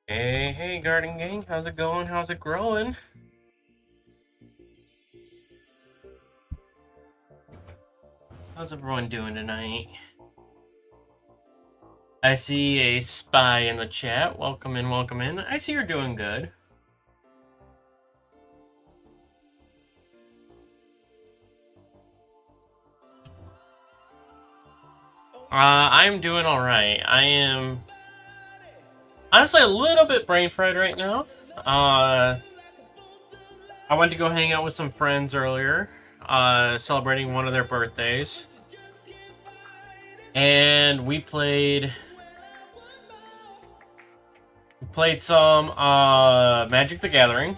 Hey, hey, Garden Gang, how's it going? How's it growing? How's everyone doing tonight? I see a spy in the chat. Welcome in, welcome in. I see you're doing good. I'm doing alright. I am honestly a little bit brain fried right now. I went to go hang out with some friends earlier, celebrating one of their birthdays. And we played some Magic the Gathering.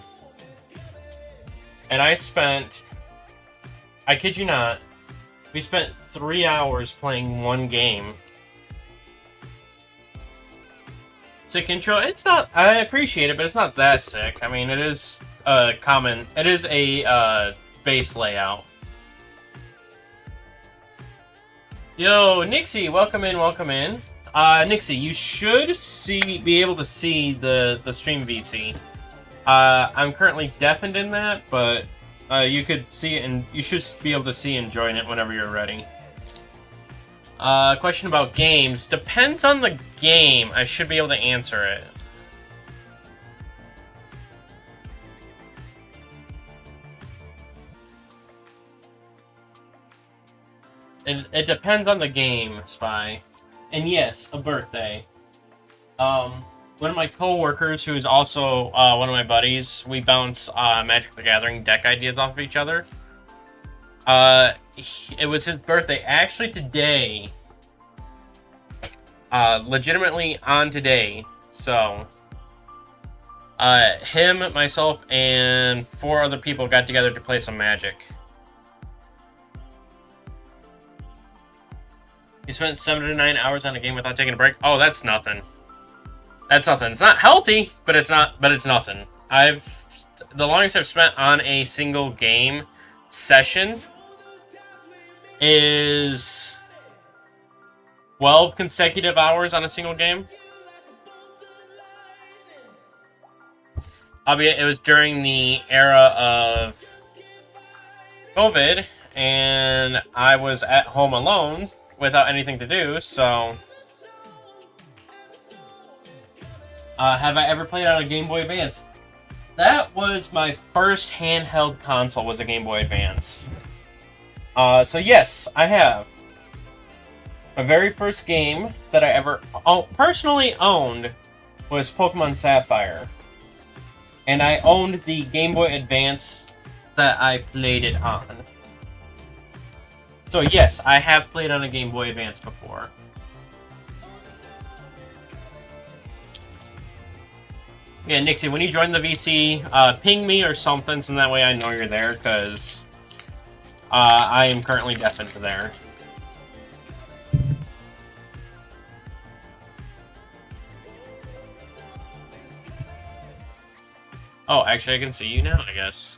And I kid you not, we spent 3 hours playing one game. Sick intro. It's not. I appreciate it, but it's not that sick. I mean, it is common. It is a base layout. Yo, Nixie, welcome in, welcome in. Nixie, you should be able to see the stream VC. I'm currently deafened in that, but you could see it, and you should be able to see and join it whenever you're ready. Question about games. Depends on the game. I should be able to answer it. It depends on the game, Spy. And yes, a birthday. One of my co-workers, who is also one of my buddies, we bounce Magic the Gathering deck ideas off of each other. It was his birthday actually today. Legitimately on today. So, him, myself, and 4 other people got together to play some Magic. He spent 7 to 9 hours on a game without taking a break. Oh, that's nothing. That's nothing. It's not healthy, but it's nothing. The longest I've spent on a single game session is 12 consecutive hours on a single game. Albeit it was during the era of COVID, and I was at home alone without anything to do, so... have I ever played on a Game Boy Advance? That was my first handheld console, was a Game Boy Advance. So yes, I have. My very first game that I ever personally owned was Pokemon Sapphire. And I owned the Game Boy Advance that I played it on. So yes, I have played on a Game Boy Advance before. Yeah, Nixie, when you join the VC, ping me or something, so that way I know you're there, because I am currently deafened there. Oh, actually, I can see you now, I guess.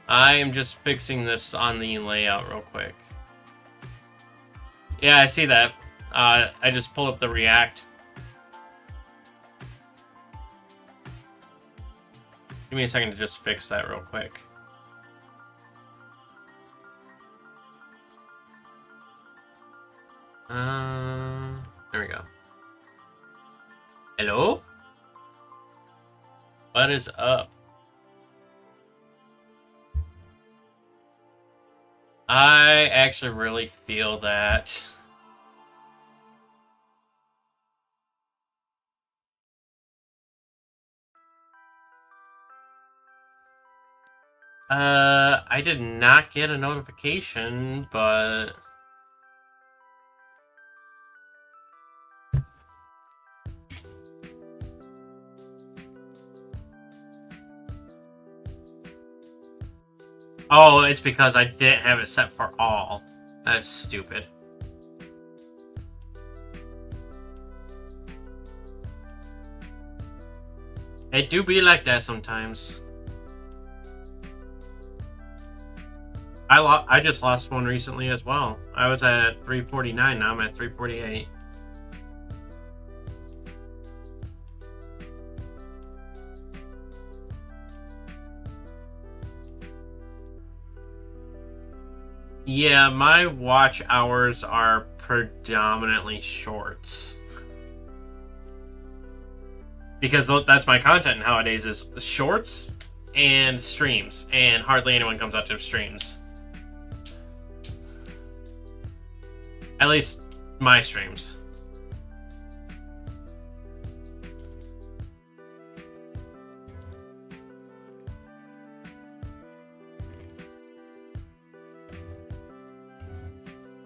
I am just fixing this on the layout real quick. Yeah, I see that. I just pulled up the React. Give me a second to just fix that real quick. There we go. Hello? What is up? I actually really feel that. I did not get a notification, but... Oh, it's because I didn't have it set for all. That's stupid. It do be like that sometimes. I just lost one recently as well. I was at 349. Now I'm at 348. Yeah, my watch hours are predominantly shorts. Because that's my content nowadays is shorts and streams, and hardly anyone comes out to streams. At least my streams.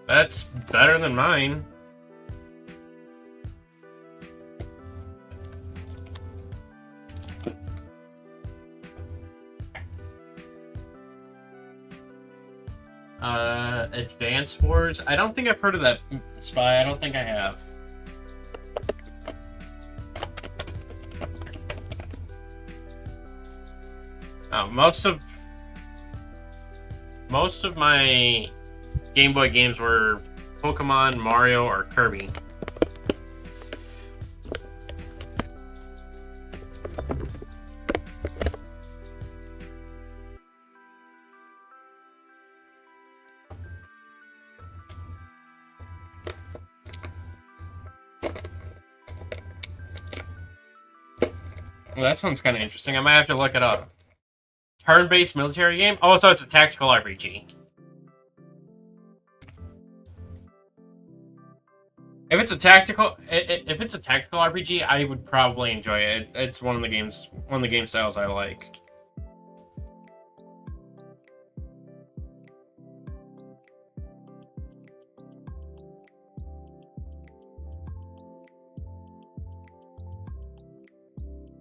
That's better than mine. Advanced Wars? I don't think I've heard of that, Spy. I don't think I have. Most of my Game Boy games were Pokemon, Mario, or Kirby. Well, that sounds kind of interesting. I might have to look it up. Turn-based military game? Oh, so it's a tactical RPG. If it's a tactical RPG, I would probably enjoy it. It's one of the game styles I like.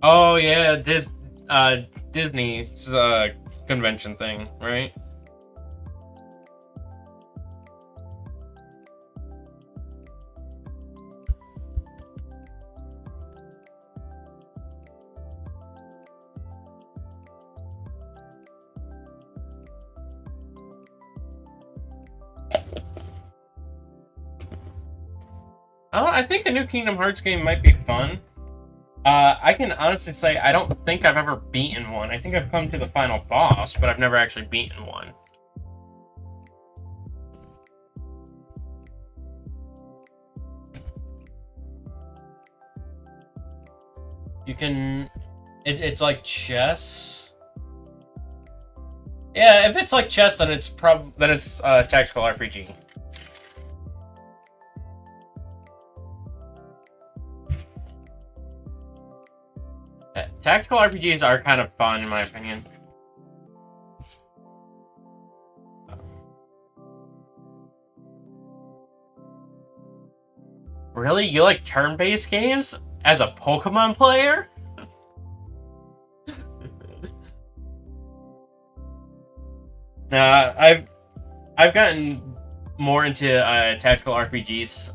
Oh yeah, Disney's convention thing, right? Oh, I think a new Kingdom Hearts game might be fun. I can honestly say I don't think I've ever beaten one. I think I've come to the final boss, but I've never actually beaten one. You can... It's like chess. Yeah, if it's like chess, then it's tactical RPG. Tactical RPGs are kind of fun, in my opinion. Really? You like turn-based games as a Pokemon player? Nah, I've gotten more into tactical RPGs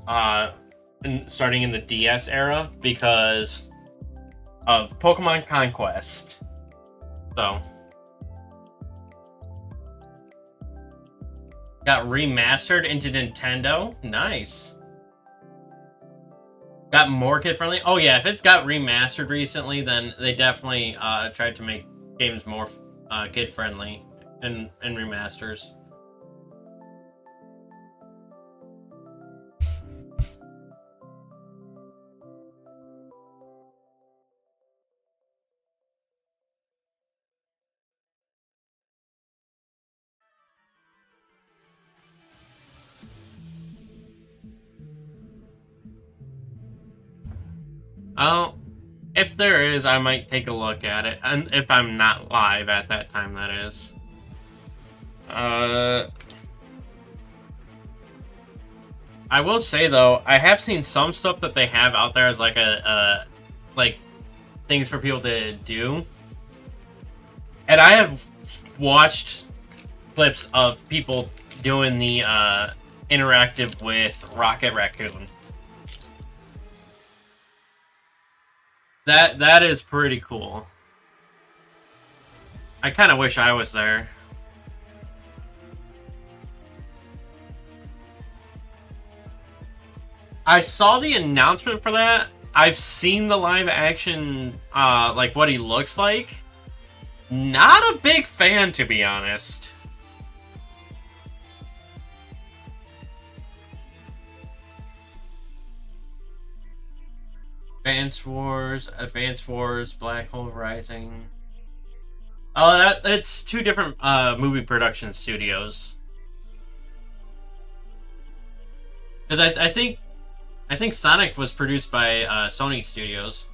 starting in the DS era because of Pokemon Conquest. So got remastered into Nintendo. Nice. Got more kid-friendly. Oh yeah, if it's got remastered recently, then they definitely tried to make games more kid-friendly in remasters. Oh, if there is, I might take a look at it, and if I'm not live at that time, that is. I will say though, I have seen some stuff that they have out there as like like things for people to do, and I have watched clips of people doing the interactive with Rocket Raccoon. That is pretty cool. I kind of wish I was there. I saw the announcement for that. I've seen the live action, like what he looks like. Not a big fan, to be honest. Advance Wars, Black Hole Rising. Oh, it's two different movie production studios. Because I think Sonic was produced by Sony Studios.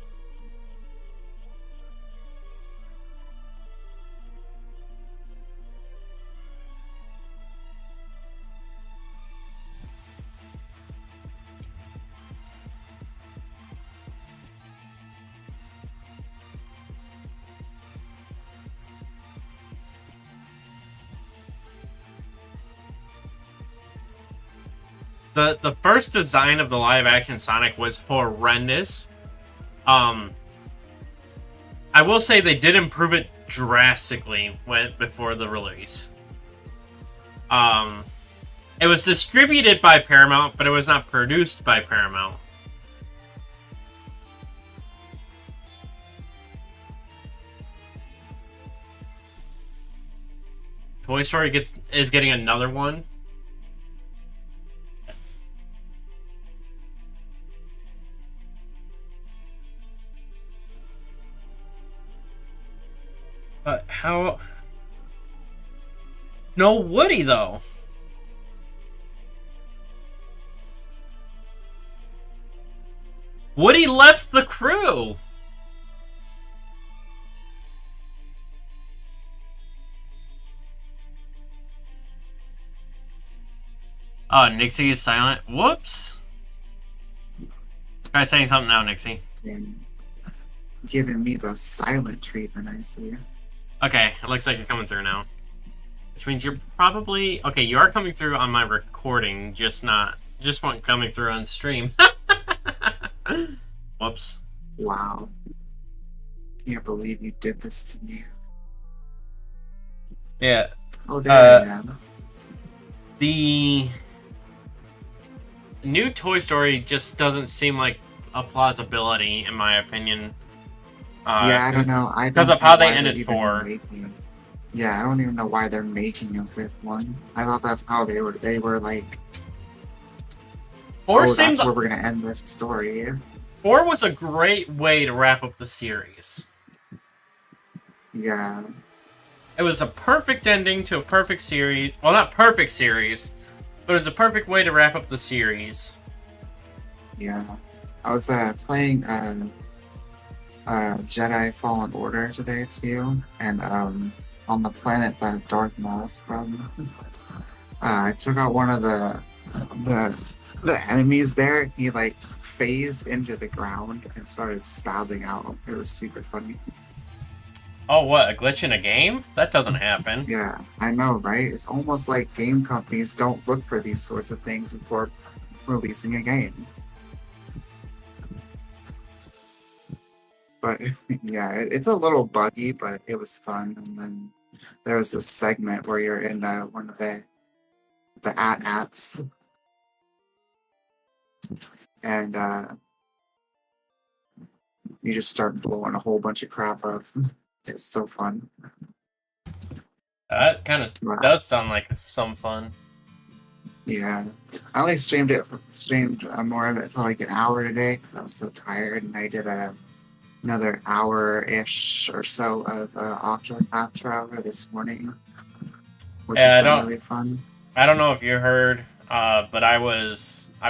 The first design of the live action Sonic was horrendous. I will say they did improve it drastically before the release. It was distributed by Paramount, but it was not produced by Paramount. Toy Story is getting another one. But how? No Woody, though. Woody left the crew. Oh, Nixie is silent. Whoops. Try saying something now, Nixie. Giving me the silent treatment, I see. Okay, it looks like you're coming through now. Which means you're probably... Okay, you are coming through on my recording, just weren't coming through on stream. Whoops. Wow. Can't believe you did this to me. Yeah. Oh, there I am. The new Toy Story just doesn't seem like a plausibility, in my opinion. Yeah, I don't know. Because of how they ended 4. Yeah, I don't even know why they're making a 5th one. I thought that's how they were like... 4 that's where we're going to end this story. 4 was a great way to wrap up the series. Yeah. It was a perfect ending to a perfect series. Well, not perfect series, but it was a perfect way to wrap up the series. Yeah. I was playing Jedi Fallen Order today too, and on the planet that Darth Maul's from, I took out one of the enemies there. He like phased into the ground and started spazzing out. It was super funny. Oh, what, a glitch in a game? That doesn't happen. Yeah, I know, right? It's almost like game companies don't look for these sorts of things before releasing a game. But yeah, it's a little buggy, but it was fun. And then there was this segment where you're in one of the AT-ATs. And you just start blowing a whole bunch of crap up. It's so fun. That kind of does sound like some fun. Yeah. I only streamed more of it for like an hour today because I was so tired, and I did another hour-ish or so of Octopath Traveler this morning, which is really fun. I don't know if you heard, but I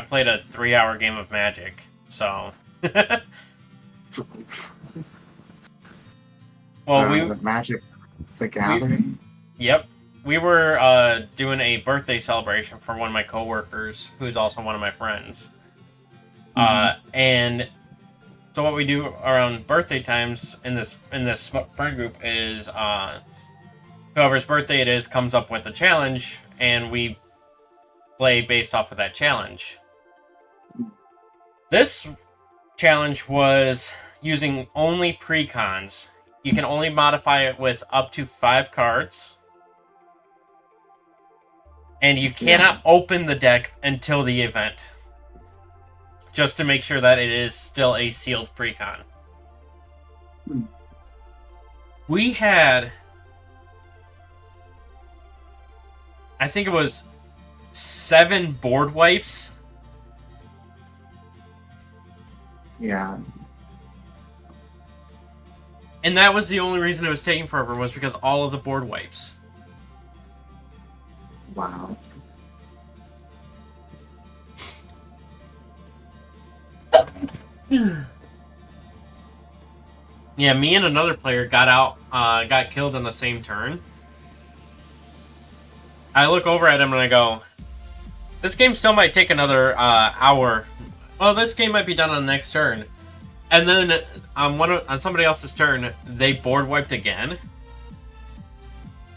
played a 3-hour game of Magic, so... Well, Magic the Gathering? Yep. We were doing a birthday celebration for one of my coworkers, who's also one of my friends. And so what we do around birthday times in this friend group is whoever's birthday it is comes up with a challenge, and we play based off of that challenge. This challenge was using only precons. You can only modify it with up to 5 cards. And you cannot open the deck until the event. just to make sure that it is still a sealed precon. We had, I think it was 7 board wipes. Yeah. And that was the only reason it was taking forever, was because all of the board wipes. Wow. Yeah, me and another player got killed on the same turn. I look over at him and I go, this game still might take another hour. Well, this game might be done on the next turn. And then on somebody else's turn, they board wiped again.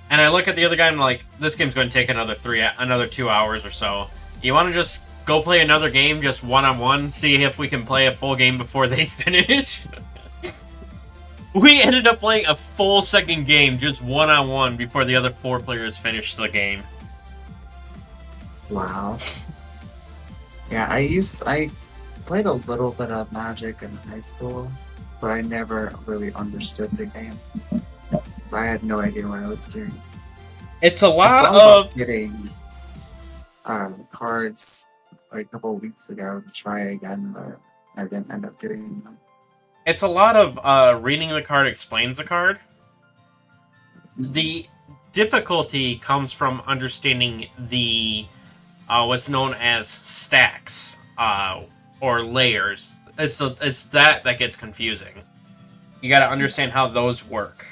And I look at the other guy and I'm like, this game's going to take another 2 hours or so. You want to just go play another game, just one-on-one, see if we can play a full game before they finish? We ended up playing a full second game, just one-on-one, before the other 4 players finished the game. Wow. Yeah, I played a little bit of Magic in high school, but I never really understood the game. So I had no idea what I was doing. It's a lot I thought of about getting cards like a couple of weeks ago to try again, but I didn't end up doing them. It's a lot of reading the card explains the card. The difficulty comes from understanding the what's known as stacks or layers. It's that gets confusing. You got to understand how those work.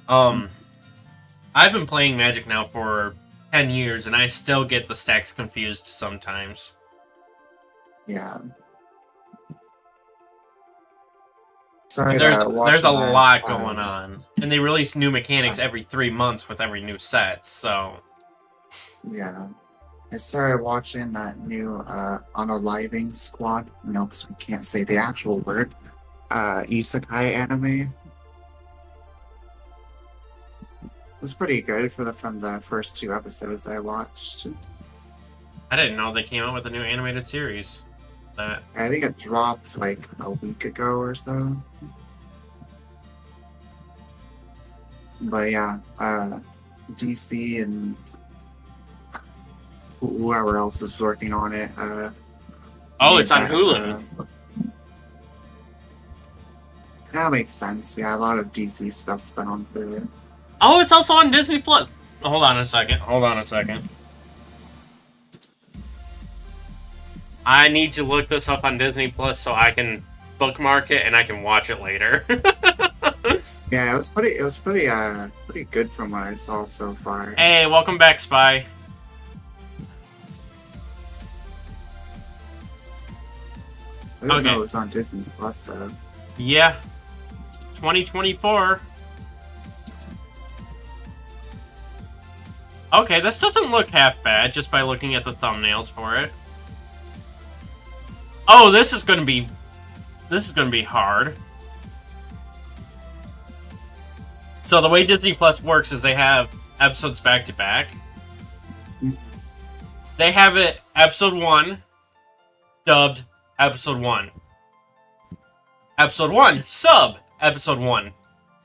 I've been playing Magic now for 10 years, and I still get the stacks confused sometimes. Yeah. Sorry, There's a lot that, going on, and they release new mechanics every 3 months with every new set. So yeah, I started watching that new Unaliving Squad. No, because we can't say the actual word. Isekai anime. It was pretty good from the first 2 episodes I watched. I didn't know they came out with a new animated series. I think it dropped like a week ago or so. But yeah, DC and whoever else is working on it. It's on Hulu. That makes sense. Yeah, a lot of DC stuff's been on Hulu. Oh, it's also on Disney Plus. Hold on a second. I need to look this up on Disney Plus so I can bookmark it and I can watch it later. Yeah, it was pretty good from what I saw so far. Hey, welcome back, Spy. I didn't know it was on Disney Plus though. Yeah. 2024. Okay, this doesn't look half bad just by looking at the thumbnails for it. Oh, this is gonna be hard. So the way Disney Plus works is they have episodes back to back. They have it episode 1, dubbed episode 1. Episode 1, sub episode 1,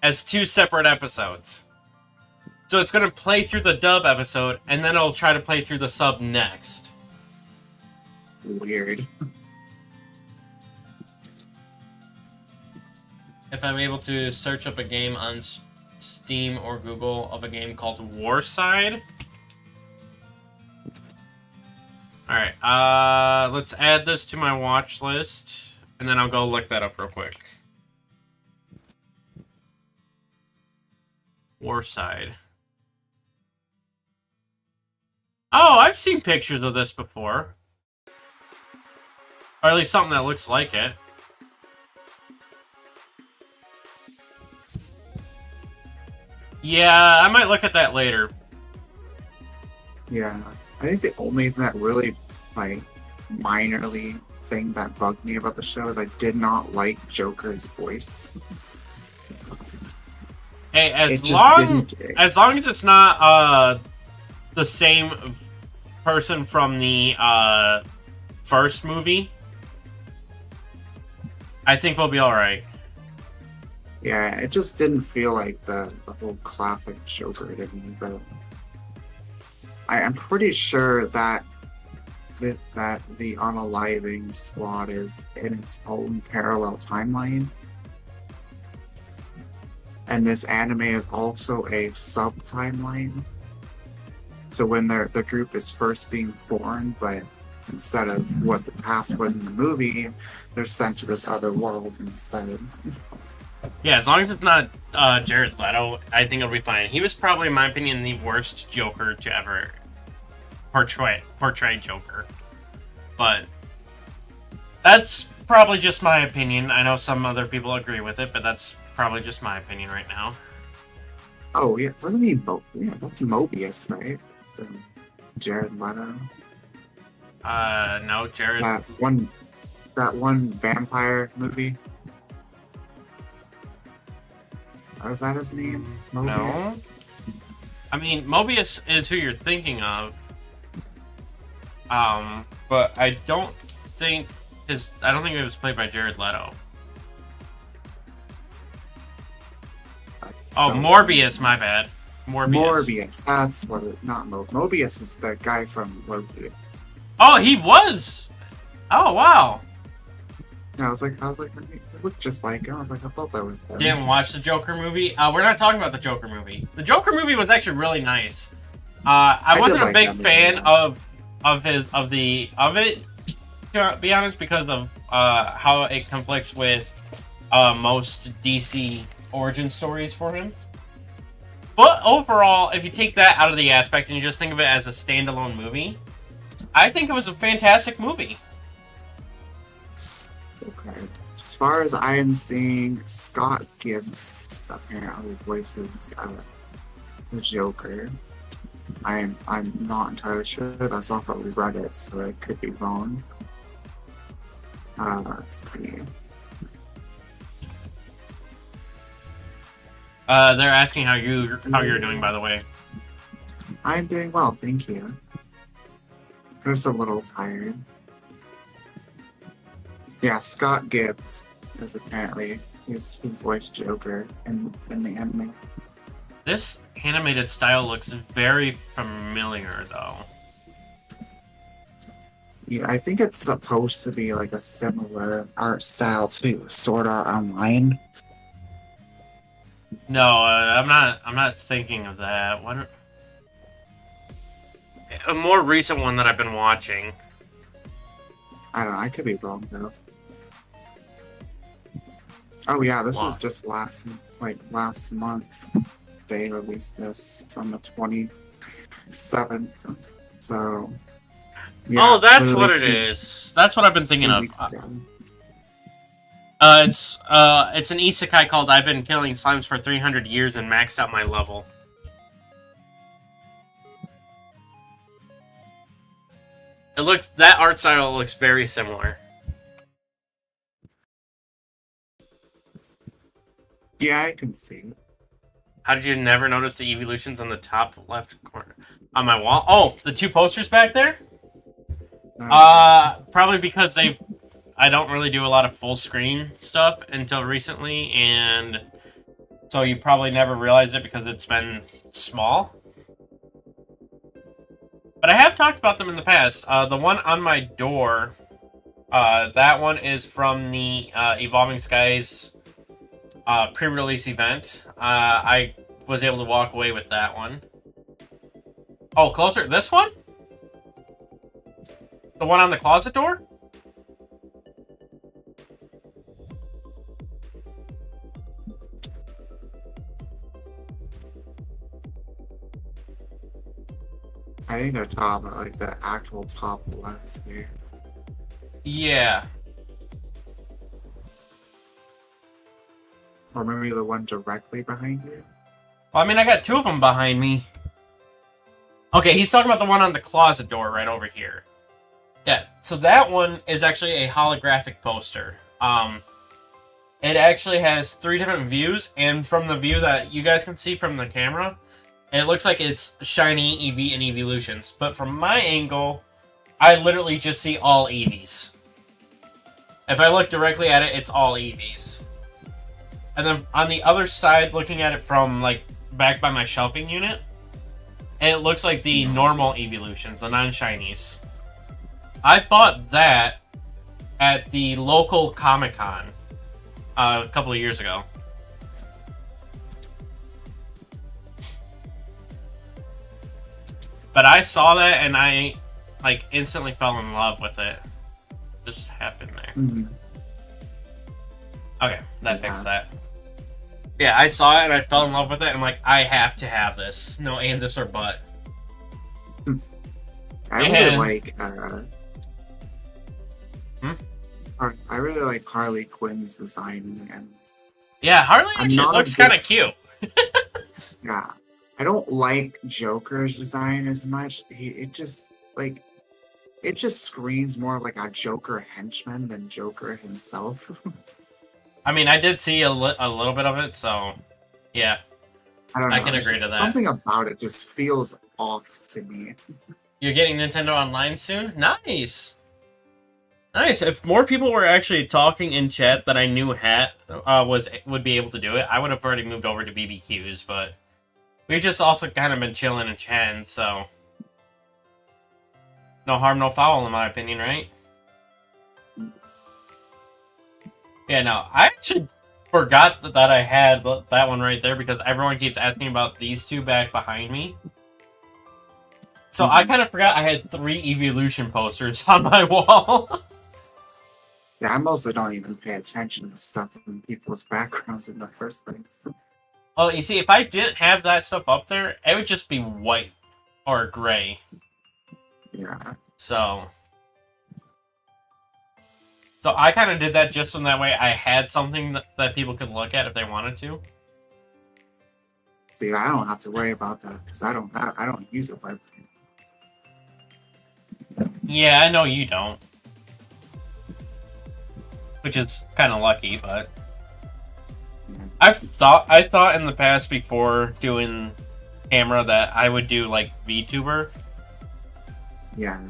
as 2 separate episodes. So it's gonna play through the dub episode, and then it'll try to play through the sub next. Weird. If I'm able to search up a game on Steam or Google of a game called Warside. Alright, let's add this to my watch list, and then I'll go look that up real quick. Warside. Oh, I've seen pictures of this before. Or at least something that looks like it. Yeah, I might look at that later. Yeah, I think the only thing that really, like, minorly thing that bugged me about the show is I did not like Joker's voice. Hey, as long as it's not the same person from the first movie, I think we'll be all right. Yeah, it just didn't feel like the whole classic Joker to me, but I'm pretty sure that the Unaliving Squad is in its own parallel timeline. And this anime is also a sub-timeline. So when the group is first being formed, but instead of what the task was in the movie, they're sent to this other world instead. Yeah, as long as it's not Jared Leto, I think it'll be fine. He was probably, in my opinion, the worst Joker to ever portray Joker. But that's probably just my opinion. I know some other people agree with it, but that's probably just my opinion right now. Oh yeah, wasn't he? Yeah, that's Mobius, right? Jared Leto. No, Jared. That one vampire movie. Was that his name? Mobius? No. I mean, Mobius is who you're thinking of. But I don't think it was played by Jared Leto. Oh, Morbius, my bad. Morbius, that's what it, not Mobius is the guy from Loki. Oh, he was! Oh, wow. Yeah, I was like, it looked just like him. I was like, I thought that was him. Didn't watch the Joker movie? We're not talking about the Joker movie. The Joker movie was actually really nice. I wasn't a big fan of it, to be honest, because of how it conflicts with most DC origin stories for him. But overall, if you take that out of the aspect and you just think of it as a standalone movie, I think it was a fantastic movie. Okay. As far as I am seeing, Scott Gibbs apparently voices the Joker. I'm not entirely sure. That's off of Reddit, so I could be wrong. Let's see. They're asking how you're doing, by the way. I'm doing well, thank you. Just a little tired. Yeah, Scott Gibbs is apparently who voiced Joker in the anime. This animated style looks very familiar, though. Yeah, I think it's supposed to be like a similar art style to Sword Art Online. No, I'm not thinking of that. A more recent one that I've been watching. I don't know. I could be wrong though. Oh yeah, this was just last month. They released this on the 27th. So. Yeah, oh, that's what it is. That's what I've been thinking of. It's an isekai called "I've been killing slimes for 300 years and maxed out my level." That art style looks very similar. Yeah, I can see it. How did you never notice the evolutions on the top left corner on my wall? Oh, the two posters back there? Probably because I don't really do a lot of full screen stuff until recently, and so you probably never realized it because it's been small. But I have talked about them in the past. The one on my door, that one is from the Evolving Skies pre-release event. I was able to walk away with that one. Oh, closer. This one? The one on the closet door? I think they're top, like the actual top left here. Yeah. Or maybe the one directly behind you? Well, I mean, I got two of them behind me. Okay, he's talking about the one on the closet door right over here. Yeah, so that one is actually a holographic poster. It actually has 3 different views, and from the view that you guys can see from the camera, it looks like it's Shiny, Eevee, and Evolutions. But from my angle, I literally just see all Eevees. If I look directly at it, it's all Eevees. And then on the other side, looking at it from like back by my shelving unit, it looks like the normal evolutions, the non-shinies. I bought that at the local Comic-Con a couple of years ago. But I saw that and I like instantly fell in love with it. Just happened there. Mm-hmm. Okay, that fixed that. Yeah, I saw it and I fell in love with it. And I'm like, I have to have this. No ands, ifs, or but. I really like. I really like Harley Quinn's design, and yeah, Harley actually looks kind of cute. Yeah, I don't like Joker's design as much. It just screams more like a Joker henchman than Joker himself. I mean, I did see a little bit of it, so yeah, I can agree to that. Something about it just feels off to me. You're getting Nintendo Online soon? Nice! Nice! If more people were actually talking in chat that I knew would be able to do it, I would have already moved over to BBQs, but we've just also kind of been chilling and chatting, so no harm, no foul, in my opinion, right? Yeah, no, I actually forgot that I had that one right there because everyone keeps asking about these two back behind me. So I kind of forgot I had 3 Evolution posters on my wall. Yeah, I mostly don't even pay attention to stuff in people's backgrounds in the first place. Well, you see, if I didn't have that stuff up there, it would just be white or gray. Yeah. So I kind of did that just so that way I had something that people could look at if they wanted to. See, I don't have to worry about that because I don't use a webcam. Yeah, I know you don't. Which is kind of lucky, but I thought in the past before doing camera that I would do like VTuber. Yeah.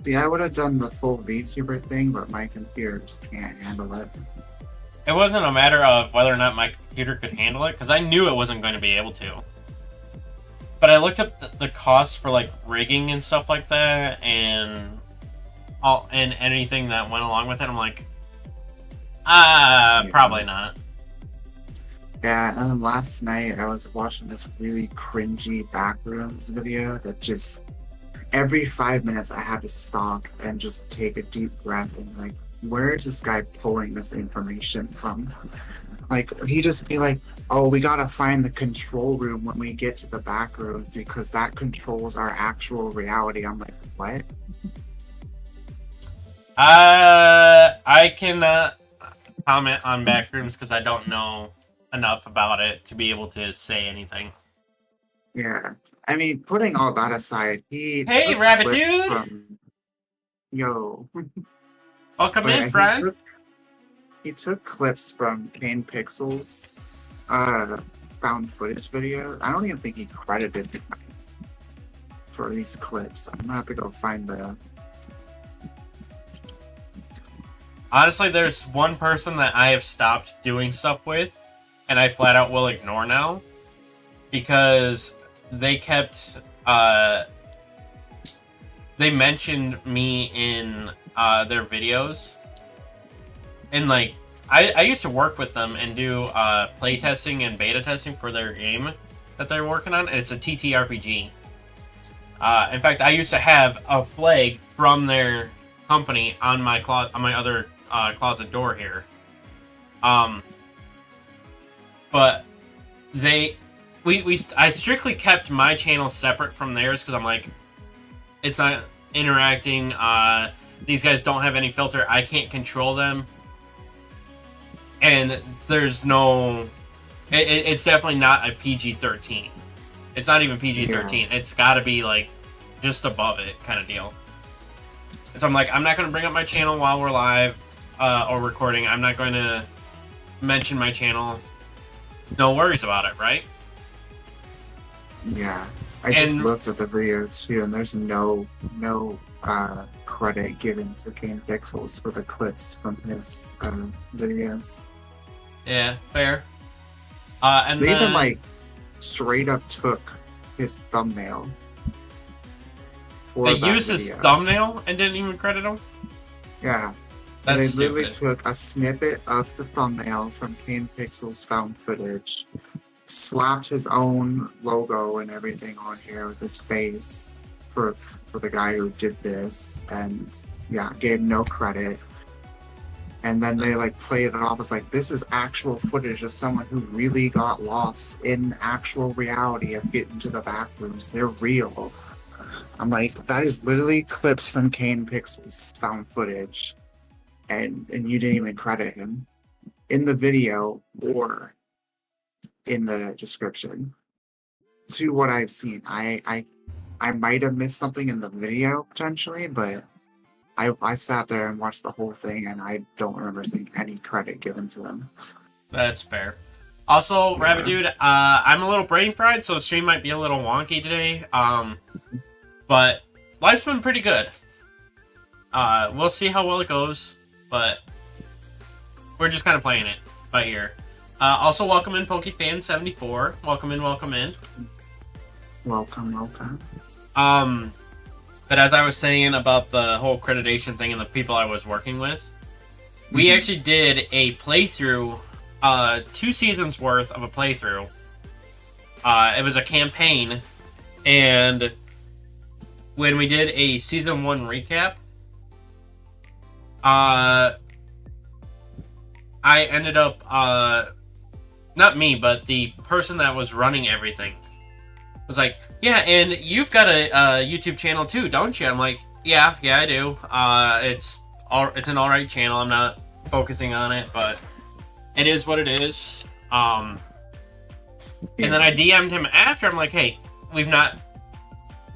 See, I would have done the full VTuber thing, but my computer just can't handle it. It wasn't a matter of whether or not my computer could handle it, because I knew it wasn't going to be able to. But I looked up the costs for like rigging and stuff like that, and anything that went along with it. I'm like, probably not. Yeah, and then last night I was watching this really cringy Backrooms video that just every 5 minutes I had to stop and just take a deep breath and like, where is this guy pulling this information from? Like, he just be like, oh, we gotta find the control room when we get to the back room because that controls our actual reality. I'm like, what? I cannot comment on Backrooms because I don't know enough about it to be able to say anything. Yeah. I mean, putting all that aside, he Hey, took Rabbit clips Dude! from... Yo. Welcome in, friend. He took clips from Kane Pixel's found footage video. I don't even think he credited him for these clips. I'm gonna have to go find the... Honestly, there's one person that I have stopped doing stuff with, and I flat out will ignore now, because they kept, they mentioned me in their videos, and like, I used to work with them and do play testing and beta testing for their game that they're working on, and it's a TTRPG. In fact, I used to have a flag from their company on my other closet door here. But I strictly kept my channel separate from theirs because I'm like, it's not interacting. These guys don't have any filter. I can't control them. And there's no... It's definitely not a PG-13. It's not even PG-13. Yeah. It's got to be, like, just above it kind of deal. So I'm like, I'm not going to bring up my channel while we're live or recording. I'm not going to mention my channel. No worries about it, right? Yeah. I just looked at the video, too, and there's no credit given to Kane Pixels for the clips from his videos. Yeah, fair. And They then, even like straight up took his thumbnail for they that used his video. thumbnail and didn't even credit him? Yeah. That's They literally stupid. took a snippet of the thumbnail from Kane Pixels found footage, slapped his own logo and everything on here with his face for the guy who did this, and yeah, gave no credit. And then they like played it off as like, this is actual footage of someone who really got lost in actual reality of getting to the back rooms. They're real. I'm like, that is literally clips from Kane Pixels found footage. And you didn't even credit him in the video or in the description. To what I've seen, I might have missed something in the video potentially, but I sat there and watched the whole thing, and I don't remember seeing any credit given to him. That's fair. Also, Yeah. Rabbit Dude, I'm a little brain fried, so the stream might be a little wonky today. But life's been pretty good. We'll see how well it goes, but we're just kind of playing it by ear. Also, welcome in PokeFan74. Welcome in, welcome in. Welcome. But as I was saying about the whole accreditation thing and the people I was working with, we actually did a playthrough, 2 seasons worth of a playthrough. It was a campaign, and when we did a season 1 recap, I ended up, not me, but the person that was running everything was like, yeah, and you've got a YouTube channel too, don't you? I'm like, yeah, I do. It's an alright channel. I'm not focusing on it, but it is what it is. And then I DM'd him after. I'm like, hey, we've not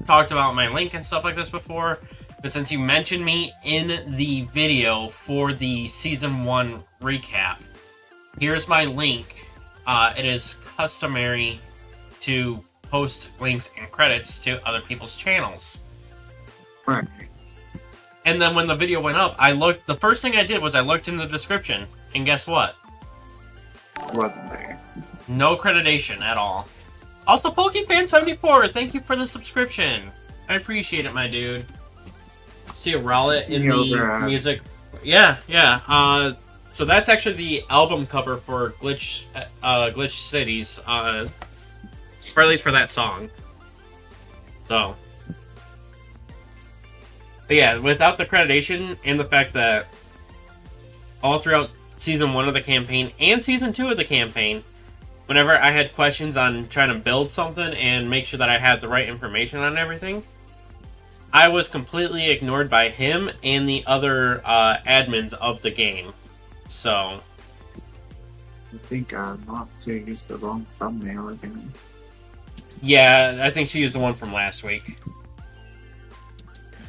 talked about my link and stuff like this before, but since you mentioned me in the video for the season 1 recap, here's my link. It is customary to post links and credits to other people's channels. Right. And then when the video went up, the first thing I did was I looked in the description, and guess what? Wasn't there. No accreditation at all. Also, PokeFan74, thank you for the subscription. I appreciate it, my dude. See a Rowlet in the music. Yeah. So that's actually the album cover for Glitch Cities. Or at least for that song. So. But yeah, without the accreditation and the fact that all throughout season 1 of the campaign and season 2 of the campaign, whenever I had questions on trying to build something and make sure that I had the right information on everything, I was completely ignored by him and the other admins of the game. So. I think Matsu used the wrong thumbnail again. Yeah, I think she used the one from last week.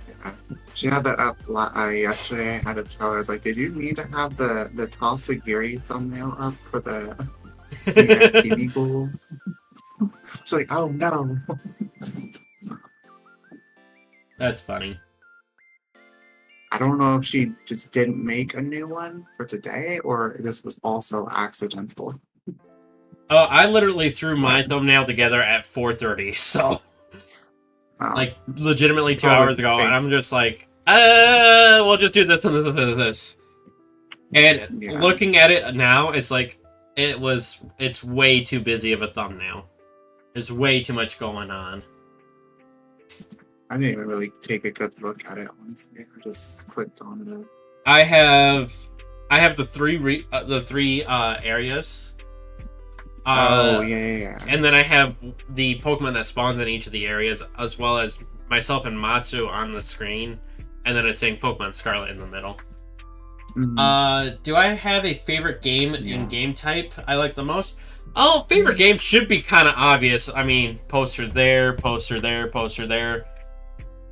Yeah. She had that up yesterday. I had to tell her, I was like, did you need to have the Tossagiri thumbnail up for the TV goal? She's like, oh no. That's funny. I don't know if she just didn't make a new one for today, or this was also accidental. Oh, I literally threw my thumbnail together at 4:30, so like legitimately 2 hours ago, and I'm just like, we'll just do this and this and this. And looking at it now, it's like it's way too busy of a thumbnail. There's way too much going on. I didn't even really take a good look at it, honestly. I just clicked on it. I have the three areas. Yeah. And then I have the Pokemon that spawns in each of the areas, as well as myself and Matsu on the screen, and then it's saying Pokemon Scarlet in the middle. Mm-hmm. Do I have a favorite game in game type I like the most? Oh, favorite game should be kind of obvious. I mean, poster there, poster there, poster there.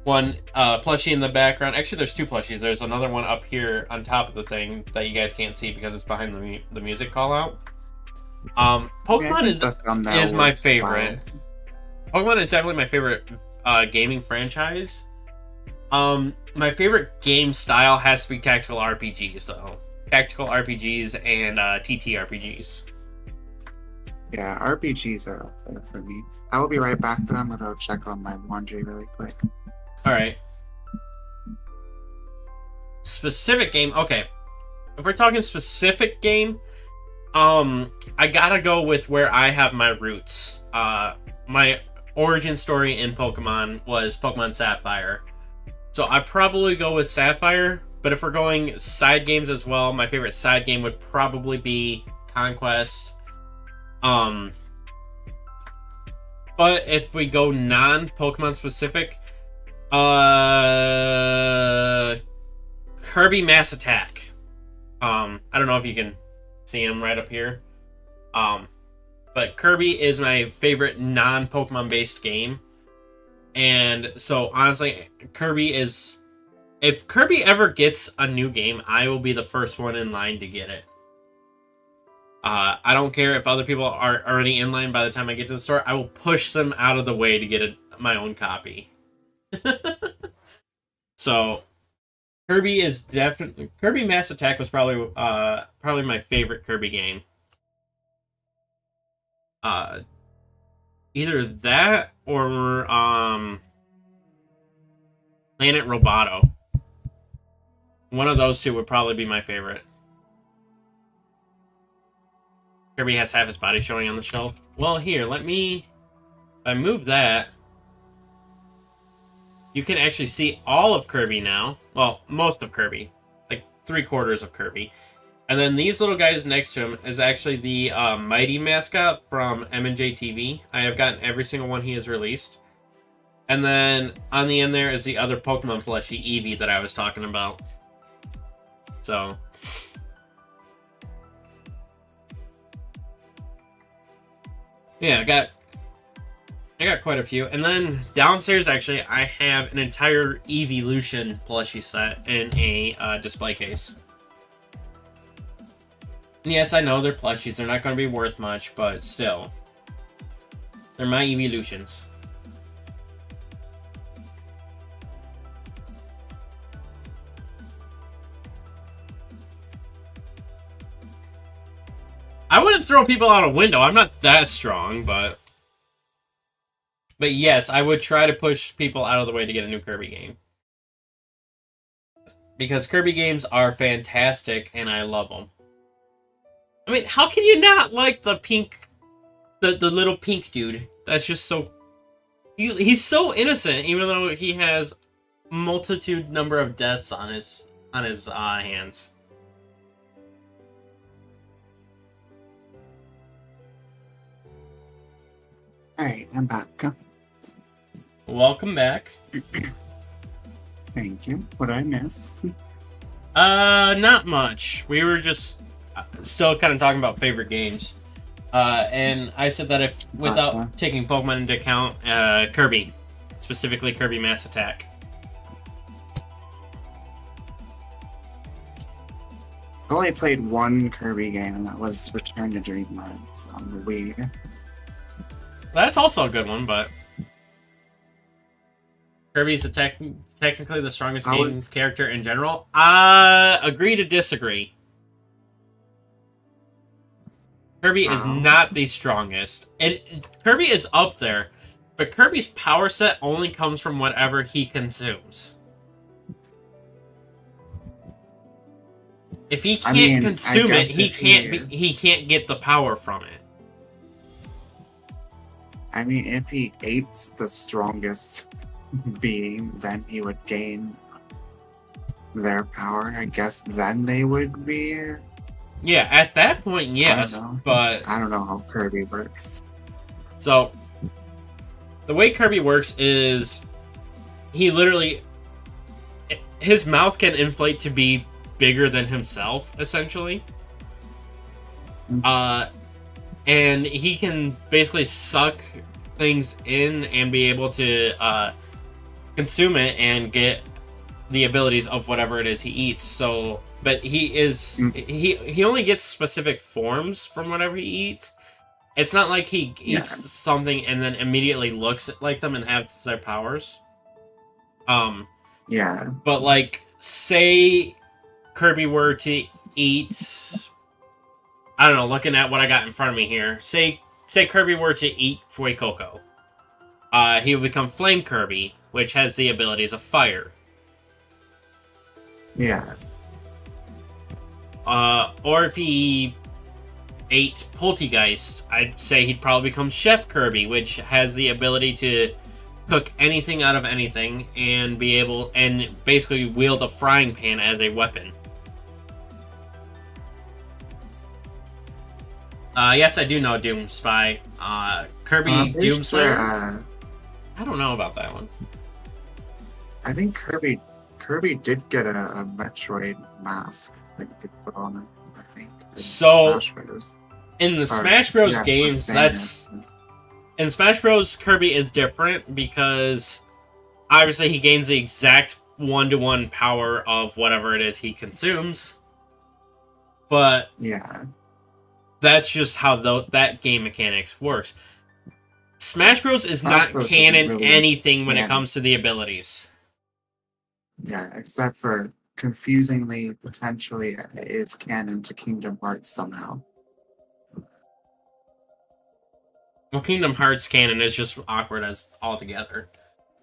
One plushie in the background. Actually, there's 2 plushies. There's another one up here on top of the thing that you guys can't see because it's behind the music call out. Pokemon is my favorite. Pokemon is definitely my favorite gaming franchise. My favorite game style has to be tactical RPGs, though. Tactical RPGs and TTRPGs. Yeah, RPGs are up there for me. I will be right back though. I'm gonna go check on my laundry really quick. Alright. Specific game. Okay. If we're talking specific game, I gotta go with where I have my roots. My origin story in Pokemon was Pokemon Sapphire. So I probably go with Sapphire, but if we're going side games as well, my favorite side game would probably be Conquest. But if we go non-Pokemon specific, Kirby Mass Attack. I don't know if you can see him right up here. But Kirby is my favorite non-Pokemon based game. And so honestly, Kirby is... If Kirby ever gets a new game, I will be the first one in line to get it. I don't care if other people are already in line by the time I get to the store. I will push them out of the way to get my own copy. So, Kirby is definitely... Kirby Mass Attack was probably my favorite Kirby game. Either that or Planet Roboto. One of those two would probably be my favorite. Kirby has half his body showing on the shelf. Well, here, let me... If I move that, you can actually see all of Kirby now. Well, most of Kirby. Like, 3/4 of Kirby. And then these little guys next to him is actually the Mighty mascot from M&J TV. I have gotten every single one he has released. And then on the end there is the other Pokemon plushie, Eevee, that I was talking about. So... yeah, I got quite a few. And then downstairs, actually, I have an entire Evolution plushie set in a display case. Yes, I know they're plushies. They're not going to be worth much, but still. They're my Evolutions. I wouldn't throw people out a window. I'm not that strong, but yes, I would try to push people out of the way to get a new Kirby game. Because Kirby games are fantastic, and I love them. I mean, how can you not like the pink... The little pink dude? That's just so... He's so innocent, even though he has multitude number of deaths on his hands. Alright, I'm back. Welcome back. Thank you. What did I miss? Not much. We were just still kind of talking about favorite games. And I said that if, without taking Pokemon into account, Kirby. Specifically Kirby Mass Attack. I only played one Kirby game, and that was Return to Dreamland on the Wii. That's also a good one, but Kirby's technically the strongest game character in general. Agree to disagree. Kirby is not the strongest. And Kirby is up there, but Kirby's power set only comes from whatever he consumes. If he can't consume it, he can't get the power from it. I mean, if he ate the strongest being, then he would gain their power. I guess then they would be... Yeah, at that point, yes, but... I don't know how Kirby works. So, the way Kirby works is he literally... His mouth can inflate to be bigger than himself, essentially. And he can basically suck things in and be able to consume it and get the abilities of whatever it is he eats. So, but he is he only gets specific forms from whatever he eats. It's not like he eats something and then immediately looks like them and has their powers. Yeah. But like, say Kirby were to eat, I don't know, looking at what I got in front of me here. Say Kirby were to eat Fuecoco. He would become Flame Kirby, which has the abilities of fire. Yeah. Or if he ate Poltegeist, I'd say he'd probably become Chef Kirby, which has the ability to cook anything out of anything and be able and basically wield a frying pan as a weapon. Yes, I do know Doom Spy. Kirby Doomslayer. I don't know about that one. I think Kirby did get a Metroid mask that you could put on him, I think. So Smash Bros. In the Smash Bros Yeah, games, Samus. in Smash Bros, Kirby is different because obviously he gains the exact 1-to-1 power of whatever it is he consumes. But Yeah. that's just how that game mechanics works. Smash Bros is Smash not Bros canon isn't really anything when it canon. comes to the abilities. Yeah, except for confusingly, potentially, it is canon to Kingdom Hearts somehow. Well, Kingdom Hearts canon is just awkward as altogether.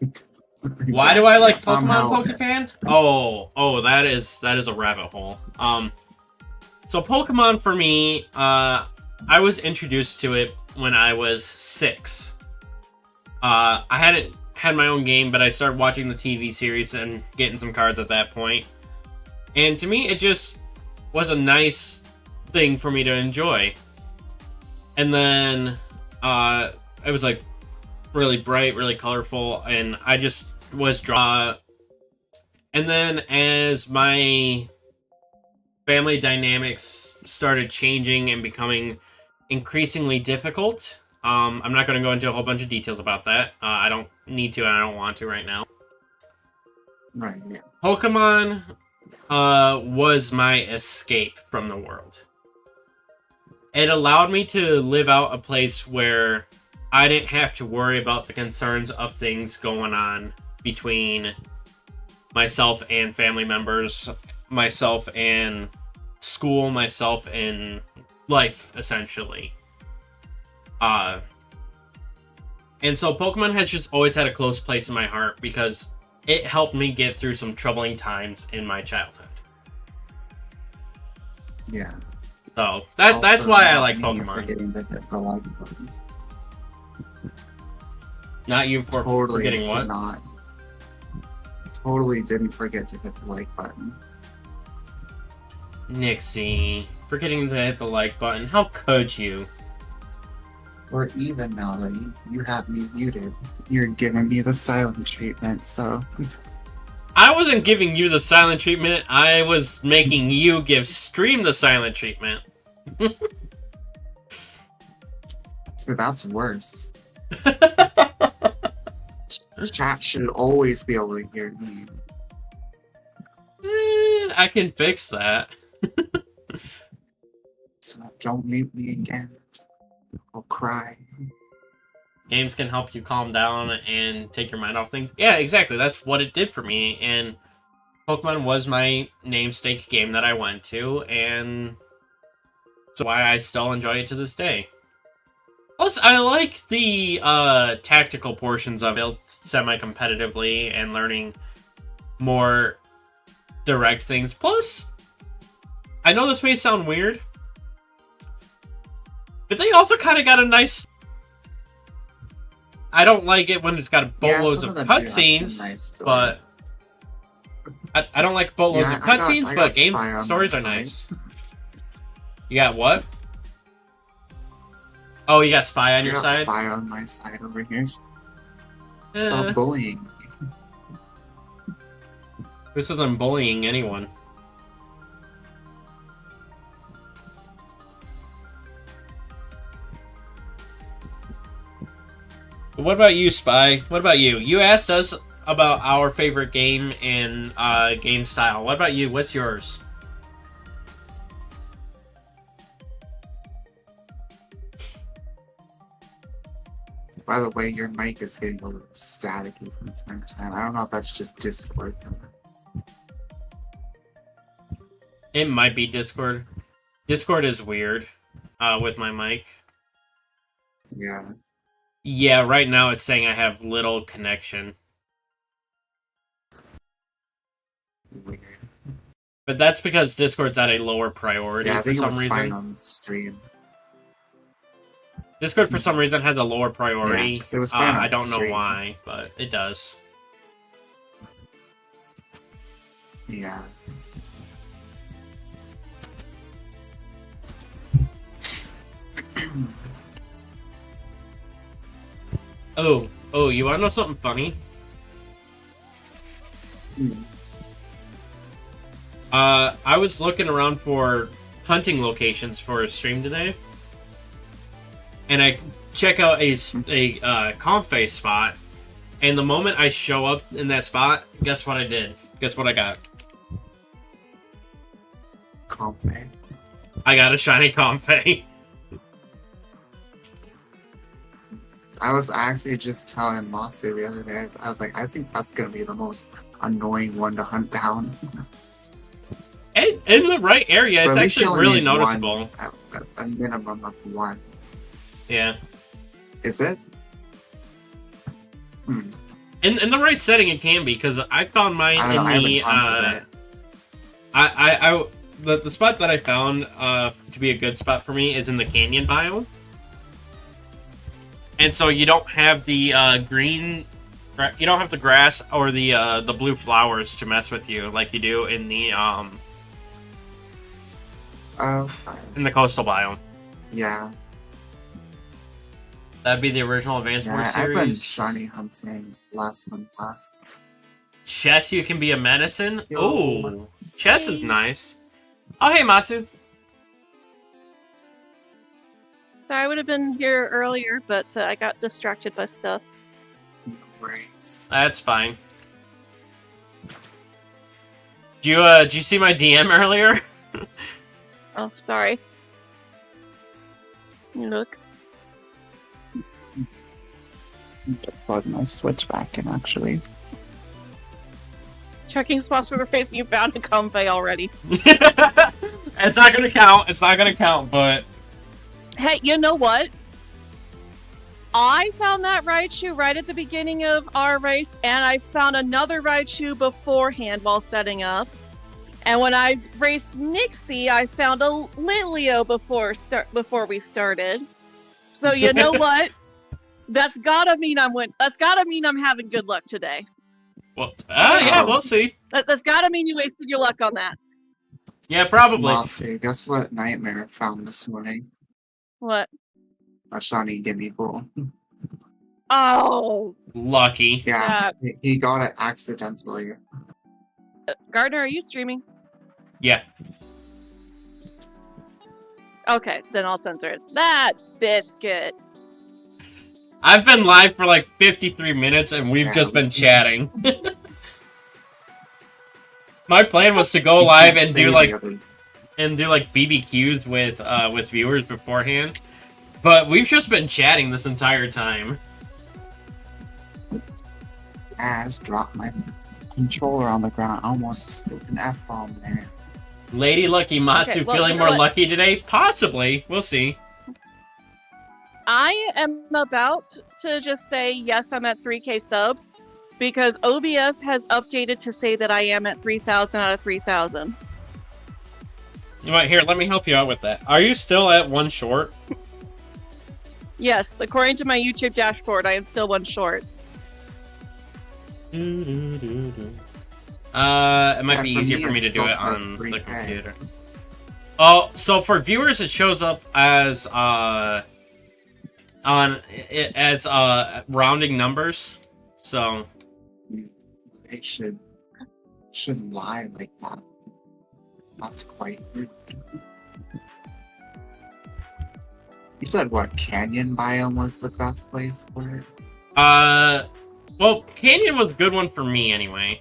Exactly. Why do I like Yeah, Pokemon somehow- Pokefan? Oh, that is a rabbit hole. So Pokemon for me, I was introduced to it when I was 6. I hadn't had my own game, but I started watching the TV series and getting some cards at that point. And to me, it just was a nice thing for me to enjoy. And then it was like really bright, really colorful, and I just was drawn. And then as my family dynamics started changing and becoming increasingly difficult, I'm not going to go into a whole bunch of details about that. I don't need to, and I don't want to right now. Right, yeah. Pokemon was my escape from the world. It allowed me to live out a place where I didn't have to worry about the concerns of things going on between myself and family members, myself and school, myself and life, essentially. And so Pokemon has just always had a close place in my heart because it helped me get through some troubling times in my childhood. Yeah. So that's why I like Pokemon. Forgetting to hit the like button. Not you for Totally forgetting did what? not. Totally didn't forget to hit the like button. Nixie, forgetting to hit the like button. How could you? Or even now that you have me muted, you're giving me the silent treatment, so... I wasn't giving you the silent treatment. I was making you give Stream the silent treatment. So that's worse. Chat should always be able to hear me. I can fix that. So don't mute me again. I'll cry. Games can help you calm down and take your mind off things. Yeah, exactly. That's what it did for me. And Pokemon was my namesake game that I went to, and so why I still enjoy it to this day. Plus, I like the tactical portions of it semi-competitively and learning more direct things. Plus, I know this may sound weird, but they also kind of got a nice... I don't like it when it's got boatloads of cutscenes, nice but... I don't like boatloads of cutscenes, but game stories are nice. You got what? Oh, you got Spy on your side? Spy on my side over here. Stop bullying. This isn't bullying anyone. What about you, Spy? What about you? You asked us about our favorite game and game style. What about you? What's yours? By the way, your mic is getting a little staticky from time to time. I don't know if that's just Discord. It might be Discord. Discord is weird with my mic. Yeah. Yeah, right now it's saying I have little connection. Weird. But that's because Discord's at a lower priority Yeah, I for think it some was reason. fine on stream. Discord for some reason has a lower priority. Yeah, 'cause it was fine I on don't know stream. why, but it does. Yeah. Oh, you wanna know something funny? I was looking around for hunting locations for a stream today, and I check out a comp spot, and the moment I show up in that spot, guess what I did? Guess what I got? Comfy. I got a shiny Comfey. I was actually just telling Matsu the other day, I was like, I think that's gonna be the most annoying one to hunt down. In the right area, it's actually really noticeable. A minimum of one. Yeah. Is it? In the right setting, it can be, because I found mine the spot that I found to be a good spot for me is in the canyon biome. And so you don't have the green, you don't have the grass or the blue flowers to mess with you like you do in the coastal biome. Yeah. That'd be the original Advanced War series. I've been shiny hunting last month. Chess, you can be a medicine. Oh, chess is nice. Oh, hey, Matsu. Sorry, I would have been here earlier, but I got distracted by stuff. No worries. That's fine. Did you see my DM earlier? Oh, sorry. Look. Plug my Switch back in, actually. Checking spots for the face, you found a Comfey already. It's not gonna count. It's not gonna count, but... Hey, you know what? I found that Raichu right at the beginning of our race, and I found another Raichu beforehand while setting up. And when I raced Nixie, I found a Litleo before we started. So you know what? That's gotta mean I'm having good luck today. Well, yeah, we'll see. That's gotta mean you wasted your luck on that. Yeah, probably. Matsu, guess what Nightmare found this morning? What? A shiny gimme pool. Oh! Lucky. Yeah, he got it accidentally. Gardner, are you streaming? Yeah. Okay, then I'll censor it. That biscuit. I've been live for like 53 minutes and we've just been chatting. My plan was to go live and do like BBQs with viewers beforehand, but we've just been chatting this entire time. I just dropped my controller on the ground. I almost spilled an F-bomb there. Lady Lucky Matsu feeling more lucky today? Possibly. We'll see. I am about to just say yes, I'm at 3K subs, because OBS has updated to say that I am at 3,000 out of 3,000. You know what? Here, let me help you out with that. Are you still at one short? Yes, according to my YouTube dashboard, I am still one short. It might be easier for me to do it on the computer. Oh, so for viewers, it shows up as rounding numbers. So it shouldn't lie like that. That's quite rude. You said what, Canyon biome was the best place for it? Well, Canyon was a good one for me anyway.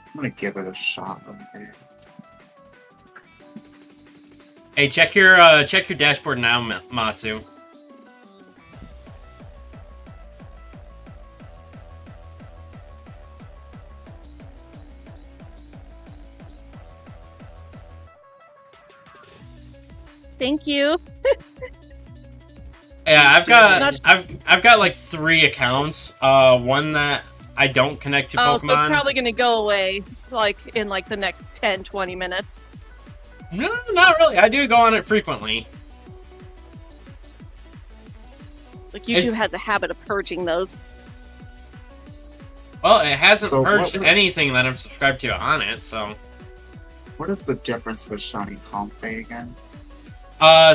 I'm gonna give it a shot over there. Hey, check your dashboard now, Matsu. Thank you. Yeah, Not- I've got like 3 accounts. One that I don't connect to Oh, so it's Pokemon. probably gonna go away, like, in, like, the next 10, 20 minutes. No, not really. I do go on it frequently. It's like YouTube has a habit of purging those. Well, it hasn't So purged what- anything that I'm subscribed to on it, so. What is the difference with Shiny Comfey again?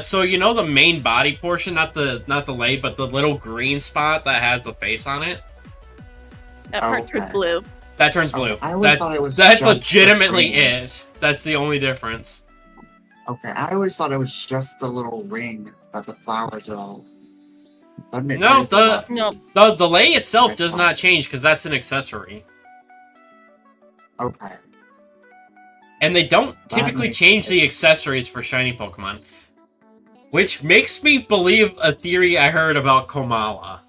So you know the main body portion, not the leg, but the little green spot that has the face on it? That part turns Okay. blue. That turns blue. I always thought it was That's just the legitimately green. it. That's the only difference. Okay, I always thought it was just the little ring that the flowers are all. But it No, is a lot. No, The lei itself Okay, does fine. not change because that's an accessory. Okay. And they don't That typically makes change sense. the accessories for shiny Pokemon. Which makes me believe a theory I heard about Komala.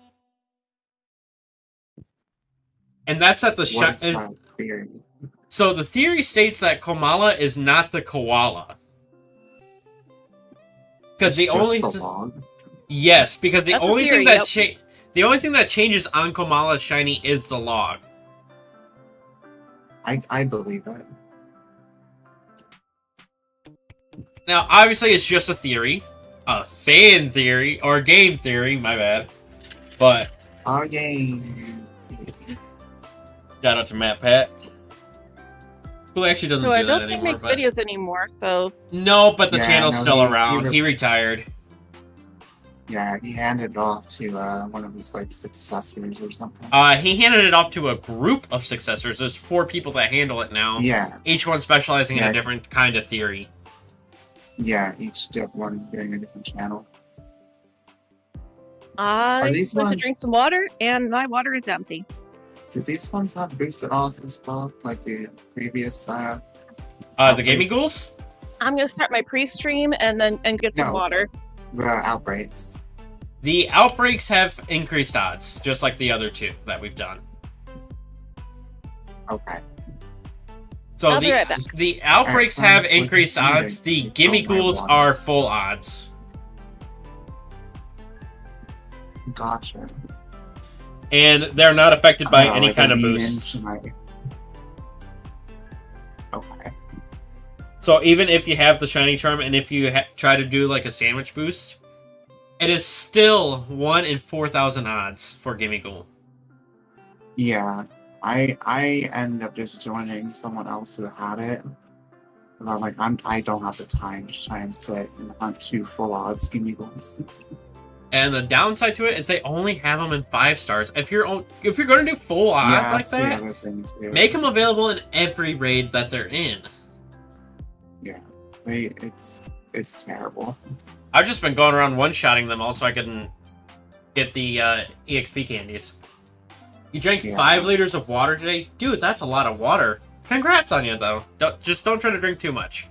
And that's that the What is that theory? So the theory states that Komala is not the koala. Because the It's only just the log. yes, because the That's a only thing theory, that the only thing that changes on Komala's shiny is the log. I believe it. Now, obviously, it's just a theory, a fan theory or game theory. My bad, but Again. shout out to Matt Pat, who actually doesn't so do I that don't think anymore. makes But videos anymore, so... no, but the Yeah, channel's no, still he around. He retired. Yeah, he handed it off to one of his like successors or something. He handed it off to a group of successors. There's 4 people that handle it now. Yeah, Each one specializing in Yeah, a different kind of theory. yeah, each dip one doing a different channel. I Are went these to ones- drink some water, and my water is empty. Do these ones have boosted odds as well, like the previous? The gaming Outbreaks. ghouls? I'm gonna start my pre-stream and get some No. water. The outbreaks. The outbreaks have increased odds, just like the other 2 that we've done. Okay. So I'll be right back. the outbreaks Alright, have sounds good. increased You need odds. to The get gimme all my ghouls water. are full odds. Gotcha. And they're not affected by Oh, any like kind a of lean boosts. into my- Okay. So even if you have the shiny charm and if you try to do like a sandwich boost, it is still 1 in 4,000 odds for gimme ghoul. Yeah, I ended up just joining someone else who had it. And I'm like, I don't have the time to try and sit and hunt 2 full odds gimme ghouls. And the downside to it is they only have them in 5 stars. If you're going to do full odds Yeah, like that's the that, other thing too. make them available in every raid that they're in. Yeah, it's terrible. I've just been going around one-shotting them all so I can get the EXP candies. You drank Yeah. 5 liters of water today? Dude, that's a lot of water. Congrats on you, though. Don't try to drink too much.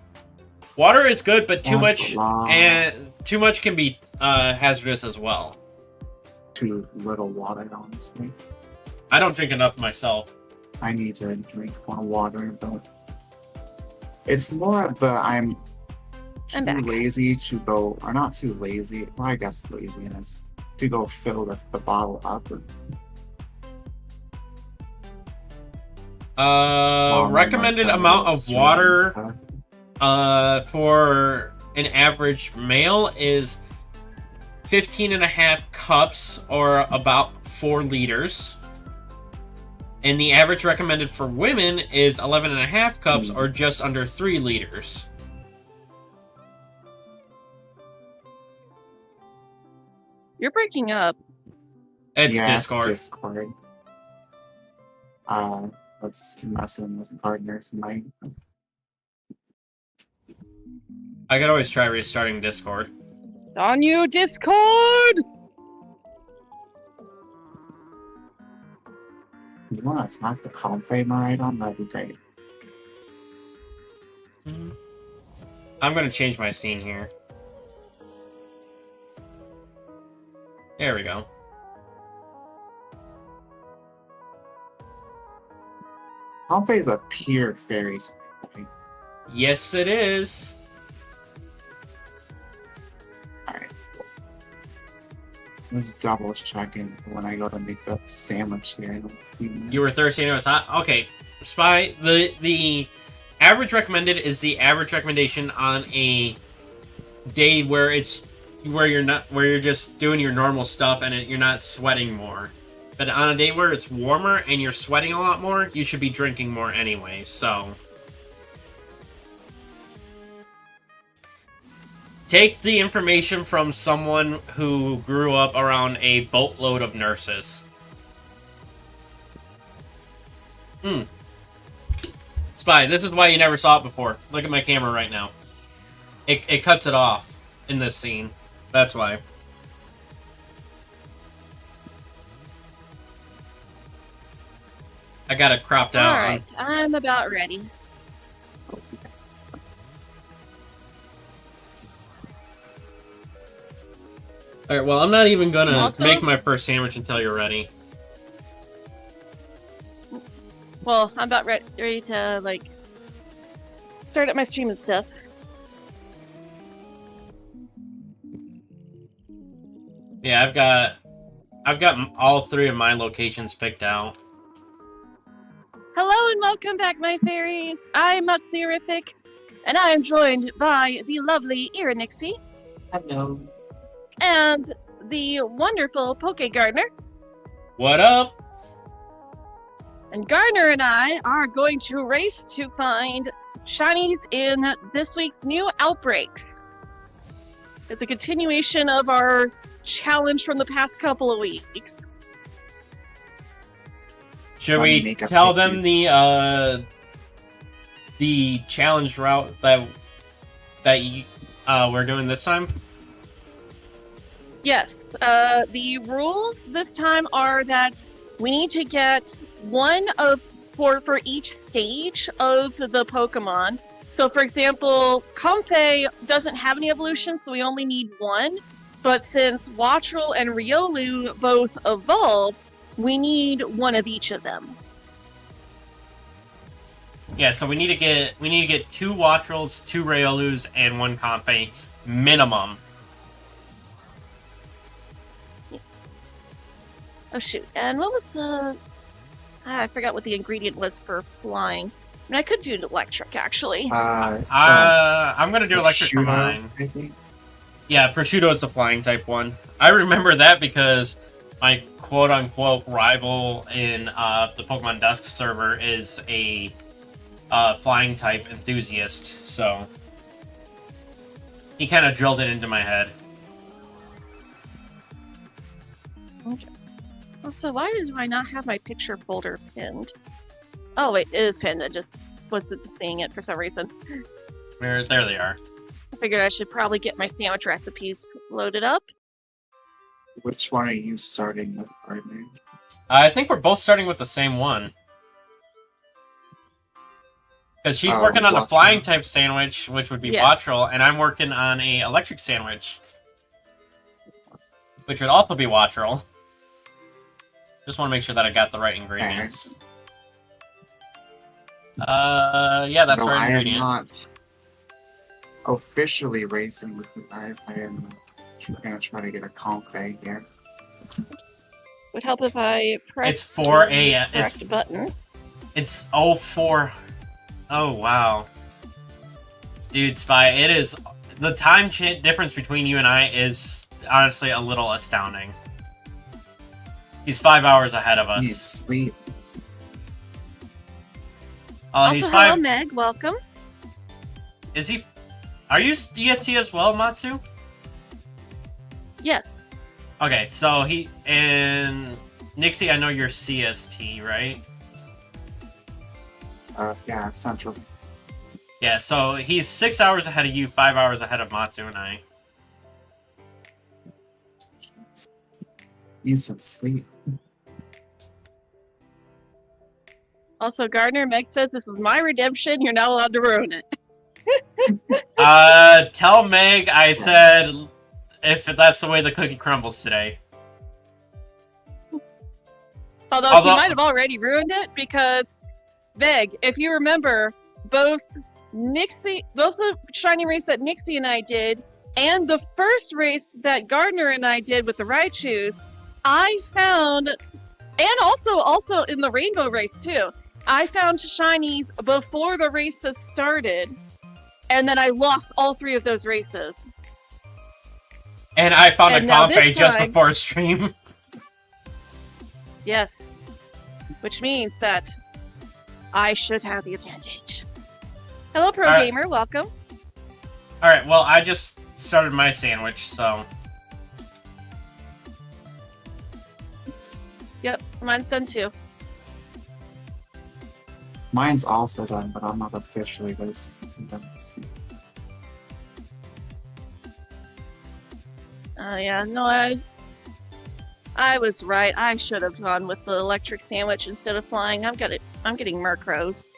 Water is good, but too That's much a lot. and too much can be hazardous as well. Too little water, honestly. I don't drink enough myself. I need to drink more water, but it's more of the I'm I'm too back. lazy to go, or not too lazy, well, I guess laziness, to go fill the bottle up. Recommended amount of water for an average male is 15.5 cups, or about 4 liters. And the average recommended for women is 11.5 cups, or just under 3 liters. You're breaking up. It's Yes, Discord. Discord. That's messing with partners. I could always try restarting Discord. It's on you, Discord! You want to attack the Comfey Maridon? That'd be great. I'm gonna change my scene here. There we go. Comfey's a pure fairy type. Yes, it is. was double checking when I go to make the sandwich here in a few minutes. You were thirsty and it was hot? Okay. Spy, the average recommended is the average recommendation on a day where you're just doing your normal stuff and you're not sweating more. But on a day where it's warmer and you're sweating a lot more, you should be drinking more anyway, so... Take the information from someone who grew up around a boatload of nurses. Spy, this is why you never saw it before. Look at my camera right now. It cuts it off in this scene. That's why. I got it cropped out. Alright, I'm about ready. Alright, well, I'm not even gonna Also- make my first sandwich until you're ready. Well, I'm about ready to, like, start up my stream and stuff. Yeah, I've got all 3 of my locations picked out. Hello and welcome back, my fairies. I'm MatsuyoRific, and I am joined by the lovely Nixie Hello. and the wonderful Poke Gardener. What up? And Gardener and I are going to race to find Shinies in this week's new outbreaks. It's a continuation of our challenge from the past couple of weeks. Should Let me we make a tell picture. them the challenge route that we're doing this time? Yes, the rules this time are that we need to get one of for each stage of the Pokemon. So, for example, Comfey doesn't have any evolutions, so we only need one. But since Wattrel and Riolu both evolve, we need one of each of them. Yeah, so we need to get 2 Wattrels, 2 Riolus, and 1 Comfey minimum. Oh shoot! And what was the? I forgot what the ingredient was for flying. I mean, I could do electric actually. It's I'm gonna do electric for prosciutto, mine. I think. Yeah, prosciutto is the flying type one. I remember that because my quote-unquote rival in the Pokemon Dusk server is a flying type enthusiast, so he kind of drilled it into my head. Okay. Also, why do I not have my picture folder pinned? Oh wait, it is pinned. I just wasn't seeing it for some reason. There they are. I figured I should probably get my sandwich recipes loaded up. Which one are you starting with, partner? I think we're both starting with the same one. Because she's working on a Wattrel. flying type sandwich, which would be Yes. Wattrel, and I'm working on a electric sandwich, which would also be Wattrel. Just want to make sure that I got the right ingredients. Yeah, that's No, the right I am ingredient. not officially racing with you guys. I am gonna try to get a Comfey here. Oops. Would help if I press It's 4 the a.m. correct button. It's 04. Oh, wow. Dude, Spy, it is... The time difference between you and I is honestly a little astounding. He's 5 hours ahead of I need us. sleep. Oh, Also, he's hello 5... Meg, welcome. Is he... Are you EST as well, Matsu? Yes. Okay, so he... And... Nixie, I know you're CST, right? Yeah, Central. Yeah, so he's 6 hours ahead of you, 5 hours ahead of Matsu and I. Need some sleep. Also, Gardner, Meg says this is my redemption. You're not allowed to ruin it. Tell Meg I said if that's the way the cookie crumbles today. Although he might have already ruined it because, Meg, if you remember, both the shiny race that Nixie and I did, And the first race that Gardner and I did with the Raichus, I found, and also in the Rainbow race too, I found Shinies before the races started, and then I lost all 3 of those races. And I found And a now Comfey this just time- before stream. Yes. Which means that I should have the advantage. Hello, Pro Alright. Gamer. Welcome. Alright, well, I just started my sandwich, so... Yep, mine's done too. Mine's also done, but I'm not officially this. Yeah, no, I was right. I should have gone with the electric sandwich instead of flying. I'm getting Murkrows.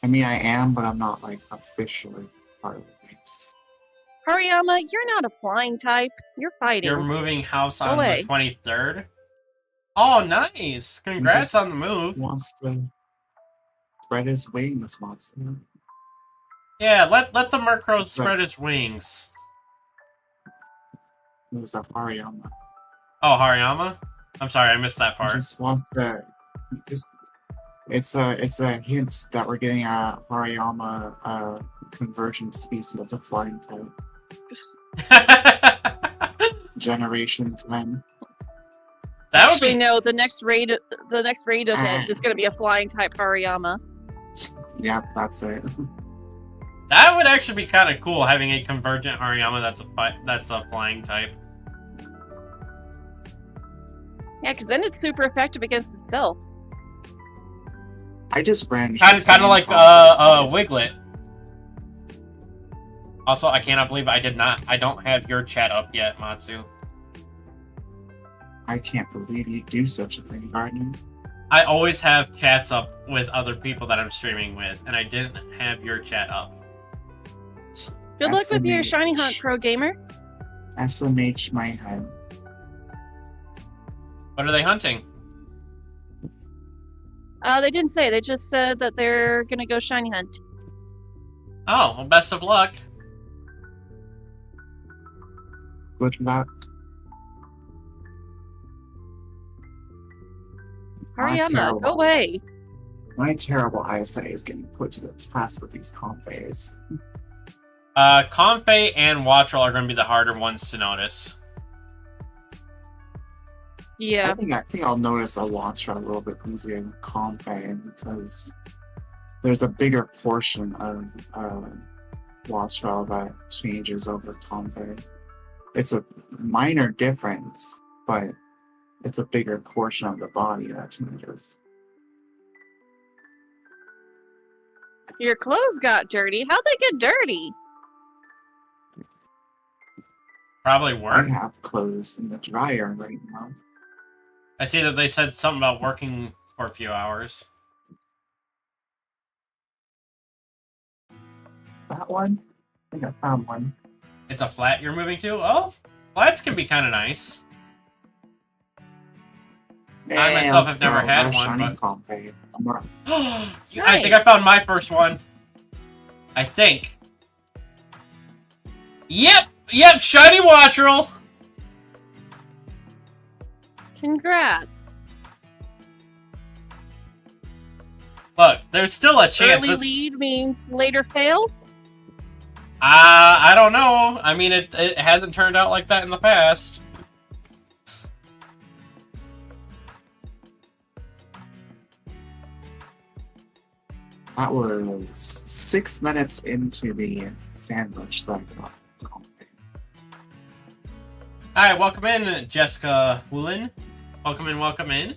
I mean, I am, but I'm not like officially part of the race. Hariyama, you're not a flying type. You're fighting. You're moving house Go on away. the 23rd? Oh, nice! Congrats just- on the move. Wants to spread his wings, Matsu. Yeah, let the Murkrow spread his wings. It was a Hariyama. Oh, Hariyama? I'm sorry, I missed that He part. just wants to. It's a hint that we're getting a Hariyama convergent species. That's a flying type. Generation 10. That would Actually, be... no. The next raid event is going to be a flying type Hariyama. Yeah, that's it. That would actually be kind of cool, having a convergent Hariyama that's a flying type. Yeah, because then it's super effective against itself. I just ran. Kind of like Wiglet. Also, I cannot believe I don't have your chat up yet, Matsu. I can't believe you do such a thing, Gardner. I always have chats up with other people that I'm streaming with, and I didn't have your chat up. Good luck with your SMH. shiny hunt, Pro Gamer. SMH my head. What are they hunting? They didn't say. They just said that they're going to go shiny hunt. Oh, well, best of luck. Good luck. Hariyama, go away. My terrible eyesight is getting put to the test with these Comfeys. Comfey and Wattrel are going to be the harder ones to notice. Yeah. I think I'll notice a Watcher a little bit easier than Comfey because there's a bigger portion of Watcher that changes over Comfey. It's a minor difference, but it's a bigger portion of the body that changes. Your clothes got dirty. How'd they get dirty? Probably I work. have clothes in the dryer right now. I see that they said something about working for a few hours. That one? I think I found one. It's a flat you're moving to? Oh, flats can be kind of nice. I myself have never had one, but... Comfey. I think I found my first one. I think. Yep! Yep! Shiny Wattrel! Congrats. Look, there's still a chance. Early lead means later fail? I don't know. I mean, it hasn't turned out like that in the past. That was 6 minutes into the sandwich that I got Comfey. Hi, welcome in, Jessica Woolen. Welcome in, welcome in.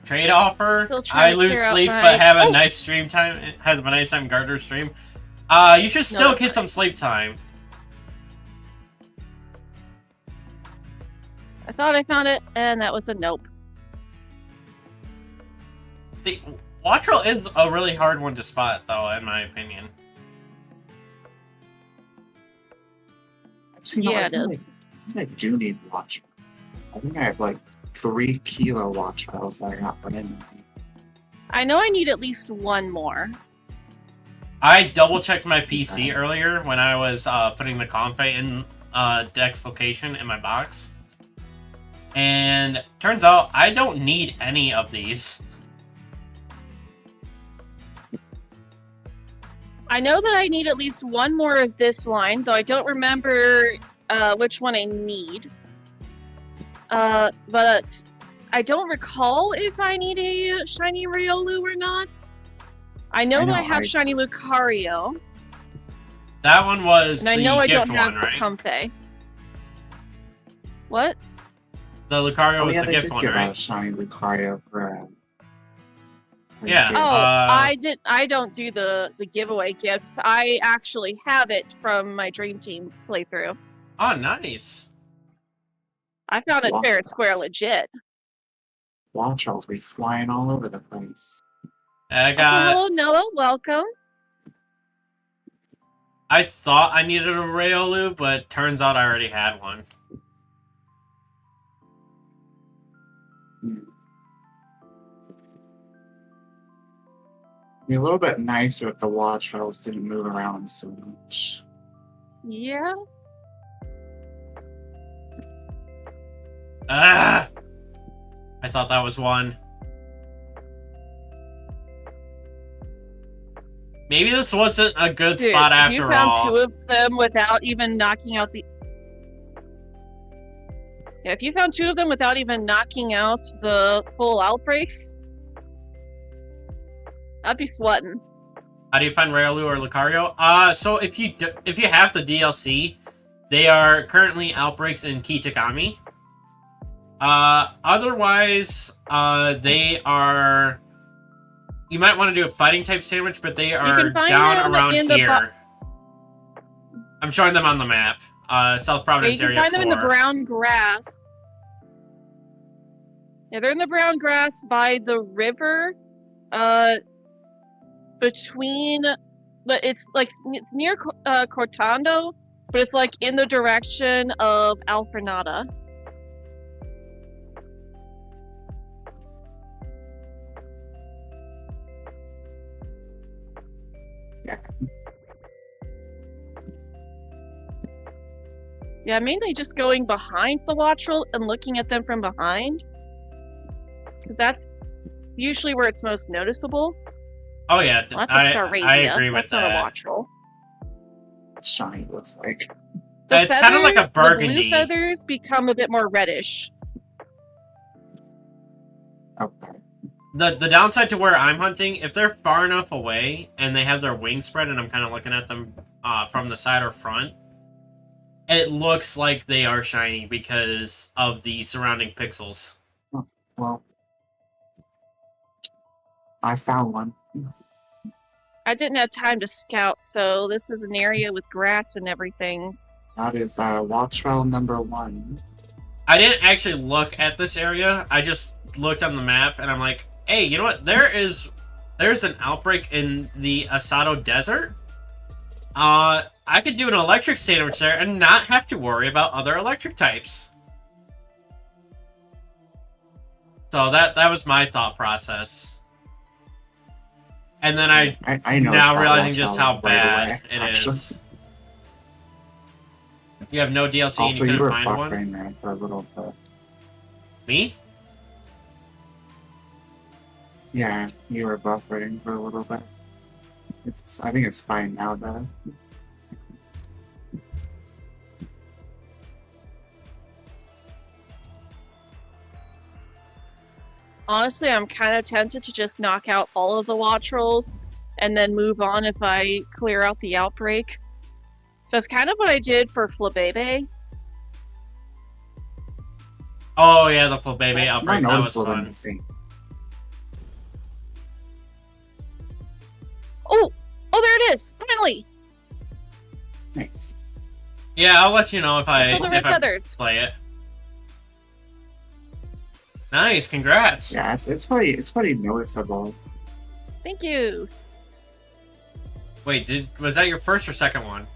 Trade offer. Still trying I to lose clear out sleep, my- but have a Oh! nice stream time. Have a nice time, Gardner stream. You should still that's get fine. some sleep time. I thought I found it, and that was a nope. The Wattrel is a really hard one to spot, though, in my opinion. Actually, Yeah, I it think is. I think I do need Watcher. I think I have like 3 kilo Watchers that I got put in. I know I need at least one more. I double-checked my PC earlier when I was putting the Confei in Deck's location in my box. And turns out I don't need any of these. I know that I need at least one more of this line, though I don't remember which one I need. But I don't recall if I need a shiny Riolu or not. I know that I have shiny Lucario. That one was and I the know I gift don't one, have right? Comfey. What? The Lucario was yeah, the gift one, give right? out shiny Lucario for Yeah. gift. I don't do the giveaway gifts. I actually have it from my Dream Team playthrough. Oh, nice. I found it fair and square legit. Watchels be flying all over the place. I Also, got. hello, Noah. Welcome. I thought I needed a Riolu, but turns out I already had one. Be a little bit nicer if the Watchels didn't move around so much. Yeah. Ah! I thought that was one. Maybe this wasn't a good Dude, spot after you found all. two of them without even knocking out the... Yeah, if you found two of them without even knocking out the full outbreaks, I'd be sweating. How do you find Riolu or Lucario? So if you have the DLC, they are currently outbreaks in Kitakami. Otherwise, they are. You might want to do a fighting type sandwich, but they are down around here. I'm showing them on the map. South Providence area. You can find them in the brown grass. Yeah, they're in the brown grass by the river. Between, but it's near Cortando, but it's like in the direction of Alfrenada. Yeah. Yeah, mainly just going behind the Watchel and looking at them from behind, because that's usually where it's most noticeable. Oh yeah, well, that's a Staravia. I agree with that's that. That's not a Watchel. Shiny looks like. It's kind of like a burgundy. The blue feathers become a bit more reddish. Okay. The downside to where I'm hunting, if they're far enough away and they have their wings spread and I'm kind of looking at them from the side or front, it looks like they are shiny because of the surrounding pixels. Oh, well, I found one. I didn't have time to scout, so this is an area with grass and everything. That is Watchwell number 1. I didn't actually look at this area. I just looked on the map and I'm like, hey, you know what? There's an outbreak in the Asado Desert. I could do an electric sandwich there and not have to worry about other electric types. So that was my thought process. And then I now realizing just how bad it is. You have no DLC also, and you couldn't find one? Also, you were buffering there for a little bit. Me? Yeah, you were buffering for a little bit. I think it's fine now, though. Honestly, I'm kind of tempted to just knock out all of the Watchels and then move on if I clear out the outbreak. So that's kind of what I did for Flabebe. Oh yeah, the Flabebe outbreaks, that was fun. Oh, there it is! Finally! Nice. Yeah, I'll let you know if I play it. Nice, congrats. Yeah, it's pretty noticeable. Thank you. Wait, was that your first or second one?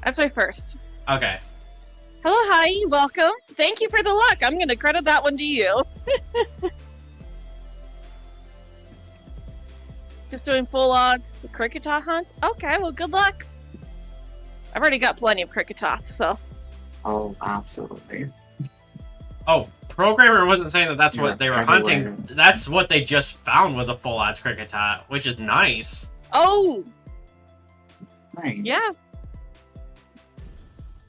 That's my first. Okay. Hello, hi, welcome. Thank you for the luck. I'm gonna credit that one to you. Just doing full odds Kricketot hunt? Okay, well, good luck. I've already got plenty of Cricketots, so. Oh, absolutely. Oh, programmer wasn't saying that that's Yeah, what they were everywhere. hunting. That's what they just found was a full odds Kricketot, which is nice. Oh! Nice. Yeah.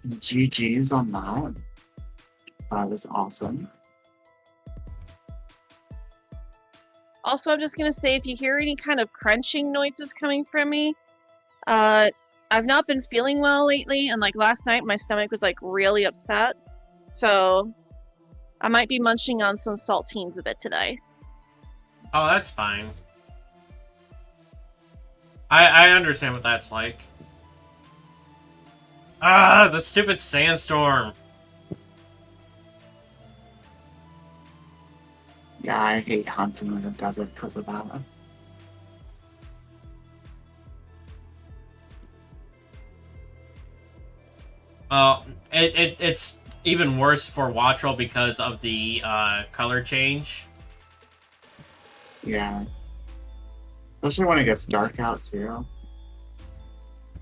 GG's on that. That was awesome. Also, I'm just gonna say, if you hear any kind of crunching noises coming from me, I've not been feeling well lately, and like last night, my stomach was like really upset, so I might be munching on some saltines a bit today. Oh, that's fine. I understand what that's like. Ah, the stupid sandstorm. Yeah, I hate hunting in the desert because of that. Well, it's even worse for Wattrel because of the color change. Yeah. Especially when it gets dark out, too.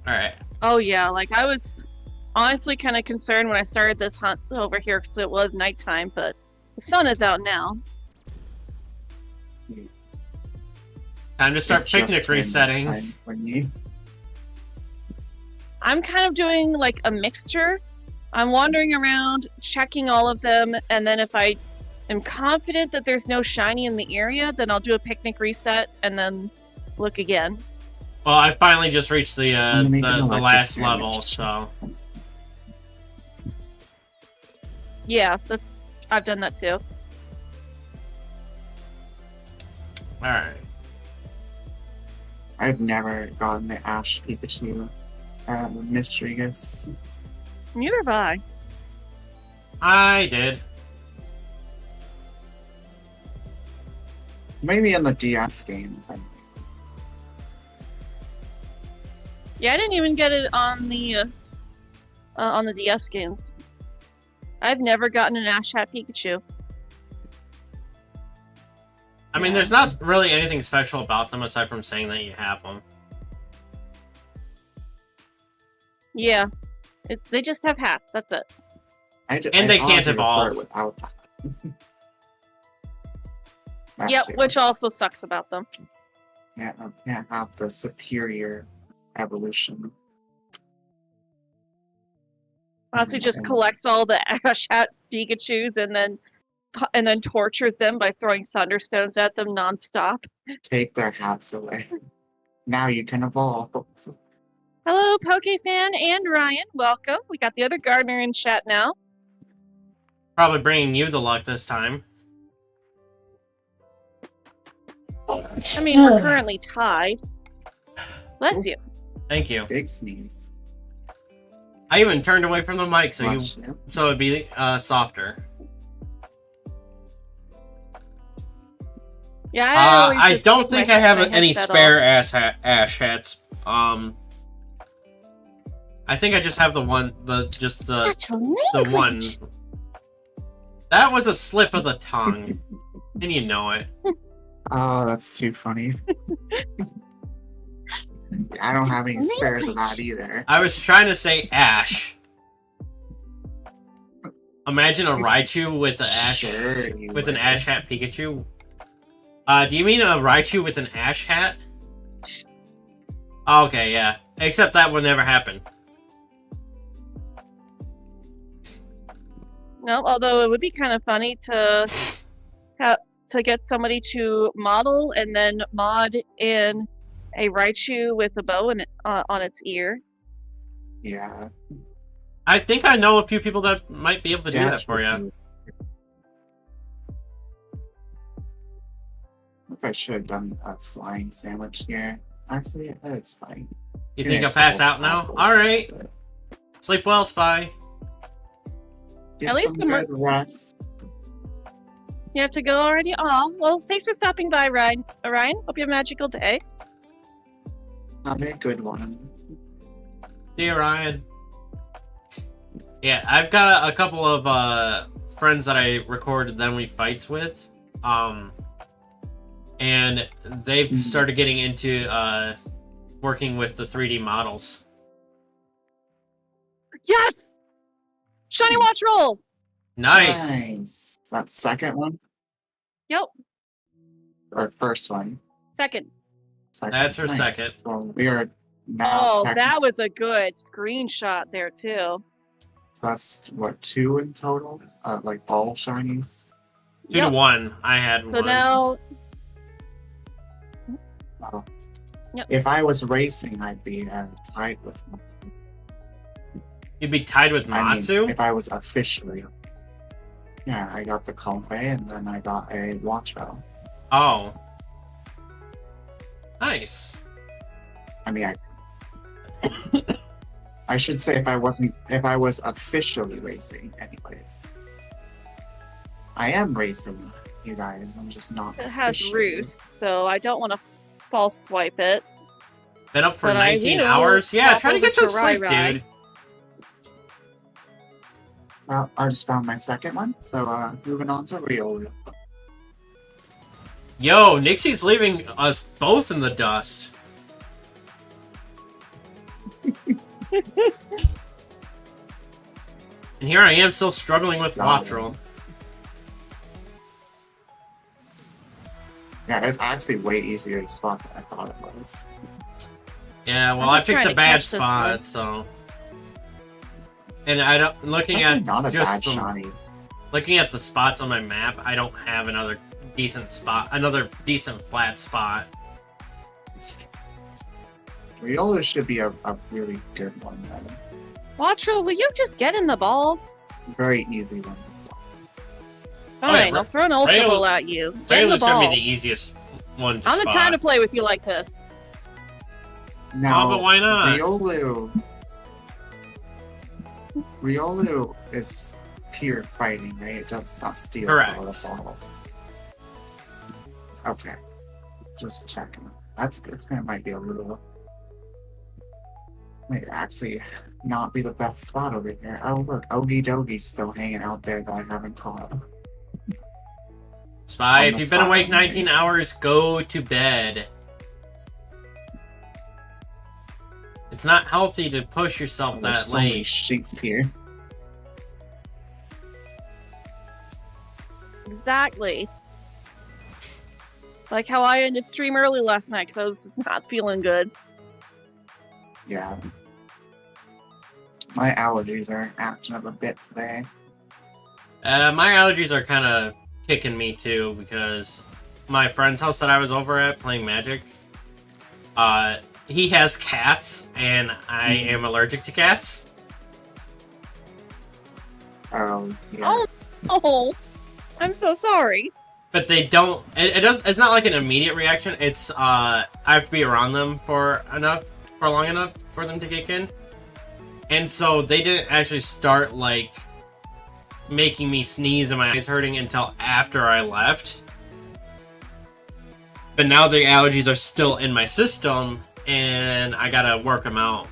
Alright. Oh yeah, like I was honestly kind of concerned when I started this hunt over here because it was nighttime, but the sun is out now. Time to start It just picnic turned resetting. nighttime for me. I'm kind of doing like a mixture. I'm wandering around, checking all of them, and then if I am confident that there's no shiny in the area, then I'll do a picnic reset and then look again. Well, I finally just reached the So I'm gonna make an the electric last sandwich. level, so Yeah, I've done that too. alright. I've never gotten the Ash Pikachu mystery gifts. Neither have I. I did. Maybe in the DS games. Yeah, I didn't even get it on the DS games. I've never gotten an Ash Hat Pikachu. I mean, Yeah. there's not really anything special about them aside from saying that you have them. Yeah, they just have hats. That's it. And they can't honestly prefer evolve. it without that. That's Yep, it. which also sucks about them. Can't have the superior evolution. Honestly, just And- collects all the Ash Hat Pikachus and then tortures them by throwing thunderstones at them nonstop. Take their hats away. Now you can evolve. Hello, Pokefan and Ryan. Welcome. We got the other gardener in chat now. Probably bringing you the luck this time. I mean, we're currently tied. Bless you. Thank you. Big sneeze. I even turned away from the mic so Bless you. it'd be softer. Yeah, I don't think I have my any headset spare ash hats. I think I just have the one, the one. That was a slip of the tongue, and you know it. Oh, that's too funny. I don't have any spares of that either. I was trying to say ash. Imagine a Raichu with an ash Sure you with an would. ash hat Pikachu. Do you mean a Raichu with an ash hat? Okay, yeah. Except that would never happen. No, although it would be kind of funny to get somebody to model and then mod in a Raichu with a bow on its ear. Yeah. I think I know a few people that might be able to do that for you. I should have done a flying sandwich here. Actually, it's fine. You think I'll pass out now? Alright. Sleep well, Spy. Get At least some the good rest. You have to go already? Oh, well, thanks for stopping by, Ryan. Ryan, hope you have a magical day. Have a good one. See you, Ryan. Yeah, I've got a couple of friends that I recorded Then We Fights with. and they've started getting into working with the 3D models. Yes! Shiny watch roll! Nice. That's second one? Yep. Or first one? Second. That's her second. Well, we are now. Oh, that was a good screenshot there too. So that's what, 2 in total? Like all shinies? 2 to 1. I had So one. now, Well, Yep. If I was racing, I'd be tied with Matsu. You'd be tied with Matsu? I mean, if I was officially. Yeah, I got the Confe and then I got a Watcho. Oh. Nice. I mean, I should say if I was officially racing, anyways. I am racing, you guys. I'm just not. it has officially. Roost, so I don't want to false swipe it. Been up for But I 19 will hours? Yeah, swap try to over get some to sleep, Rai. dude. Well, I just found my second one, so moving on to Riolu. Yo, Nixie's leaving us both in the dust. And here I am still struggling with Wattrel. Yeah, it's actually way easier to spot than I thought it was. Yeah, well, I'm I just picked trying a to bad catch this spot, one. so. And I don't. Looking Actually at not a just bad the, shiny. looking at the spots on my map, I don't have another decent spot, another decent flat spot. Riolu should be a really good one then. Watcho, will you just get in the ball? Very easy one to stop. Oh, yeah, Fine, I'll throw an Ultra Rail- Ball at you. Get in the Rayla's gonna ball. be the easiest one to I'm spot. not trying to play with you like this. Now, but why not? Riolu is pure fighting, right? It does not steal Correct. all the balls. Okay. Just checking. That's gonna might be a little. Might actually not be the best spot over here. Oh look, Ogie Doggie's still hanging out there that I haven't caught. Spy, On if the you've been spot, awake 19 nice. hours, go to bed. It's not healthy to push yourself There's that so many late. sheets here. Exactly. Like how I ended stream early last night because I was just not feeling good. Yeah. My allergies are acting up a bit today. My allergies are kind of kicking me too because my friend's house that I was over at playing Magic, he has cats and I am allergic to cats. Yeah. Oh, I'm so sorry. But they don't. It's not like an immediate reaction. It's I have to be around them for long enough for them to kick in. And so they didn't actually start like making me sneeze and my eyes hurting until after I left. But now the allergies are still in my system, and I gotta work them out.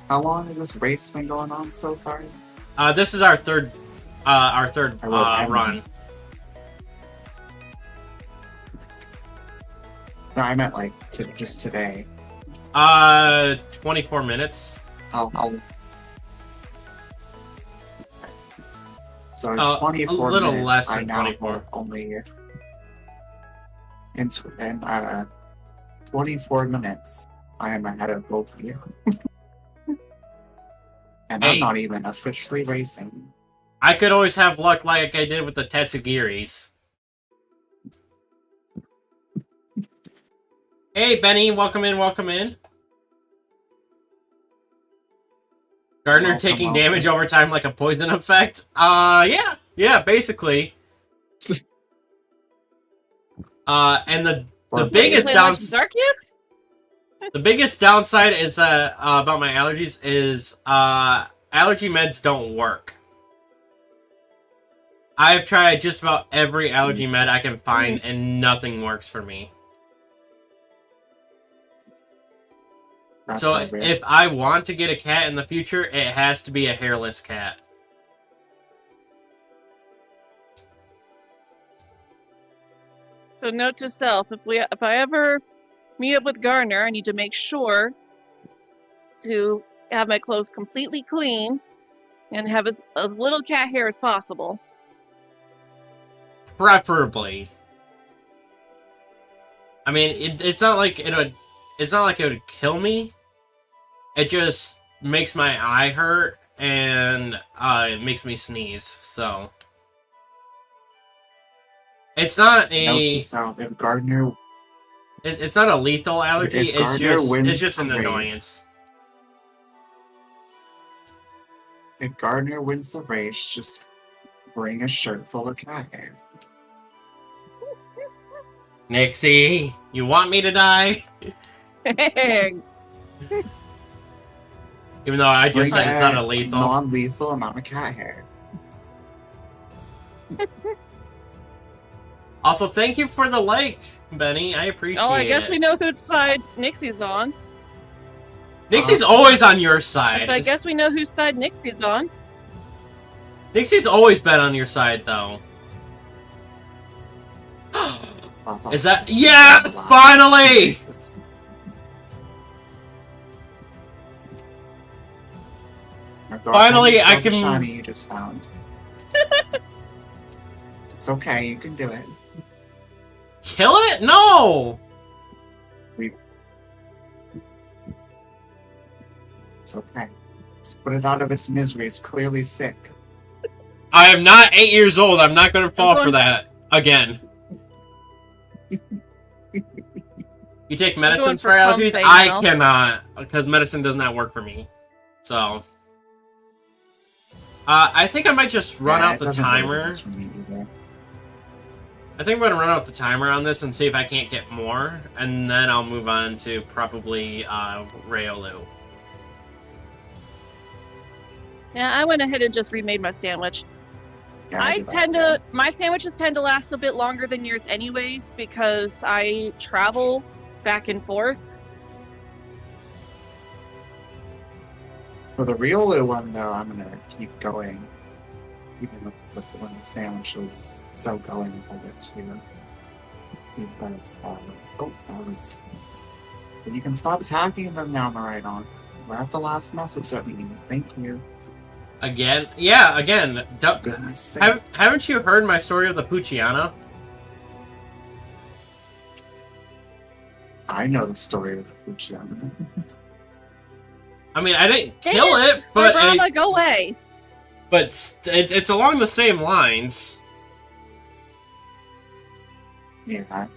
How long has this race been going on so far? This is our third run. No, I meant like just today. 24 minutes. I'll So A 24 little minutes. less I than now 24. have only in 24 minutes. I am ahead of both of you. And Hey. I'm not even officially racing. I could always have luck like I did with the Tetsugiris. Hey, Benny, welcome in, welcome in. Gardner Welcome, taking welcome. damage over time like a poison effect? Yeah, basically. And the Or biggest Play like downside... Zarkius? The biggest downside is about my allergies is allergy meds don't work. I've tried just about every allergy med I can find, and nothing works for me. That's So so weird. if I want to get a cat in the future, it has to be a hairless cat. So note to self: if I ever meet up with Gardner, I need to make sure to have my clothes completely clean and have as little cat hair as possible. Preferably. I mean, it's not like it would. It's not like it would kill me. It just makes my eye hurt and it makes me sneeze. So it's not Note to a. self: if Gardner It's not a lethal allergy. If Gardner wins It's just an the race, annoyance. if Gardner wins the race, just bring a shirt full of cat hair. Nixie, you want me to die? Even though I just Bring said it's not a lethal. non-lethal amount of cat hair. Also, thank you for the like, Benny. I appreciate it. Oh, I guess we know whose side Nixie's on. Nixie's always on your side. So I guess we know whose side Nixie's on. Nixie's always been on your side, though. Is that... Yes! Finally! Finally, I can... Shiny you just found. It's okay, you can do it. Kill it? No! It's okay. Just put it out of its misery. It's clearly sick. I am not 8 years old. I'm not going to fall for that again. You take medicine for allergies? I cannot, because medicine does not work for me. So, I think I might just run out the timer. I think I'm going to run out the timer on this and see if I can't get more, and then I'll move on to probably Rayolu. Yeah, I went ahead and just remade my sandwich. Yeah, My sandwiches tend to last a bit longer than yours anyways, because I travel back and forth. For the Riolu one, though, I'm gonna keep going. Even with the one the sandwich was so going if I get to. Because, that was... You can stop attacking them now, right on. We're at the last message that we need. Thank you. Again? Yeah, again. Goodness sake. Haven't you heard my story of the Pucciana? I know the story of the Pucciana. I mean, I didn't kill it, but Brahma, go away. But it's along the same lines. Yeah.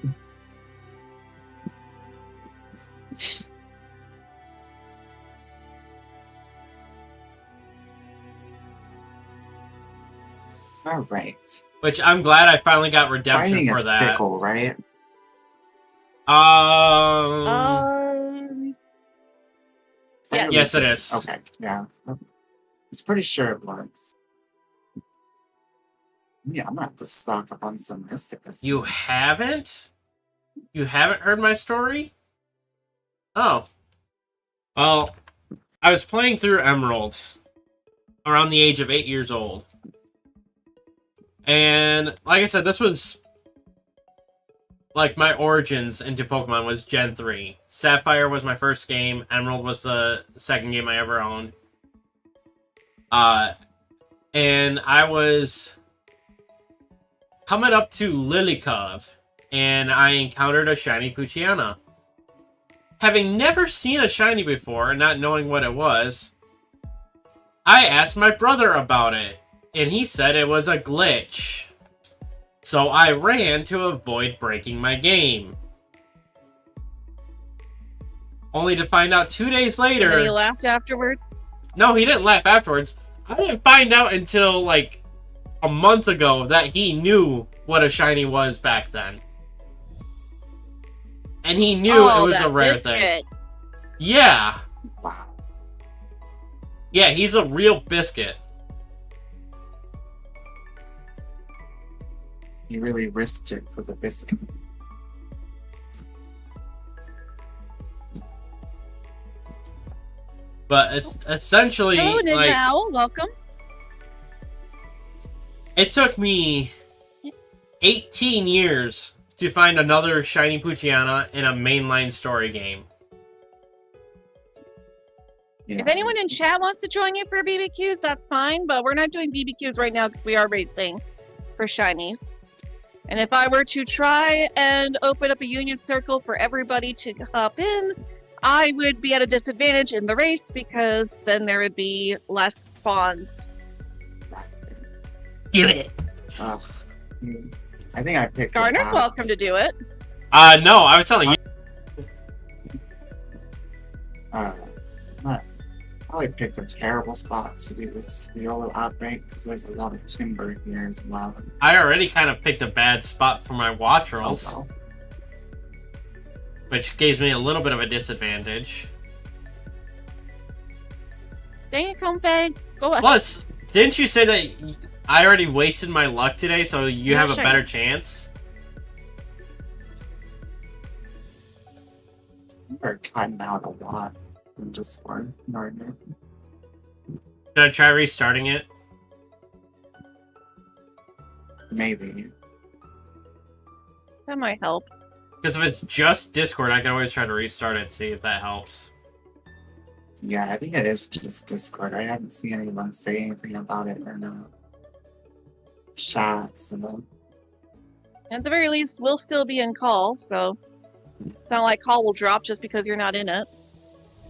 All right. Which I'm glad I finally got redemption Fighting for is that. fickle, right? Yeah. Yes, it is. Okay, yeah. It's pretty sure it was. Yeah, I'm gonna have to stock up on some Mysticus. You haven't? You haven't heard my story? Oh. Well, I was playing through Emerald around the age of 8 years old. And, like I said, this was... Like, my origins into Pokemon was Gen 3. Sapphire was my first game. Emerald was the second game I ever owned. And I was coming up to Lilycove, and I encountered a shiny Pucciana. Having never seen a shiny before, not knowing what it was, I asked my brother about it, and he said it was a glitch. So I ran to avoid breaking my game. Only to find out 2 days later... And then he laughed afterwards? No, he didn't laugh afterwards. I didn't find out until, like, a month ago that he knew what a shiny was back then. And he knew it was a rare thing. Yeah. Wow. Yeah, he's a real biscuit. You really risked it for the biscuit. But it's essentially, Hello, like... Owl. Welcome. It took me 18 years to find another Shiny Poochyena in a mainline story game. Yeah. If anyone in chat wants to join you for BBQs, that's fine, but we're not doing BBQs right now because we are racing for Shinies. And if I were to try and open up a union circle for everybody to hop in, I would be at a disadvantage in the race because then there would be less spawns. Give it! Ugh. I think I picked. Garner's welcome to do it. No, I was telling you. I probably picked a terrible spot to do this Riolo outbreak because there's a lot of timber here as well. I already kind of picked a bad spot for my watch rolls, Also, which gives me a little bit of a disadvantage. Dang it, Comfey. Go ahead. Plus, didn't you say that I already wasted my luck today, so you Yeah, have a sure. better chance? we're cutting out a lot in Discord. Should I try restarting it? Maybe. That might help. Because if it's just Discord, I can always try to restart it, see if that helps. Yeah, I think it is just Discord. I haven't seen anyone say anything about it in chats. At the very least, we'll still be in call, so it's not like call will drop just because you're not in it.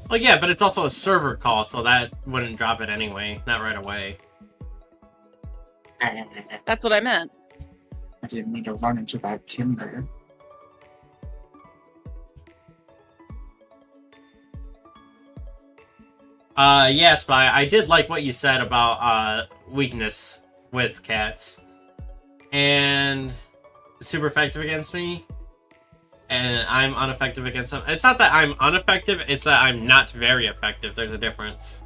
Well, yeah, but it's also a server call, so that wouldn't drop it anyway. Not right away. That's what I meant. I didn't need to run into that timber. Yeah, Spy, I did like what you said about, weakness with cats. And super effective against me. And I'm ineffective against them. It's not that I'm ineffective, it's that I'm not very effective. There's a difference.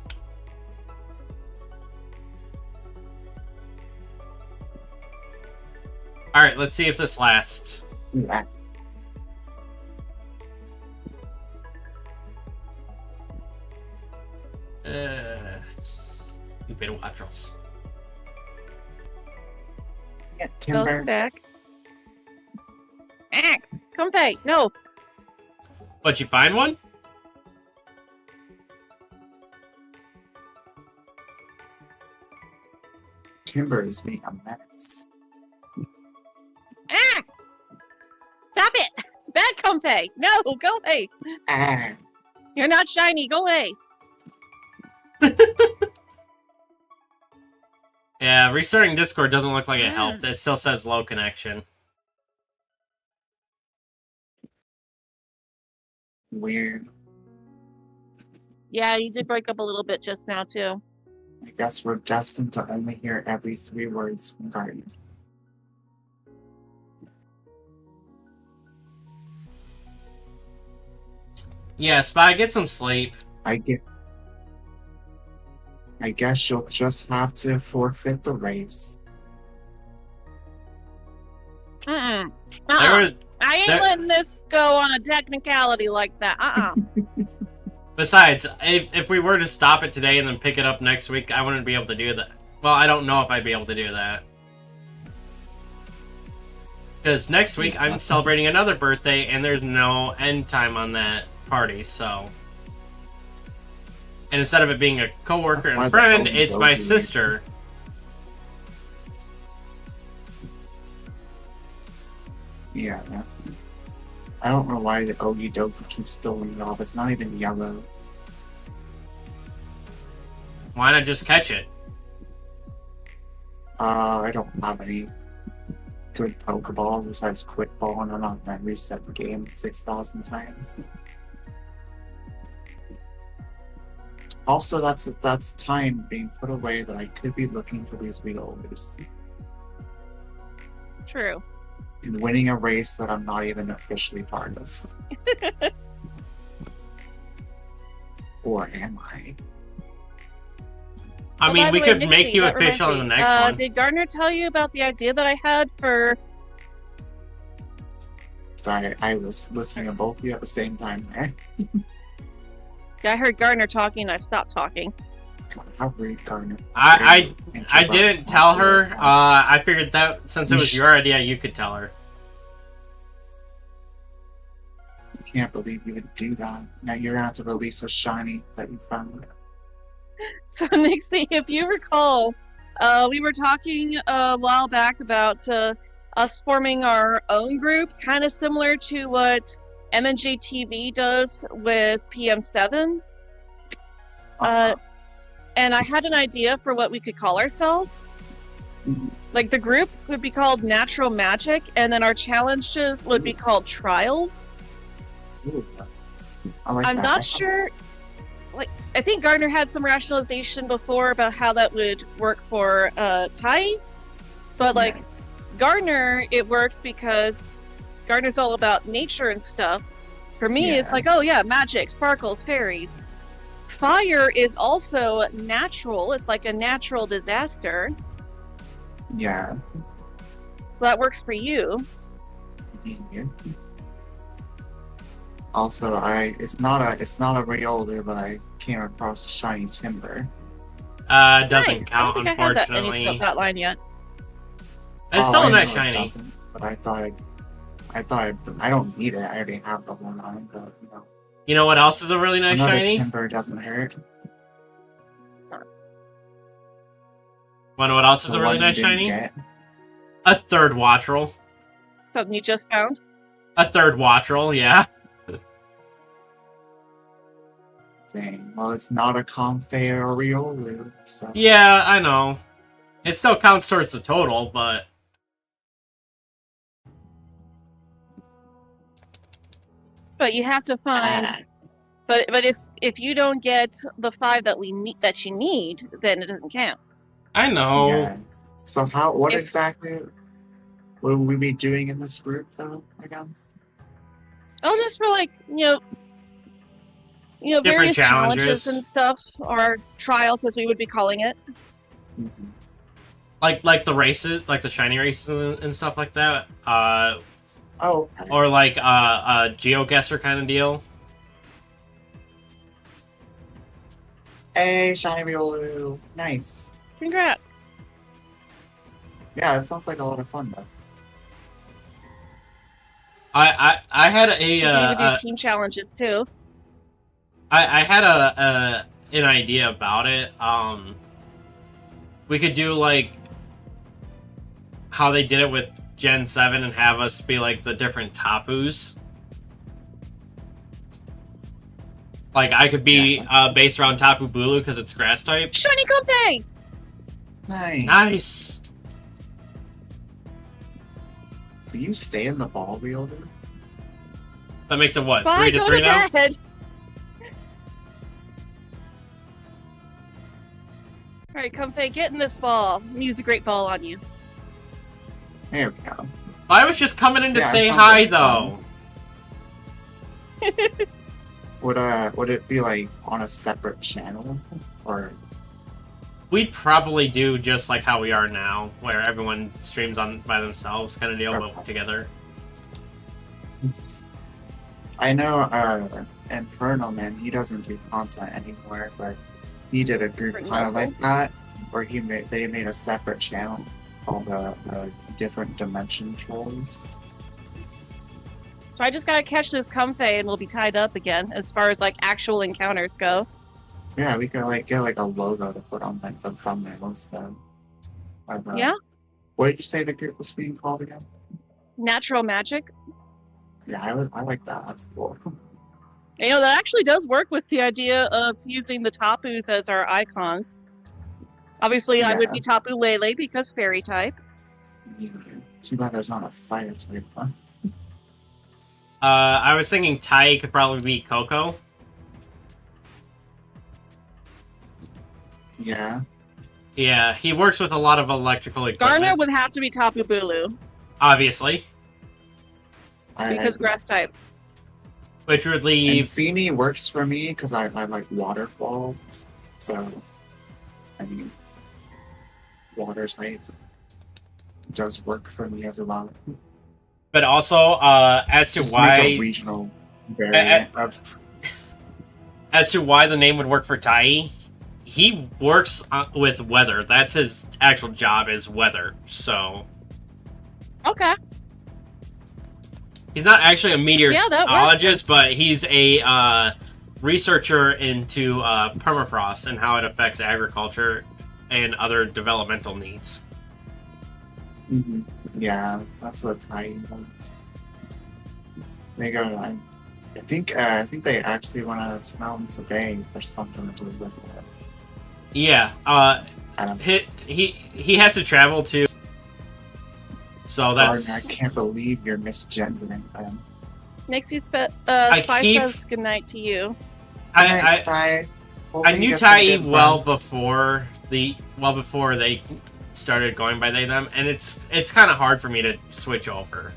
Alright, let's see if this lasts. Yeah. Stupid watch rolls. Yeah, Go timber. back. Ah, Comfey, no. But you find one? Timber is being a menace. Ah! Stop it! Bad Comfey! No, go away! Ah, You're not shiny, go away! Yeah, restarting Discord doesn't look like it helped. It still says low connection. weird. Yeah, you did break up a little bit just now, too. I guess we're destined to only hear every 3 words from Garden. Yeah, Spy, get some sleep. I guess you'll just have to forfeit the race. Mm-mm. There was, I ain't there- letting this go on a technicality like that. besides, if we were to stop it today and then pick it up next week, I wouldn't be able to do that. Well, I don't know if I'd be able to do that. Because next week I'm celebrating another birthday and there's no end time on that party, so... And instead of it being a coworker and friend, it's my sister. Yeah. I don't know why the Ogie Dokie keeps throwing it off. It's not even yellow. Why not just catch it? I don't have any good Pokeballs besides Quick Ball, and I'm not going to reset the game 6,000 times. Also, that's time being put away that I could be looking for these Weedlers True. and winning a race that I'm not even officially part of. Or am I? I Oh, mean, by we the way, could make Nixie, you that reminds official in the me, next one. Did Gardner tell you about the idea that I had for... Sorry, I was listening to both of you at the same time there. Yeah, I heard Gardner talking and I stopped talking. God, how rude, Garner. I Interrupt didn't tell Matsu her. and I. I figured that since it was your idea, you could tell her. Can't believe you would do that. Now you're gonna have to release a shiny that you found. So, Nixie, if you recall, we were talking a while back about us forming our own group, kind of similar to what MNJ TV does with PM7. And I had an idea for what we could call ourselves. Like, the group would be called Natural Magic, and then our challenges would be called Trials. Ooh, I like I'm that. not sure. Like, I think Gardner had some rationalization before about how that would work for Tai, but like Gardner, it works because Gardner's all about nature and stuff. For me, it's like, oh yeah, magic, sparkles, fairies. Fire is also natural. It's like a natural disaster. Yeah. So that works for you. Yeah. Also, it's not a Riolu, but I came across a shiny timber. Doesn't Nice. count, I don't think I had unfortunately. that line yet. It's still I not know it shiny. doesn't, but I don't need it. I already have the one line, but you know. You know what else is a really nice Another shiny? timber doesn't hurt. Wanna know what else is The a really one you nice didn't shiny? get. A third Wattrel. Something you just found? A third Wattrel, yeah. Dang. Well, it's not a Comfey or Riolu, so. Yeah, I know. It still counts towards the total, but... But you have to find. But if you don't get the 5 that you need, then it doesn't count. I know. Yeah. So what exactly will we be doing in this group, though, again? Oh, just for like, Different various challenges. and stuff, or trials, as we would be calling it. Mm-hmm. Like the races, like the shiny races and stuff like that. Oh. Okay. Or like a GeoGuessr kind of deal. Hey, shiny Riolu. Nice. Congrats. Yeah, it sounds like a lot of fun, though. I had We would do team challenges too. I had an idea about it. We could do like how they did it with Gen 7 and have us be like the different Tapus. Like I could be based around Tapu Bulu because it's grass type. Shiny Comfey! Nice. Nice. Can you stay in the ball wheel, dude? That makes it what? Bye, 3-3 now? bed. Alright, Comfey, get in this ball. Use a great ball on you. There we go. I was just coming in to Yeah, say sounds hi like though. Would it be like on a separate channel, or? We'd probably do just like how we are now, where everyone streams on by themselves, kind of deal, but together. I know Inferno Man, he doesn't do content anymore, but he did a group kind of like that, where they made a separate channel called the Different Dimension Trolls. So I just gotta catch this Comfey and we'll be tied up again, as far as like actual encounters go. Yeah, we could like get like a logo to put on like the thumbnail, so. Yeah? What did you say the group was being called again? Natural Magic. Yeah, I like that. That's cool. That actually does work with the idea of using the Tapus as our icons. Obviously, I would be Tapu Lele because fairy type. Yeah. Too bad there's not a fire type, huh? I was thinking Tai could probably be Coco. Yeah. Yeah, he works with a lot of electrical equipment. Garner would have to be Tapu Bulu Obviously. because grass type. Which would And leave... Feeny works for me because I like waterfalls, so I mean, water type does work for me as well. But also, as to Just why... make a regional variant of... As to why the name would work for Tai, he works with weather. That's his actual job, is weather. So... Okay. He's not actually a Yeah, that meteorologist, but he's a researcher into permafrost and how it affects agriculture and other developmental needs. Mm-hmm. Yeah, that's what Tai was. They go. I think they actually went out to mountain today or something to do with it. Yeah. He has to travel to. So that's. Gardner, I can't believe you're misgendering them. Makes you Spy keep- says goodnight to you. Spy. I knew Tai well before they started going by they them, and it's kind of hard for me to switch over.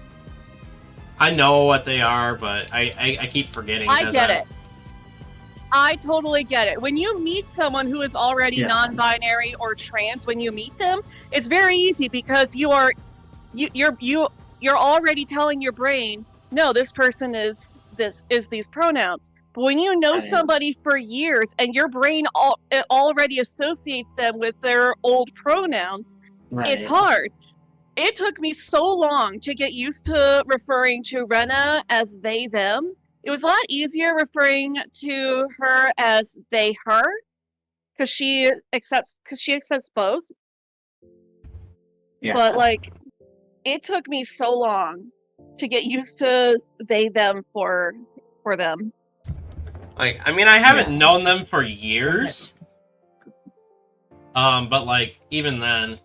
I know what they are, but I keep forgetting. I get it. I totally get it. When you meet someone who is already non-binary or trans, when you meet them, it's very easy because you're already telling your brain, no, this person is these pronouns. But when you know somebody for years and your brain already associates them with their old pronouns, it's hard. It took me so long to get used to referring to Rena as they, them. It was a lot easier referring to her as they, her, because she accepts both. Yeah. But like, it took me so long to get used to they, them for them. Like, I mean, I haven't known them for years. But like, even then,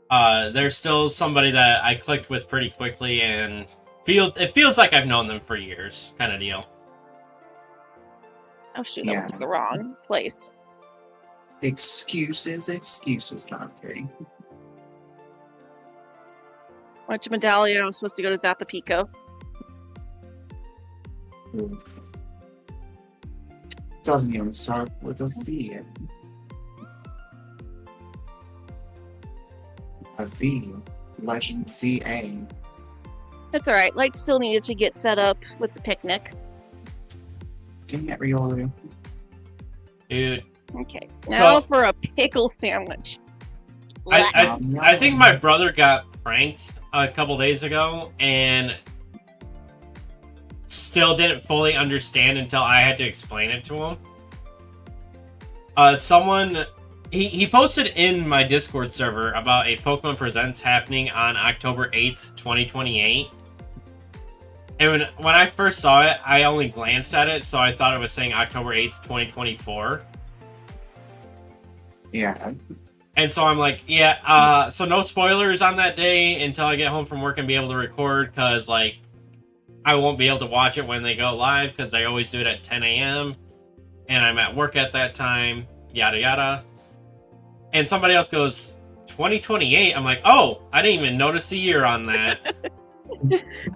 there's still somebody that I clicked with pretty quickly, and it feels like I've known them for years, kind of deal. Oh shoot, I went to the wrong place. Excuses, not okay. Went to Medallion, I was supposed to go to Zapapico. Ooh. Doesn't even start with a Z. A Z. Legend ZA. It's alright, Light still needed to get set up with the picnic. Dang it, Riolu. Dude. Okay, now for a pickle sandwich. I think my brother got pranked a couple days ago and still didn't fully understand until I had to explain it to him. Someone he posted in my Discord server about a Pokemon Presents happening on October 8th, 2028. And when I first saw it, I only glanced at it, so I thought it was saying October 8th, 2024. Yeah. And so I'm like, so no spoilers on that day until I get home from work and be able to record, because, like, I won't be able to watch it when they go live, because they always do it at 10 a.m. And I'm at work at that time, yada yada. And somebody else goes, 2028? I'm like, oh, I didn't even notice the year on that.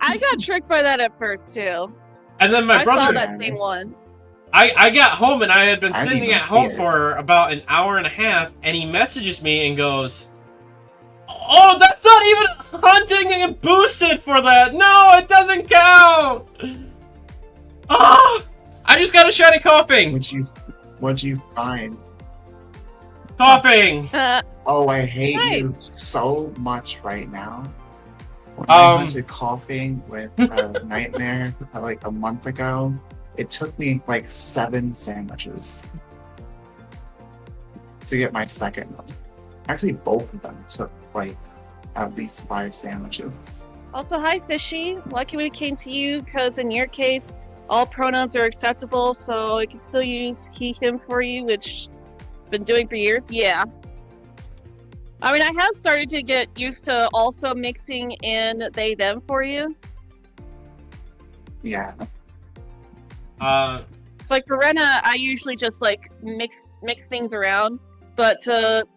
I got tricked by that at first, too. And then my brother... I saw that same one. I got home and I had been sitting at home for about an hour and a half, and he messages me and goes, oh, that's not even hunting and boosted for that. No, it doesn't count. Oh, I just got a shiny coughing. What'd you find? Coughing. Oh, I hate you so much right now. When I went to coughing with Nightmare like a month ago, it took me like 7 sandwiches to get my second one. Actually, both of them took like at least 5 sandwiches. Also, hi, Fishy. Lucky we came to you, because in your case, all pronouns are acceptable, so I can still use he, him for you, which I've been doing for years. Yeah. I mean, I have started to get used to also mixing in they, them for you. Yeah. It's like for Rena, I usually just like mix things around. But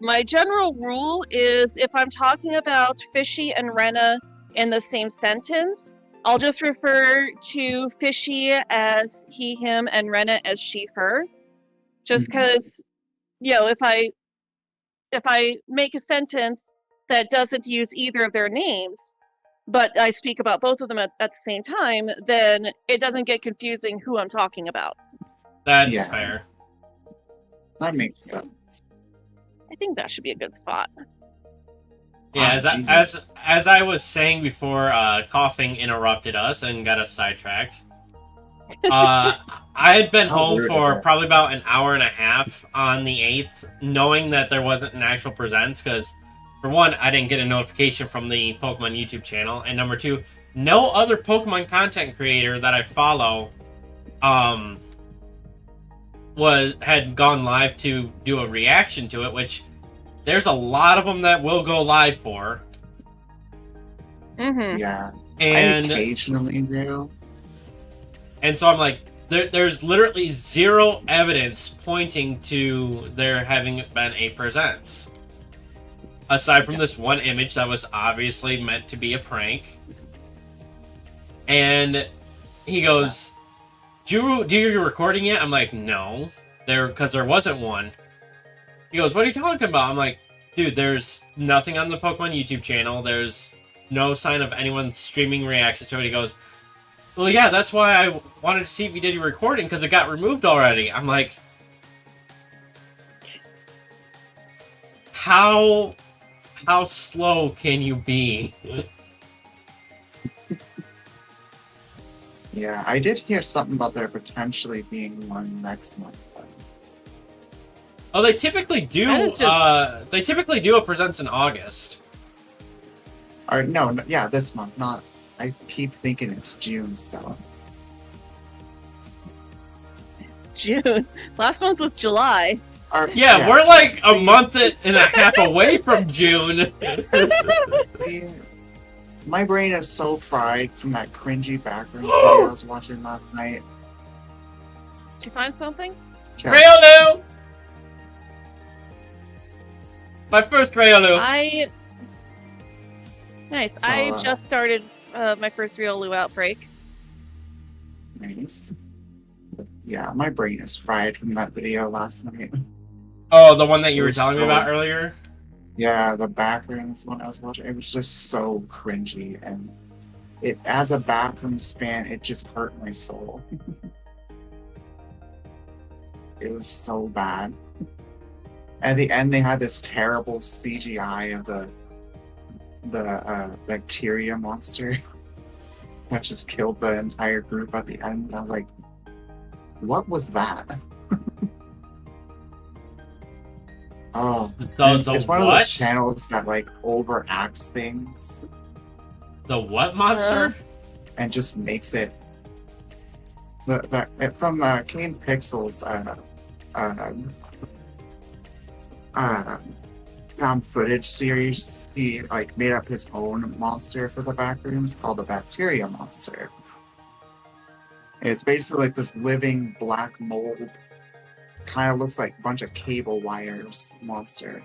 my general rule is if I'm talking about Fishy and Rena in the same sentence, I'll just refer to Fishy as he, him, and Rena as she, her. Just because, you know, if I make a sentence that doesn't use either of their names, but I speak about both of them at the same time, then it doesn't get confusing who I'm talking about. That's fair. That makes sense. I think that should be a good spot. Yeah, Ah, as I was saying before, coughing interrupted us and got us sidetracked. I had been How home rude for of it. probably about an hour and a half on the 8th, knowing that there wasn't an actual presents, because, for one, I didn't get a notification from the Pokemon YouTube channel, and number two, no other Pokemon content creator that I follow, had gone live to do a reaction to it, which there's a lot of them that will go live for. Mm-hmm. Yeah. And I occasionally do. And so I'm like, there's literally zero evidence pointing to there having been a presents. Aside from this one image that was obviously meant to be a prank. And he goes, do you recording yet? I'm like, no. Because there wasn't one. He goes, what are you talking about? I'm like, dude, there's nothing on the Pokemon YouTube channel. There's no sign of anyone streaming reactions to it. He goes, well, yeah, that's why I wanted to see if you did your recording, because it got removed already. I'm like, how slow can you be? Yeah, I did hear something about there potentially being one next month. Oh, they typically do. That is just- They typically do a presents in August. Or no, yeah, this month. Not. I keep thinking it's June still. June. Last month was July. Or, Yeah, we're like a see, month and a half away from June. see, my brain is so fried from that cringy background video I was watching last night. Did you find something? Okay. Riolu! My first Riolu. Nice. So, I just started my first Riolu outbreak. Nice. Yeah, my brain is fried from that video last night. Oh, the one that you were It was telling me so- about earlier? Yeah, the backrooms one I was watching, it was just so cringy, and it as a backrooms fan, it just hurt my soul. It was so bad. At the end, they had this terrible CGI of the bacteria monster that just killed the entire group at the end. And I was like, what was that? Oh, it's one of what? those channels that like overacts things The what monster? and just makes it. From Kane Pixel's found footage series, he like made up his own monster for the backrooms called the Bacteria Monster. It's basically like this living black mold, kind of looks like a bunch of cable wires monster.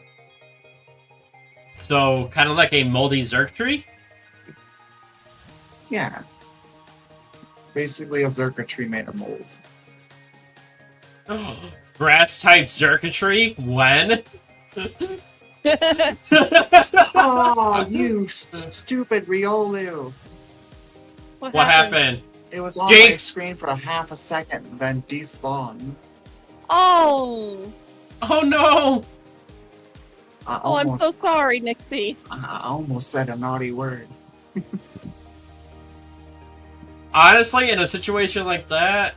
So, kind of like a moldy Zerk Yeah. Basically a Zerka tree made of mold. Grass type Zerkatry? When? Oh, you stupid Riolu! What What happened? It was on my Jinx! screen for a half a second, and then despawned. Oh! I Oh no! Oh, I'm almost, so sorry, Nixie. I almost said a naughty word. Honestly, in a situation like that,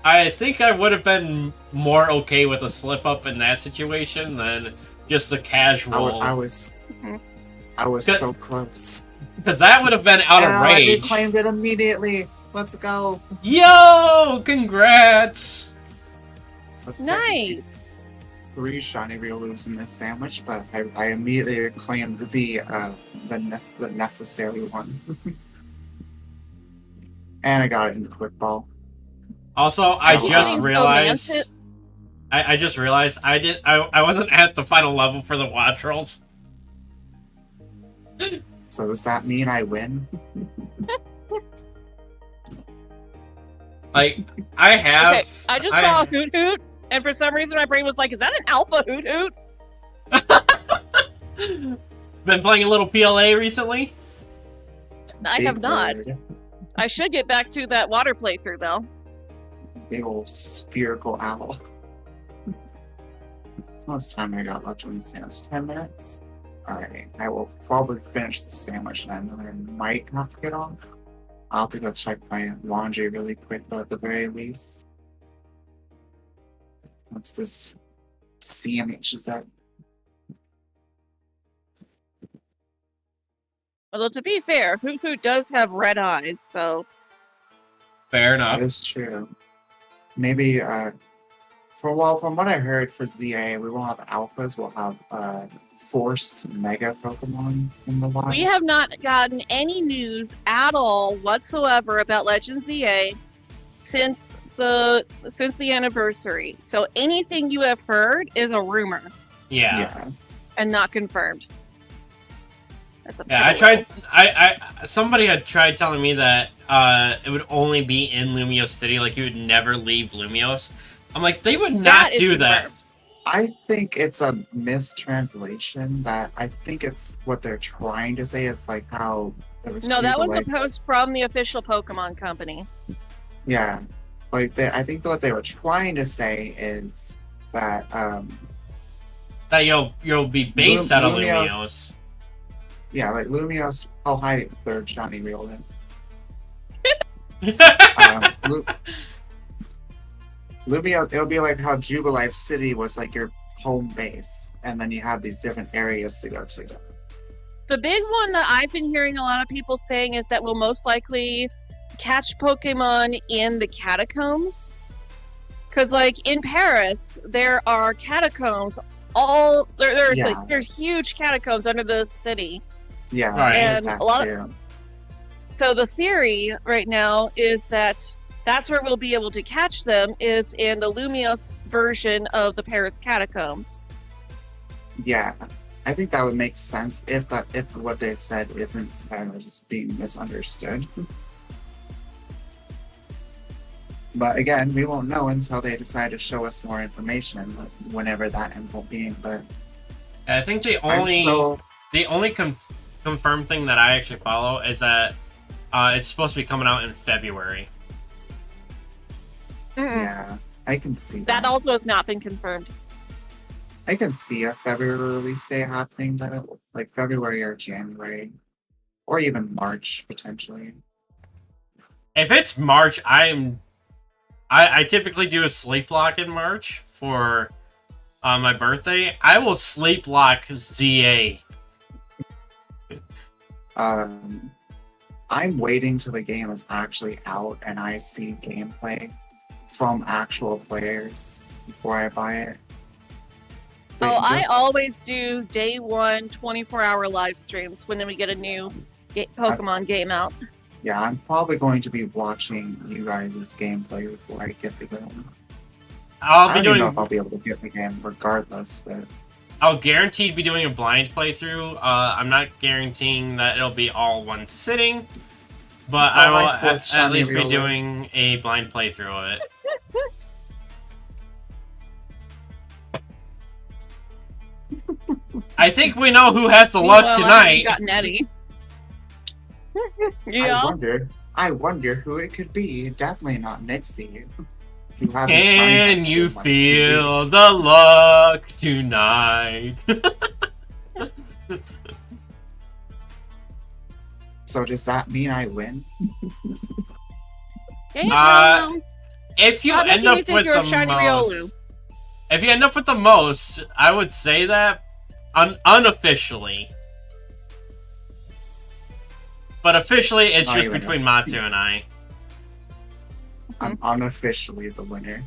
I think I would have been more okay with a slip up in that situation than just a casual. I was Good. so close. Because that would have been out of Yeah, I rage. reclaimed it immediately. Let's go. Yo! Congrats! Let's say Nice. 3 shiny Riolus in this sandwich, but I immediately reclaimed the necessary one. And I got it in the quick ball. Also, So, I just um, realized. romantic- I just realized I wasn't at the final level for the Wattrels. So does that mean I win? Like, I have. Okay, I just saw a Hoot Hoot, and for some reason my brain was like, is that an alpha Hoot Hoot? Been playing a little PLA recently. I Big have not. bird. I should get back to that water playthrough, though. Big old spherical owl. How much time I got left on the sandwich? 10 minutes? Alright, I will probably finish the sandwich and then I might have to get off. I'll have to go check my laundry really quick though, at the very least. What's this sandwich is that? Although to be fair, Hoot Hoot does have red eyes, so Fair That enough. is true. Maybe from what I heard for ZA, we won't have alphas, we'll have forced mega Pokemon in the wild. we have not gotten any news at all whatsoever about Legend ZA since the anniversary. So anything you have heard is a rumor Yeah. and not confirmed. That's a Yeah, I piddle. tried. Somebody had tried telling me that it would only be in Lumiose City, like you would never leave Lumiose. I'm like, they would not That is do that. confirmed. I think it's a mistranslation. That I think it's what they're trying to say is like how there was No, that was a Jubilites. post from the official Pokemon company. Yeah, like I think what they were trying to say is that That you'll be based out of Lumiose- Lumiose. yeah, like Lumiose. How high their Johnny reeled in. Lumiose, it'll be like how Jubilife City was like your home base, and then you have these different areas to go to. The big one that I've been hearing a lot of people saying is that we'll most likely catch Pokemon in the catacombs. Because, like, in Paris, there are catacombs there's huge catacombs under the city. Yeah, Right. And that a lot too. So the theory right now is that that's where we'll be able to catch them is in the Lumiose version of the Paris catacombs. Yeah, I think that would make sense if what they said isn't just being misunderstood. But again, we won't know until they decide to show us more information, whenever that ends up being. But I think the I'm only so confirmed thing that I actually follow is that it's supposed to be coming out in February. yeah, I can see That also has not been confirmed. I can see a February release day happening, though, like February or January, or even March potentially. If it's March, I typically do a sleep lock in March for my birthday. I will sleep lock ZA. I'm waiting till the game is actually out and I see gameplay from actual players before I buy it. Oh, Like, I just- always do day one 24-hour live streams when we get a new Pokemon game out. Yeah, I'm probably going to be watching you guys' gameplay before I get the game. I'll I be don't even know doing. if I'll be able to get the game regardless, but I'll guaranteed be doing a blind playthrough. I'm not guaranteeing that it'll be all one sitting, but I Well, will my fourth at shiny least be real doing a blind playthrough of it. I think we know who has the luck Meanwhile, I haven't tonight. got Nettie. Yeah. I wonder who it could be. Definitely not Nixie. Who has a Can shiny you costume like feel the luck tonight? So does that mean I win? Damn. If you How end lucky do up you think with you're a the shiny most, Riolu? if you end up with the most, I would say that unofficially. But officially, it's Not just even between know. Matsu and I. I'm unofficially the winner.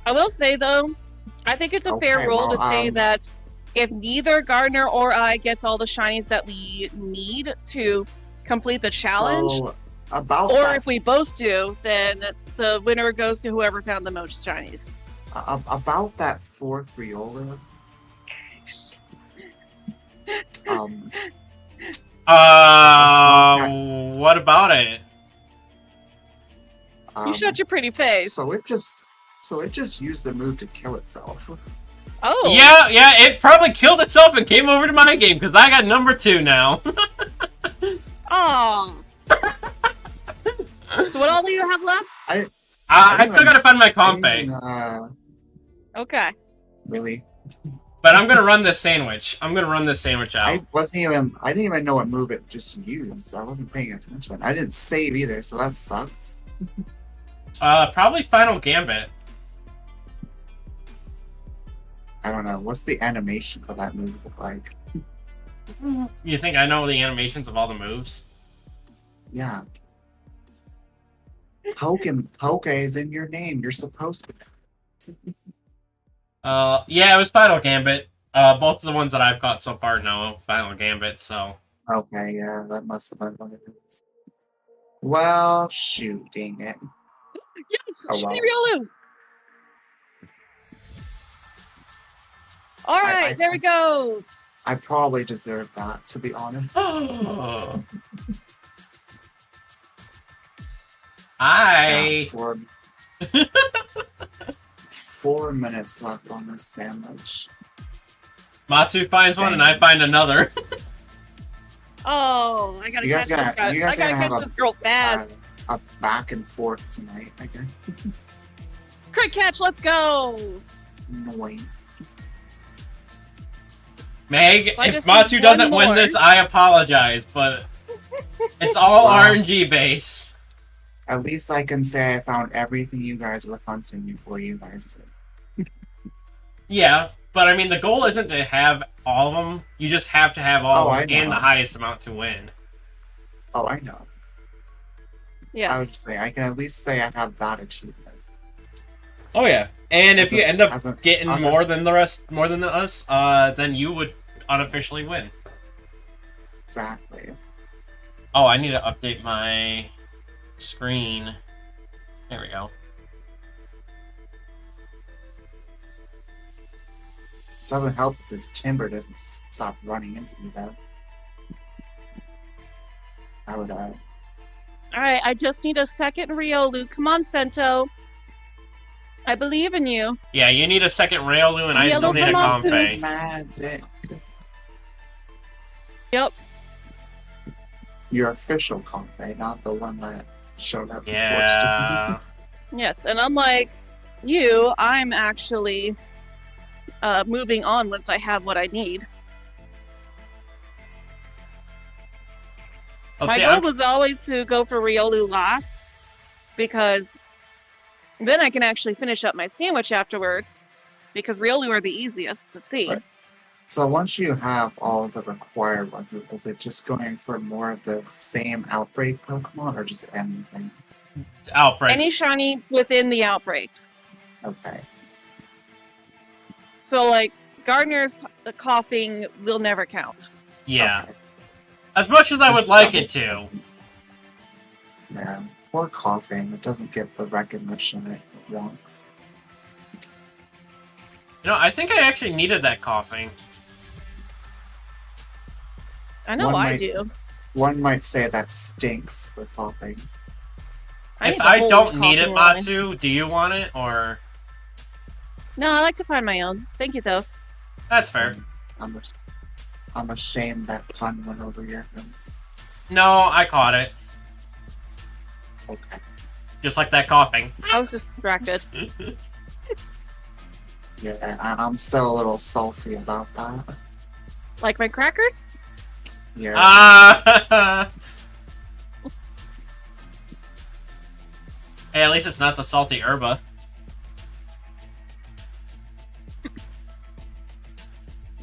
I will say though, I think it's a fair Okay, rule well, to say that if neither Gardner or I gets all the shinies that we need to complete the challenge, So, about or that, if we both do, then the winner goes to whoever found the most shinies. about that fourth Riolu. What about it? You shut your pretty face. So it just used the move to kill itself. Oh. Yeah, it probably killed itself and came over to my game because I got number 2 now. Oh. So what all do you have left? I still gotta find my compe. Okay. Really? But I'm gonna run this sandwich. I'm gonna run this sandwich out. I didn't even know what move it just used. I wasn't paying attention. I didn't save either, so that sucks. Probably Final Gambit. I don't know. What's the animation for that move look like? You think I know the animations of all the moves? Yeah. Poke is in your name. You're supposed to. Yeah, it was Final Gambit. Both of the ones that I've caught so far know Final Gambit, so. Okay, yeah, that must have been what it is. Well, shoot, dang it. Yes, Oh, wow. Shiny Riolu. All right, there we go. I probably deserve that, to be honest. Yeah, 4 minutes left on this sandwich. Matsu finds one and I find another. Oh, I gotta You guys catch gonna- this you guy. guys I gotta gonna catch have this girl fast. A back and forth tonight, I guess. Crit catch, let's go. Noise. Meg, So I if just Matsu need doesn't one win more. this, I apologize, but it's all Wow. RNG base. At least I can say I found everything you guys were hunting before you guys did. Yeah, but I mean, the goal isn't to have all of them. You just have to have all Oh, of I them and know. the highest amount to win. Oh, I know. Yeah. I would just say I can at least say I have that achievement. Oh yeah, and if As you a- end up as a- getting I'm a- more than us, then you would unofficially win. Exactly. Oh, I need to update my screen. There we go. Doesn't help if this timber doesn't stop running into me though. I would All right, I just need a second Riolu. Come on, Sento. I believe in you. Yeah, you need a second Riolu, and I Riolu, still need a come on, Comfey. magic. Yep. Your official Comfey, not the one that showed up Yeah. Yes, and unlike you, I'm actually moving on once I have what I need. Let's My see, goal I'm- was always to go for Riolu last, because then I can actually finish up my sandwich afterwards, because Riolu are the easiest to see. Right. So once you have all the required ones, is it just going for more of the same outbreak Pokemon or just anything? Outbreaks. Any shiny within the outbreaks. Okay. So, like, Gardner's coughing will never count. Yeah. Okay. As much as I would Just like double- it to. Yeah. Poor coughing. It doesn't get the recognition it wants. You know, I think I actually needed that coughing. I know One I might- do. One might say that stinks for coughing. I If need the I whole don't need it, coughing line. Matsu, do you want it, or... No, I like to find my own. Thank you, though. That's fair. I'm ashamed that pun went over your heads. No, I caught it. Okay. Just like that coughing. I was just distracted. Yeah, I'm still a little salty about that. Like my crackers? Yeah. Ah! Hey, at least it's not the salty herba.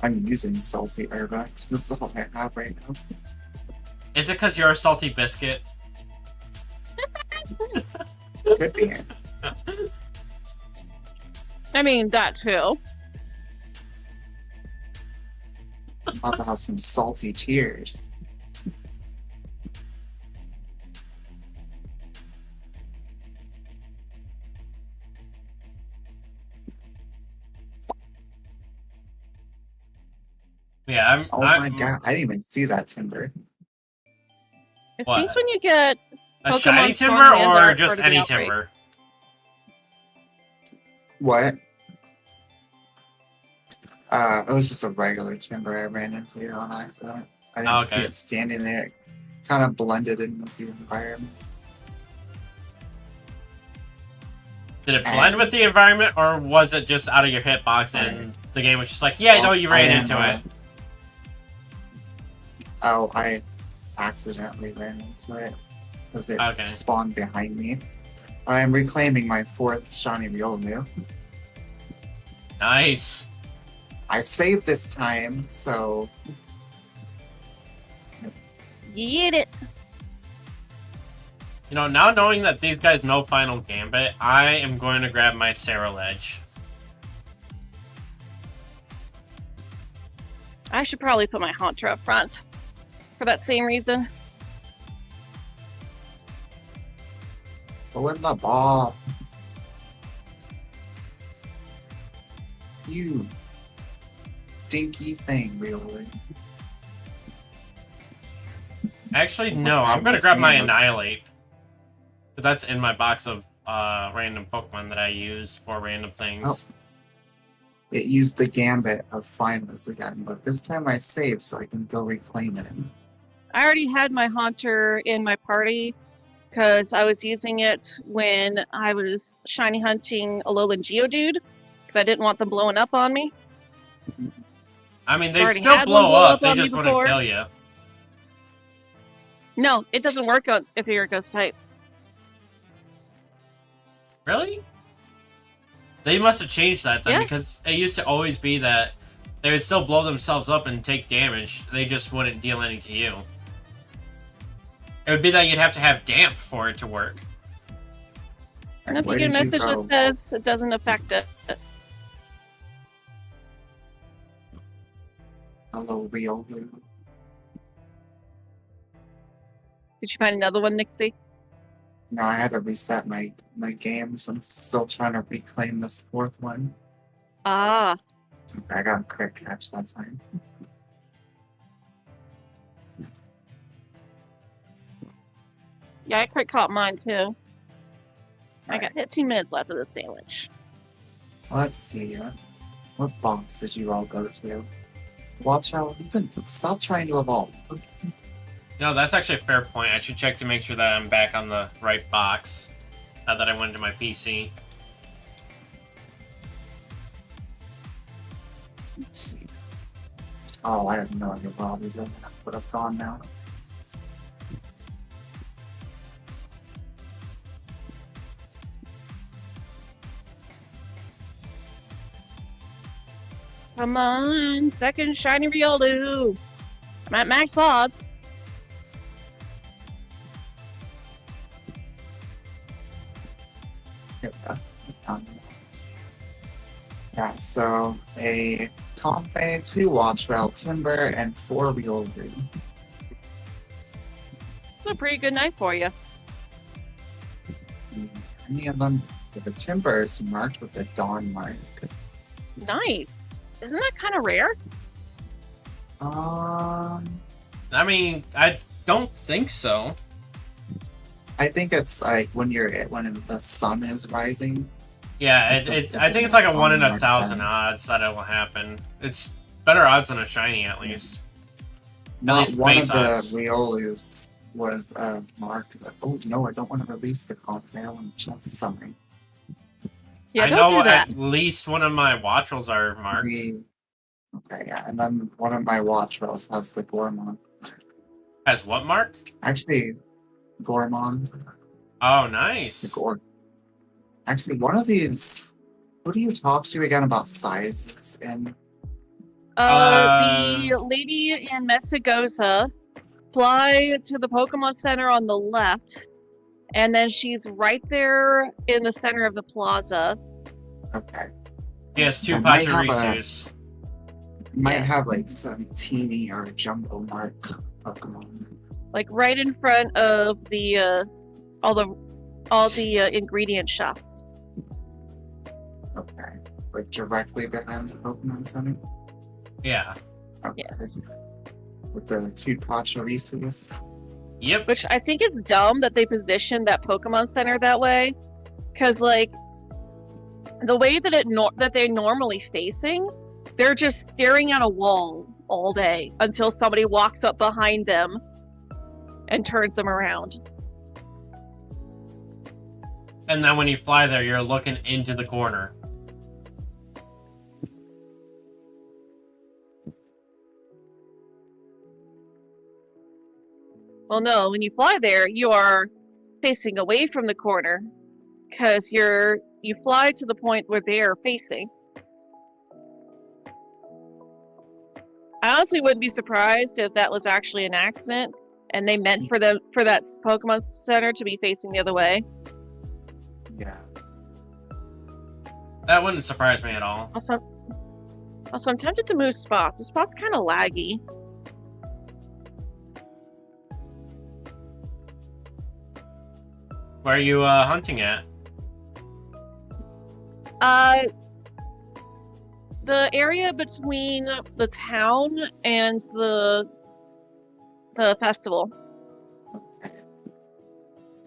I'm using salty herba because that's all I have right now. Is it because you're a salty biscuit? Could be. I mean, that too. I'm about to have some salty tears. Yeah, Oh my god, I didn't even see that timber. It What? seems when you get a Pokemon shiny timber Stormlands are or part just of the any outbreak. timber? What? It was just a regular timber I ran into on accident. I didn't see Okay. it standing there. It kind of blended in with the environment. Did it blend with the environment, or was it just out of your hitbox and the game was just like, yeah, no, you ran into it. Oh, I accidentally ran into it because it spawned behind me. I am reclaiming my 4th shiny Riolu. Nice. I saved this time, so... Get it. You know, now knowing that these guys know Final Gambit, I am going to grab my Cerulege. I should probably put my Haunter up front for that same reason. Go in the ball. You stinky thing, really. Actually, no, I'm going to grab my Annihilate. Because that's in my box of random Pokemon that I use for random things. Oh. It used the Gambit of Finals again, but this time I saved so I can go reclaim it. I already had my Haunter in my party because I was using it when I was shiny hunting Alolan Geodude because I didn't want them blowing up on me. I mean, they'd still blow up, they just wouldn't kill you. No, it doesn't work if you're a ghost type. Really? They must have changed that then, because it used to always be that they would still blow themselves up and take damage. They just wouldn't deal any to you. It would be that you'd have to have damp for it to work. And if you get a message that says it doesn't affect it. Hello, Riolu. Did you find another one, Nixie? No, I had to reset my games. I'm still trying to reclaim this 4th one. Ah. Okay, I got a crit catch that time. Yeah, I crit caught mine too. I got 15 minutes left of the sandwich. Let's see. What box did you all go to? Watch out. You can stop trying to evolve. No, that's actually a fair point. I should check to make sure that I'm back on the right box. Now that I went to my PC. Let's see. Oh, I have no idea where all these would have gone now. Come on, second shiny Riolu. I'm at max odds. Yeah, so a Comfey, 2 Watchwell, Timber, and 4 Riolu. It's a pretty good night for you. Any of them, the Timber is marked with the Dawn mark. Nice. Isn't that kind of rare? I mean, I don't think so. I think it's like when the sun is rising. Yeah, I think it's like a 1 in 1,000 odds that it will happen. It's better odds than a shiny, at least. Not one of the Riolus was marked. Oh no, I don't want to release the Comfey. I want to check the summary. Yeah, I know at least one of my Wattrels are marked. Okay, yeah, and then one of my Wattrels has the Gormon. Has what mark? Actually, Gormon. Oh, nice. Actually, one of these. Who do you talk to again about sizes? And the lady in Messagosa. Fly to the Pokemon Center on the left, and then she's right there in the center of the plaza. Okay. Yes, 2 Pachirisus. Might have like some teeny or jumbo mark Pokemon. Like right in front of the all the ingredient shops. Okay. Like directly behind the Pokemon Center? Yeah. Okay. Yeah. With the 2 Pachirisus. Yep. Which I think it's dumb that they positioned that Pokemon Center that way, because like the way that they're normally facing, they're just staring at a wall all day until somebody walks up behind them and turns them around. And then when you fly there, you're looking into the corner. Well, no, when you fly there, you are facing away from the corner because you fly to the point where they are facing. I honestly wouldn't be surprised if that was actually an accident and they meant for that Pokemon Center to be facing the other way. Yeah. That wouldn't surprise me at all. Also, I'm tempted to move spots. The spot's kind of laggy. Where are you hunting at? The area between the town and the festival.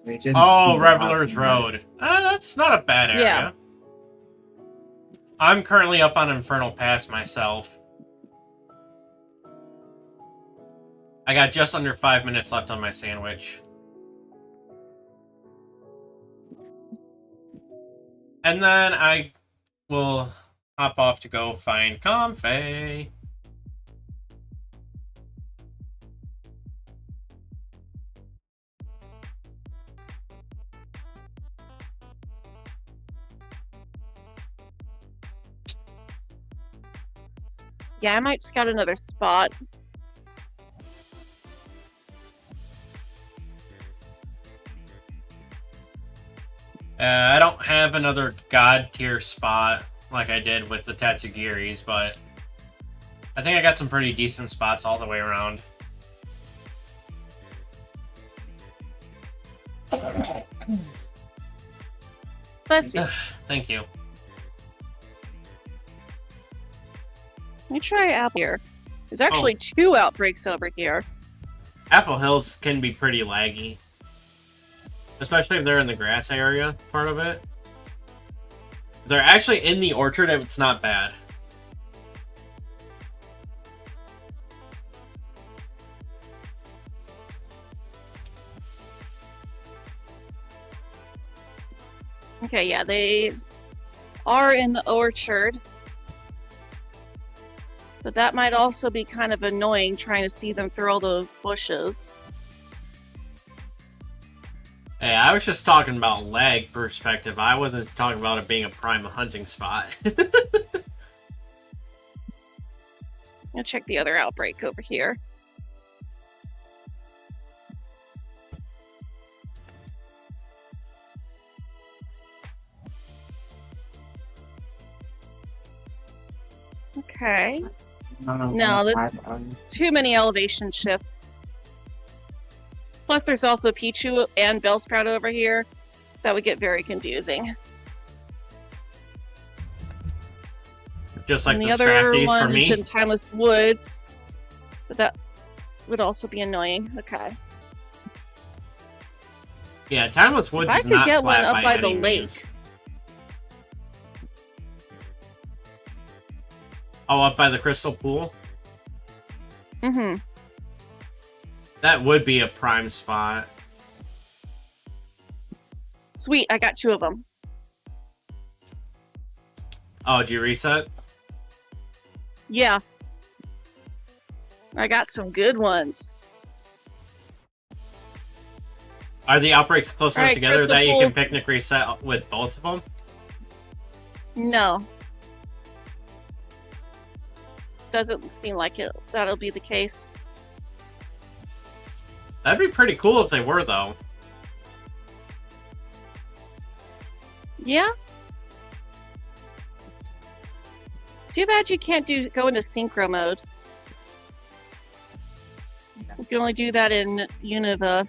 They didn't Oh, see Revelers that. Road. That's not a bad area. Yeah. I'm currently up on Infernal Pass myself. I got just under 5 minutes left on my sandwich. And then I will hop off to go find Comfey. Yeah, I might scout another spot. I don't have another god tier spot like I did with the Tatsugiris, but I think I got some pretty decent spots all the way around. Bless you. Thank you. Let me try out here. There's actually 2 outbreaks over here. Apple Hills can be pretty laggy. Especially if they're in the grass area part of it. If they're actually in the orchard, it's not bad. Okay, yeah, they are in the orchard. But that might also be kind of annoying trying to see them through all those bushes. Hey, I was just talking about lag perspective. I wasn't talking about it being a prime hunting spot. I'll check the other outbreak over here. Okay. No, that's too many elevation shifts. Plus, there's also Pichu and Bellsprout over here, so that would get very confusing. Just like and the other Scrafties for one's me. in Timeless Woods, but that would also be annoying. Okay. Yeah, Timeless Woods I is could not get one flat up by any the lake. means. Oh, up by the Crystal Pool? Mm-hmm. That would be a prime spot. Sweet, I got 2 of them. Oh, did you reset? Yeah. I got some good ones. Are the outbreaks close enough Alright, together Crystal that you can Pools. picnic reset with both of them? No. Doesn't seem like that'll be the case. That'd be pretty cool if they were, though. Yeah. Too bad you can't go into synchro mode. You can only do that in Unova.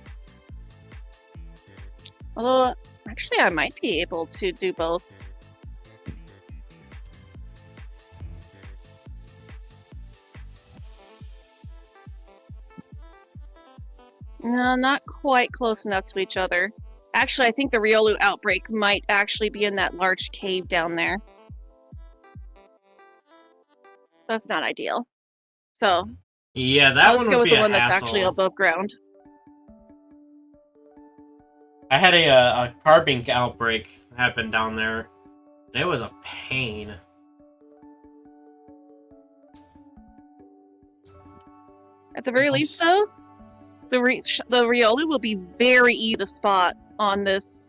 Although, actually, I might be able to do both. No, not quite close enough to each other. Actually, I think the Riolu outbreak might actually be in that large cave down there. That's not ideal. So, Yeah, that let's one go would with be the a one that's hassle. actually above ground. I had a carbink outbreak happen down there. And it was a pain. At the very least, though, the Riolu will be very easy to spot on this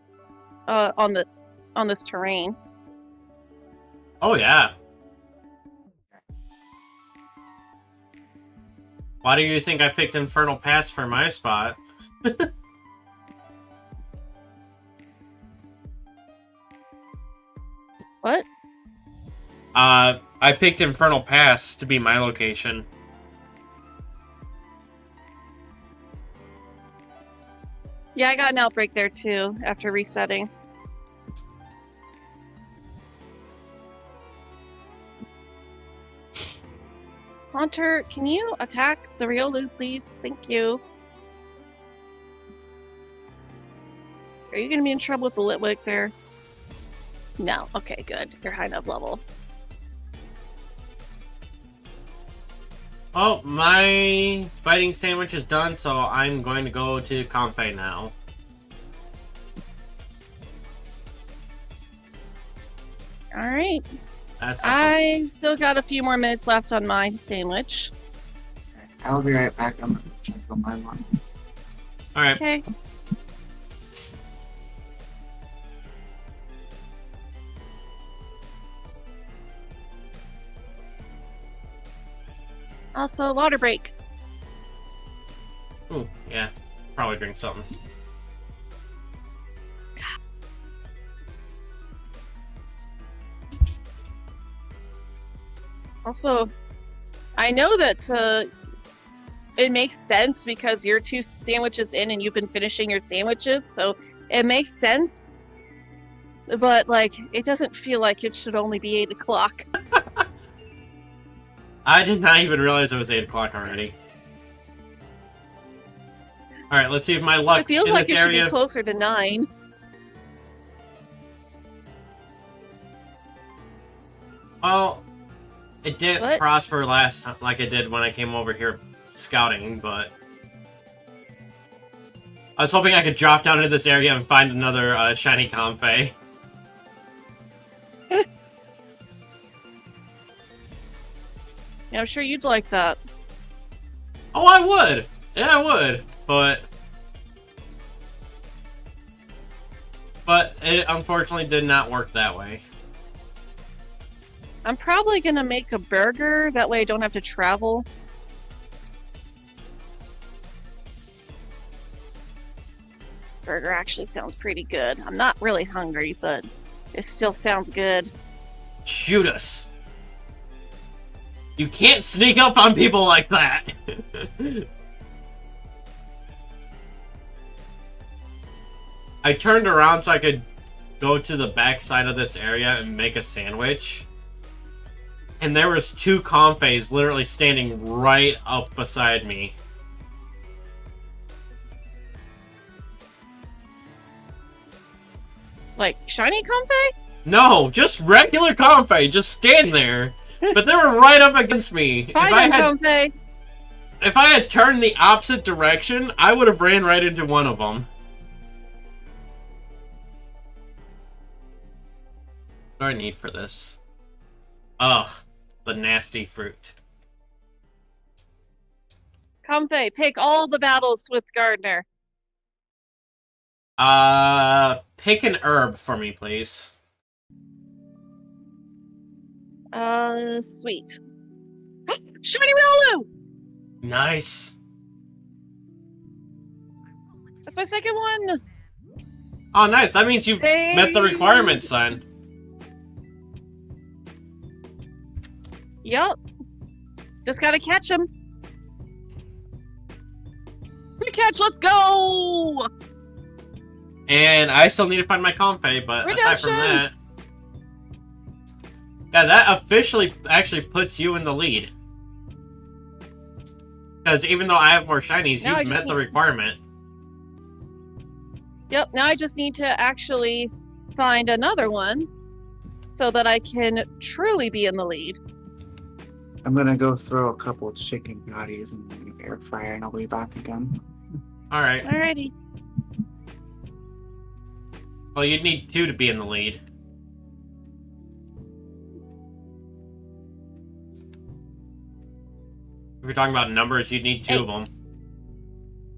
on this terrain. Oh yeah. Why do you think I picked Infernal Pass for my spot? What? I picked Infernal Pass to be my location. Yeah, I got an outbreak there too after resetting. Haunter, can you attack the Riolu, please? Thank you. Are you gonna be in trouble with the Litwick there? No. Okay, good. You're high enough level. Oh, my fighting sandwich is done, so I'm going to go to Confei now. Alright. That's I've still got a few more minutes left on my sandwich. I will be right back. I'm gonna check on my one. Alright. Okay. Also, water break. Ooh, yeah. Probably drink something. Also, I know that it makes sense because you're 2 sandwiches in and you've been finishing your sandwiches, so it makes sense. But, like, it doesn't feel like it should only be 8 o'clock. I did not even realize it was 8 o'clock already. Alright, let's see if my luck It feels in like this it should area... be closer to 9. Well, it didn't What? prosper last time like it did when I came over here scouting, but... I was hoping I could drop down into this area and find another shiny Confei. Yeah, I'm sure you'd like that. Oh, I would! Yeah, I would, but it unfortunately did not work that way. I'm probably gonna make a burger, that way I don't have to travel. Burger actually sounds pretty good. I'm not really hungry, but it still sounds good. Shoot us! You can't sneak up on people like that! I turned around so I could go to the back side of this area and make a sandwich. And there was 2 Confeis literally standing right up beside me. Like, shiny Confei? No, just regular Confei, just standing there. But they were right up against me. Fine, Confei! If I had turned the opposite direction, I would have ran right into one of them. What do I need for this? Ugh, the nasty fruit. Confei, pick all the battles with Gardner. Pick an herb for me, please. Sweet. Shiny Riolu! Nice. That's my second one! Oh, nice. That means you've met the requirements, then. Yup. Just gotta catch him. Free catch, let's go! And I still need to find my Confei, but aside from Redemption! that... Yeah, that officially actually puts you in the lead. Because even though I have more shinies, Now I you've just met the need- requirement. Yep, now I just need to actually find another one so that I can truly be in the lead. I'm gonna go throw a couple chicken patties in the air fryer and I'll be back again. Alright. Alrighty. Well, you'd need 2 to be in the lead. If you're talking about numbers, you'd need 2 of them.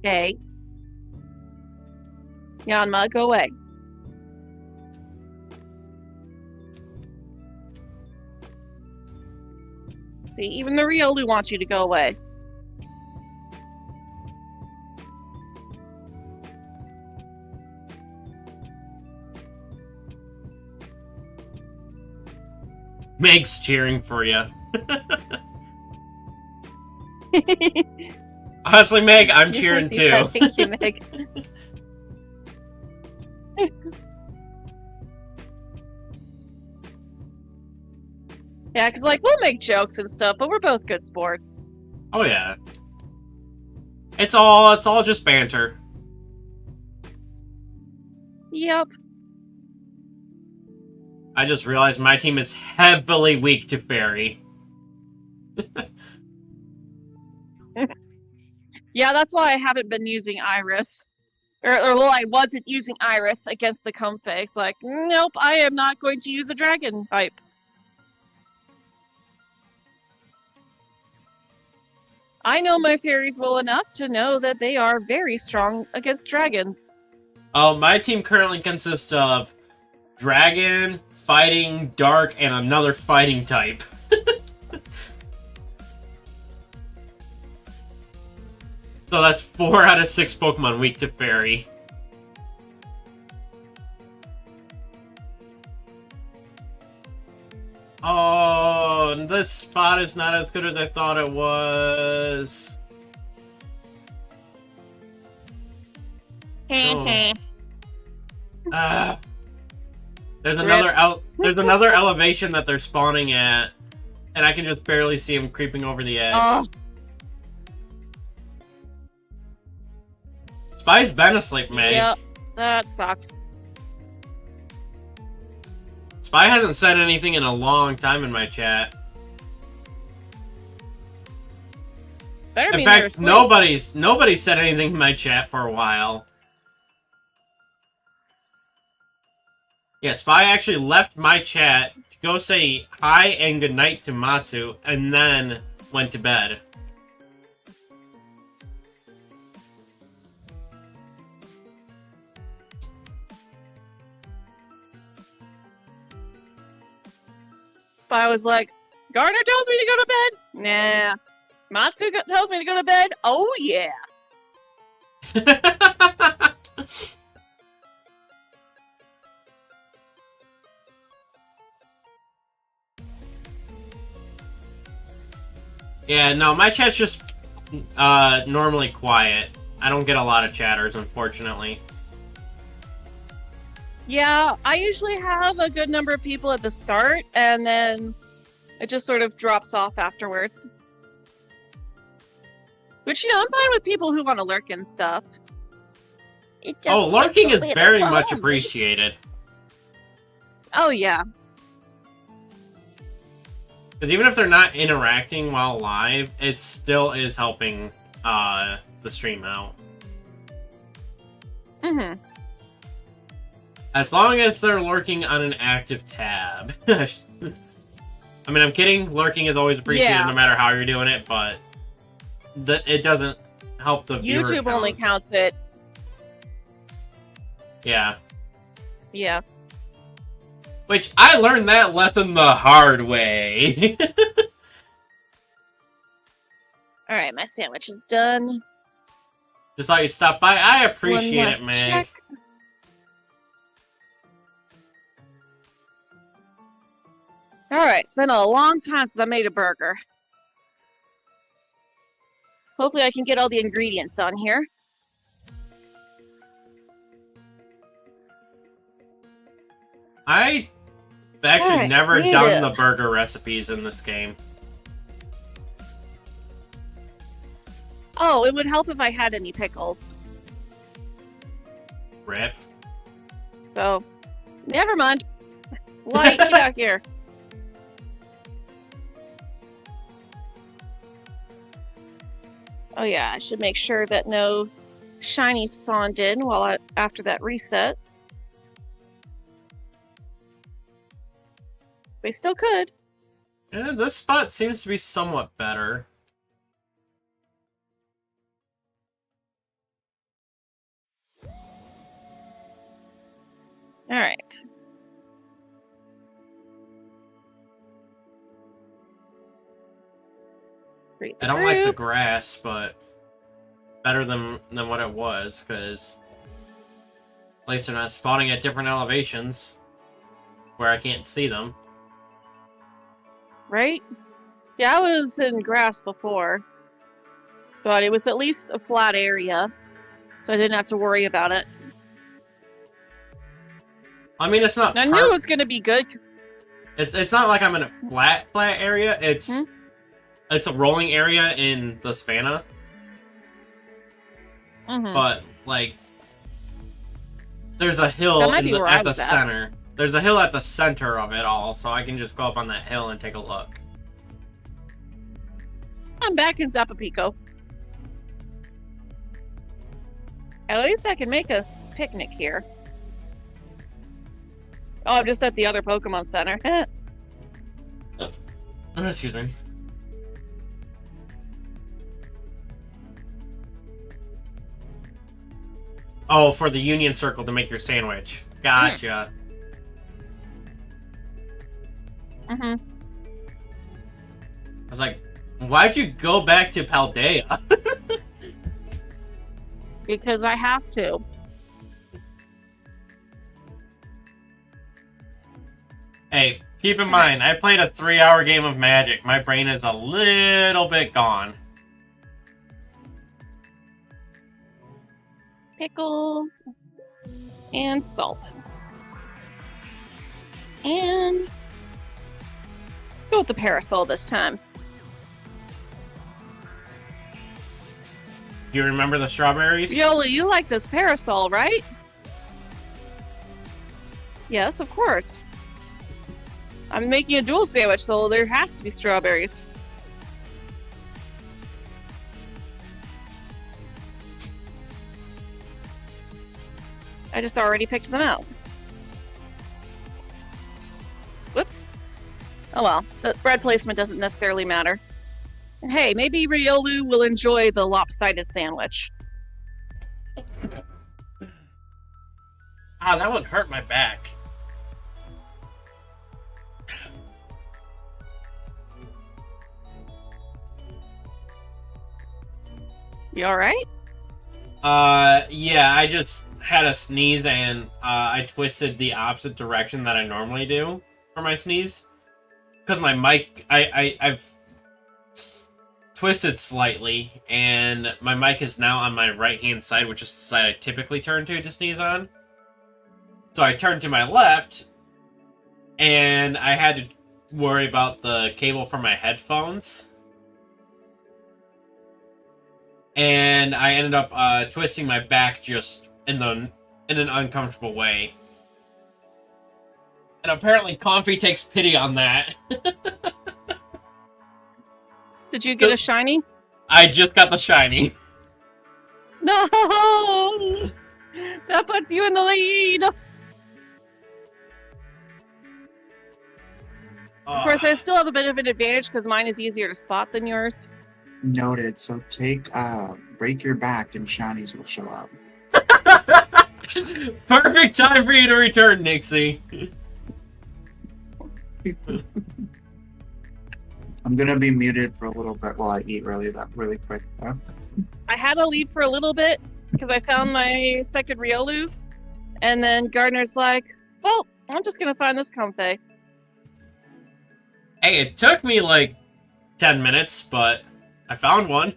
Okay. Yanma, go away. See, even the Riolu wants you to go away. Meg's cheering for you. Honestly, Meg, I'm cheering too. Yeah, thank you, Meg. Yeah, because, like, we'll make jokes and stuff, but we're both good sports. Oh, yeah. It's all just banter. Yep. I just realized my team is heavily weak to fairy. Yeah, that's why I haven't been using Iris. Or well, I wasn't using Iris against the Comfey. It's like, nope, I am not going to use a dragon type. I know my fairies well enough to know that they are very strong against dragons. Oh, my team currently consists of dragon, fighting, dark, and another fighting type. So that's 4 out of 6 Pokemon weak to fairy. Oh, this spot is not as good as I thought it was. Oh. There's another elevation that they're spawning at, and I can just barely see them creeping over the edge. Oh. Spy's been asleep, Meg. Yep, that sucks. Spy hasn't said anything in a long time in my chat. Better In mean they're fact, asleep. nobody's said anything in my chat for a while. Yeah, Spy actually left my chat to go say hi and goodnight to Matsu, and then went to bed. I was like, Garner tells me to go to bed? Nah. Matsu tells me to go to bed? Oh, yeah. Yeah, no, my chat's just normally quiet. I don't get a lot of chatters, unfortunately. Yeah, I usually have a good number of people at the start, and then it just sort of drops off afterwards. Which, I'm fine with people who want to lurk and stuff. Oh, lurking is very much appreciated. Oh, yeah. Because even if they're not interacting while live, it still is helping the stream out. Mm-hmm. As long as they're lurking on an active tab. I mean, I'm kidding. Lurking is always appreciated no matter how you're doing it, but it doesn't help the viewer YouTube counts. only counts it. Yeah. Yeah. Which, I learned that lesson the hard way. Alright, my sandwich is done. Just thought you'd stop by. I appreciate it, Meg. Check. Alright, it's been a long time since I made a burger. Hopefully I can get all the ingredients on here. I've actually Alright, never need done it. the burger recipes in this game. Oh, it would help if I had any pickles. Rip. So, never mind. Light, get out here. Oh yeah, I should make sure that no Shinies spawned in after that reset. They still could. Yeah, this spot seems to be somewhat better. All right. Read the I don't like the group. grass, but better than what it was, because at least they're not spawning at different elevations where I can't see them. Right? Yeah, I was in grass before, but it was at least a flat area, so I didn't have to worry about it. I mean, it's not. And I knew it was going to be good. It's not like I'm in a flat area. It's it's a rolling area in the savannah, but like there's a hill That might be where at I the was at. center. There's a hill at the center of it all, so I can just go up on that hill and take a look. I'm back in Zapapico. At least I can make a picnic here. Oh, I'm just at the other Pokemon Center. Excuse me. Oh, for the Union Circle to make your sandwich. Gotcha. I was like, why'd you go back to Paldea? Because I have to. Hey, keep in mind, I played a 3-hour game of Magic. My brain is a little bit gone. Pickles. And salt. And let's go with the parasol this time. Do you remember the strawberries? Viola, you like this parasol, right? Yes, of course. I'm making a dual sandwich, so there has to be strawberries. I just already picked them out. Whoops. Oh well, the bread placement doesn't necessarily matter. Hey, maybe Riolu will enjoy the lopsided sandwich. Ah, that one hurt my back. You alright? Yeah, I just had a sneeze and I twisted the opposite direction that I normally do for my sneeze. Because my mic, I've twisted slightly, and my mic is now on my right-hand side, which is the side I typically turn to sneeze on. So I turned to my left, and I had to worry about the cable for my headphones. And I ended up twisting my back just in an uncomfortable way. And apparently Comfy takes pity on that. Did you get a shiny? I just got the shiny. No! That puts you in the lead! Of course, I still have a bit of an advantage because mine is easier to spot than yours. Noted. So break your back and shinies will show up. Perfect time for you to return, Nixie. I'm gonna be muted for a little bit while I eat really quick though. I had to leave for a little bit because I found my second Riolu, and then Gardner's like, well, I'm just gonna find this Comfey. Hey, it took me like 10 minutes, but I found one.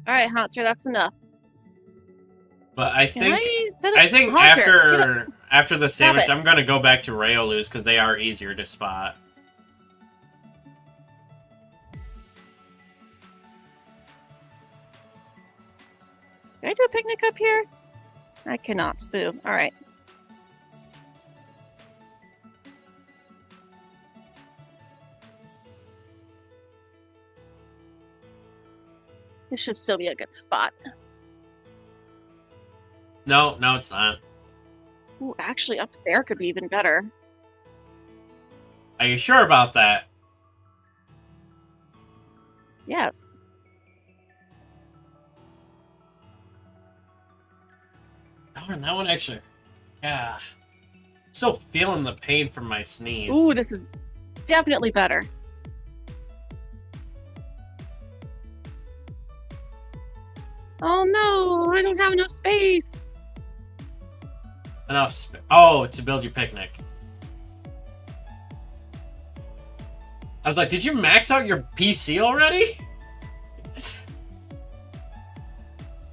Alright, Haunter, that's enough. But I Can think I sit Haunter, after the sandwich, it. I'm gonna go back to Riolus because they are easier to spot. Can I do a picnic up here? I cannot. Boo. Alright. This should still be a good spot. No, it's not. Ooh, actually, up there could be even better. Are you sure about that? Yes. Darn, that one actually... Yeah. Still feeling the pain from my sneeze. Ooh, this is definitely better. Oh no, I don't have enough space. Oh, to build your picnic. I was like, did you max out your PC already?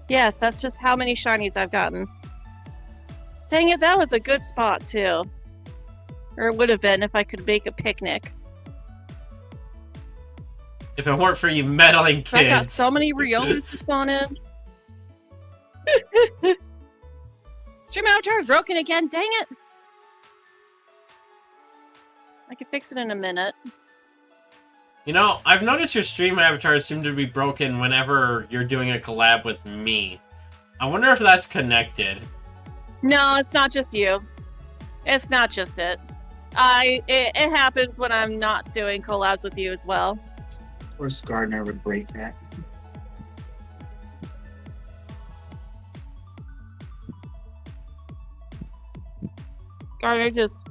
Yes, that's just how many shinies I've gotten. Dang it, that was a good spot too. Or it would have been if I could make a picnic. If it weren't for you meddling kids. I've got so many Riotas to spawn in. Stream avatar is broken again, dang it! I can fix it in a minute. You know, I've noticed your stream avatars seem to be broken whenever you're doing a collab with me. I wonder if that's connected. No, it's not just you. It's not just it. It happens when I'm not doing collabs with you as well. Of course, Gardner would break that. Gardner just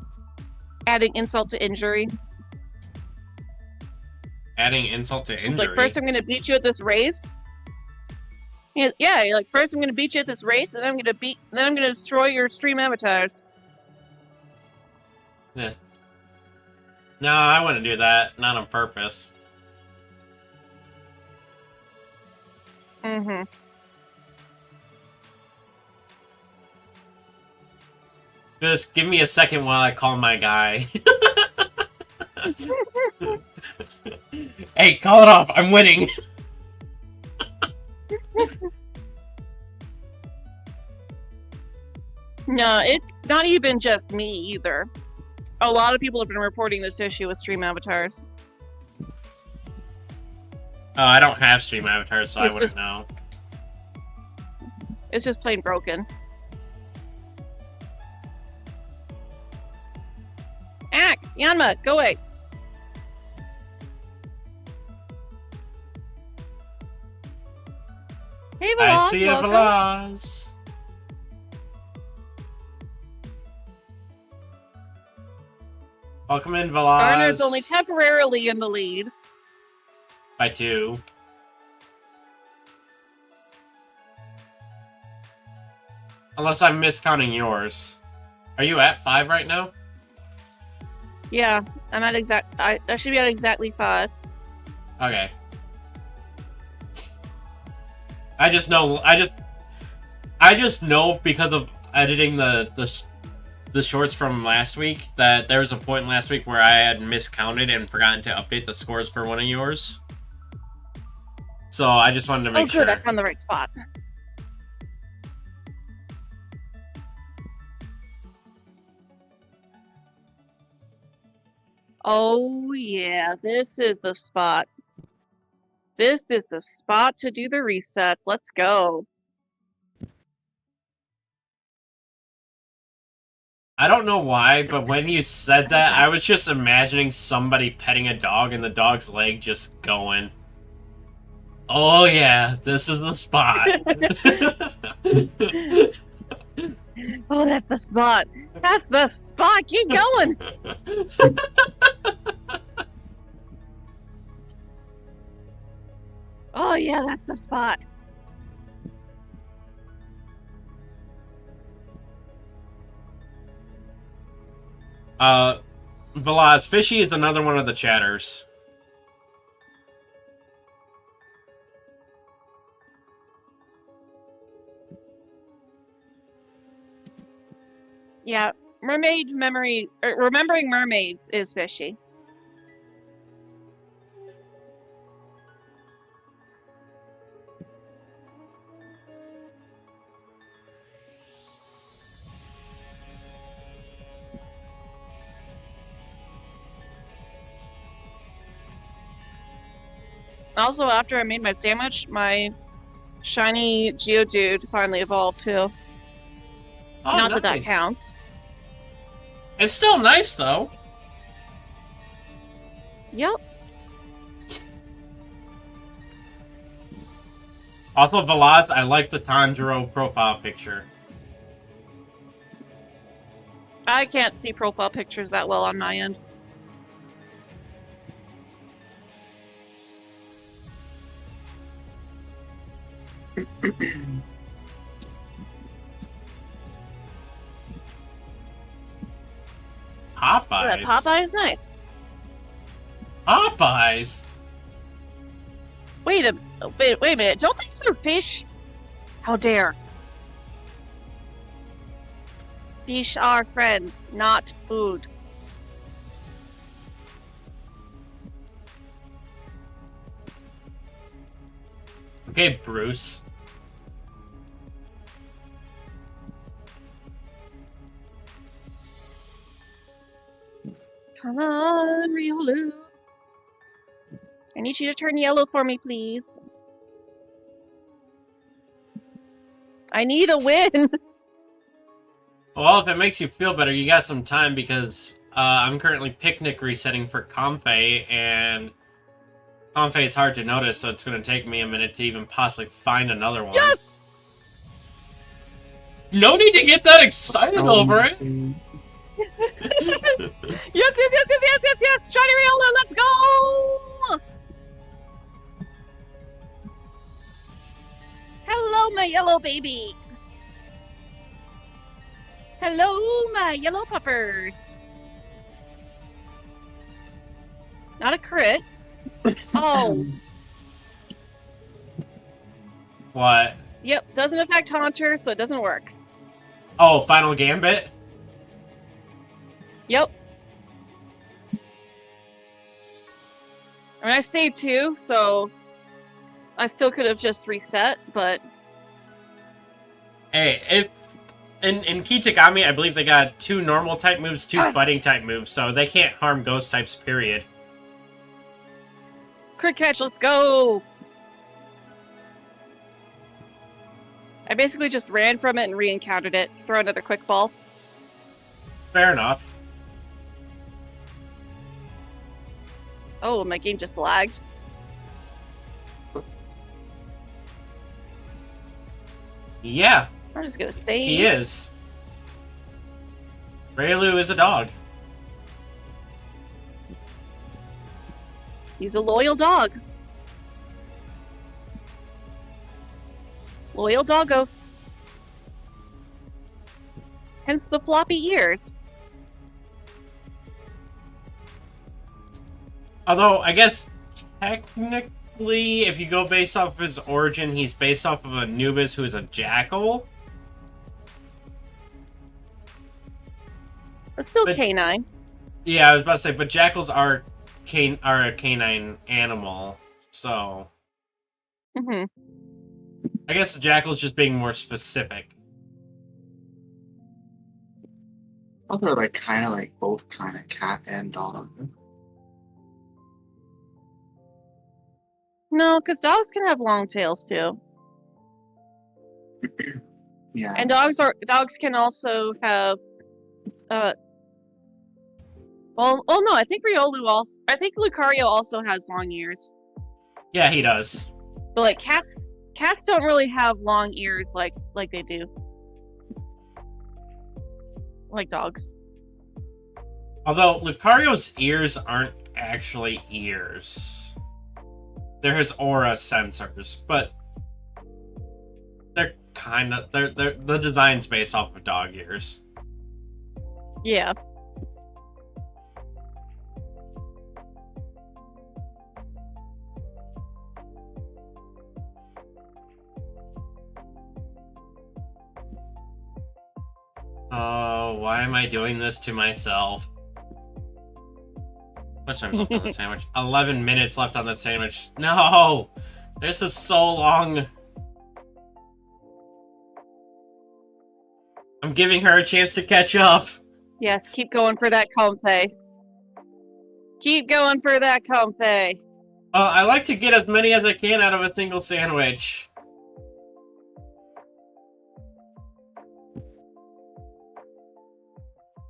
adding insult to injury. Adding insult to injury? It's like, first I'm gonna beat you at this race. Yeah, you're like, first I'm gonna beat you at this race, and then I'm gonna destroy your stream avatars. Yeah. No, I wouldn't do that. Not on purpose. Mm-hmm. Just give me a second while I call my guy. Hey, call it off. I'm winning. No, it's not even just me either. A lot of people have been reporting this issue with stream avatars. Oh, I don't have stream avatars, so It's I wouldn't just- know. It's just plain broken. Ack! Yanma, go away! Hey, Veloz, I see a welcome. Veloz. Welcome in, Veloz. Garner's only temporarily in the lead. By 2. Unless I'm miscounting yours. Are you at 5 right now? Yeah, I'm at I should be at exactly 5. Okay. I just know because of editing the shorts from last week that there was a point last week where I had miscounted and forgotten to update the scores for one of yours. So I just wanted to make sure. Oh, good, I found the right spot. Oh, yeah, this is the spot. This is the spot to do the resets. Let's go. I don't know why, but when you said that, I was just imagining somebody petting a dog and the dog's leg just going. Oh yeah, this is the spot. Oh, that's the spot. That's the spot. Keep going. Oh, yeah, that's the spot. Veloz, Fishy is another one of the chatters. Yeah, mermaid memory, remembering mermaids is fishy. Also, after I made my sandwich, my shiny Geodude finally evolved too. Oh, Not that that nice. counts. It's still nice though. Yep. Also, Velaz, I like the Tanjiro profile picture. I can't see profile pictures that well on my end. Popeyes. Oh, that Popeye is nice. Popeyes? Wait a minute. Don't they serve fish? How dare. Fish are friends, not food. Okay, Bruce. Come on, Riolu. I need you to turn yellow for me, please. I need a win. Well, if it makes you feel better, you got some time because I'm currently picnic resetting for Comfey, and Comfey is hard to notice, so it's going to take me a minute to even possibly find another one. Yes! No need to get that excited over it! Yes! Shiny Riolu, let's go! Hello, my yellow baby. Hello, my yellow puppers. Not a crit. Oh. What? Yep, doesn't affect Haunter, so it doesn't work. Oh, Final Gambit? Yep. I mean, I saved too, so I still could have just reset, but... Hey, if... In Kitakami, I believe they got 2 normal type moves, 2 Yes. fighting type moves, so they can't harm ghost types, period. Crit catch, let's go! I basically just ran from it and re-encountered it to throw another quick ball. Fair enough. Oh, my game just lagged. Yeah, I'm just gonna save. he is. Raylu is a dog. He's a loyal dog. Loyal doggo. Hence the floppy ears. Although, I guess, technically, if you go based off of his origin, he's based off of Anubis, who is a jackal. But still But- canine. Yeah, I was about to say, but jackals are a canine animal, so... Hmm. I guess the jackal's just being more specific. I thought they're kind of both kind of cat and dog. No, because dogs can have long tails too. Yeah. And dogs can also have well no, I think Lucario also has long ears. Yeah, he does. But like cats don't really have long ears like they do. Like dogs. Although, Lucario's ears aren't actually ears. They're his aura sensors, but they're the design's based off of dog ears. Yeah. Oh, why am I doing this to myself? How much time's left on the sandwich? 11 minutes left on the sandwich. No! This is so long. I'm giving her a chance to catch up. Yes, keep going for that Comfey. Keep going for that Comfey. I like to get as many as I can out of a single sandwich.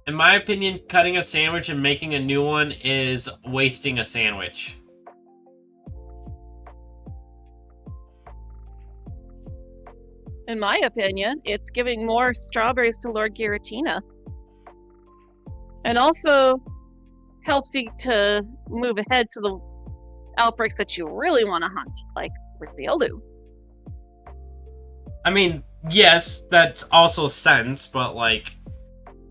In my opinion, cutting a sandwich and making a new one is wasting a sandwich. In my opinion, it's giving more strawberries to Lord Giratina. And also helps you to move ahead to the outbreaks that you really want to hunt, like Riolu. I mean, yes, that also sense, but like,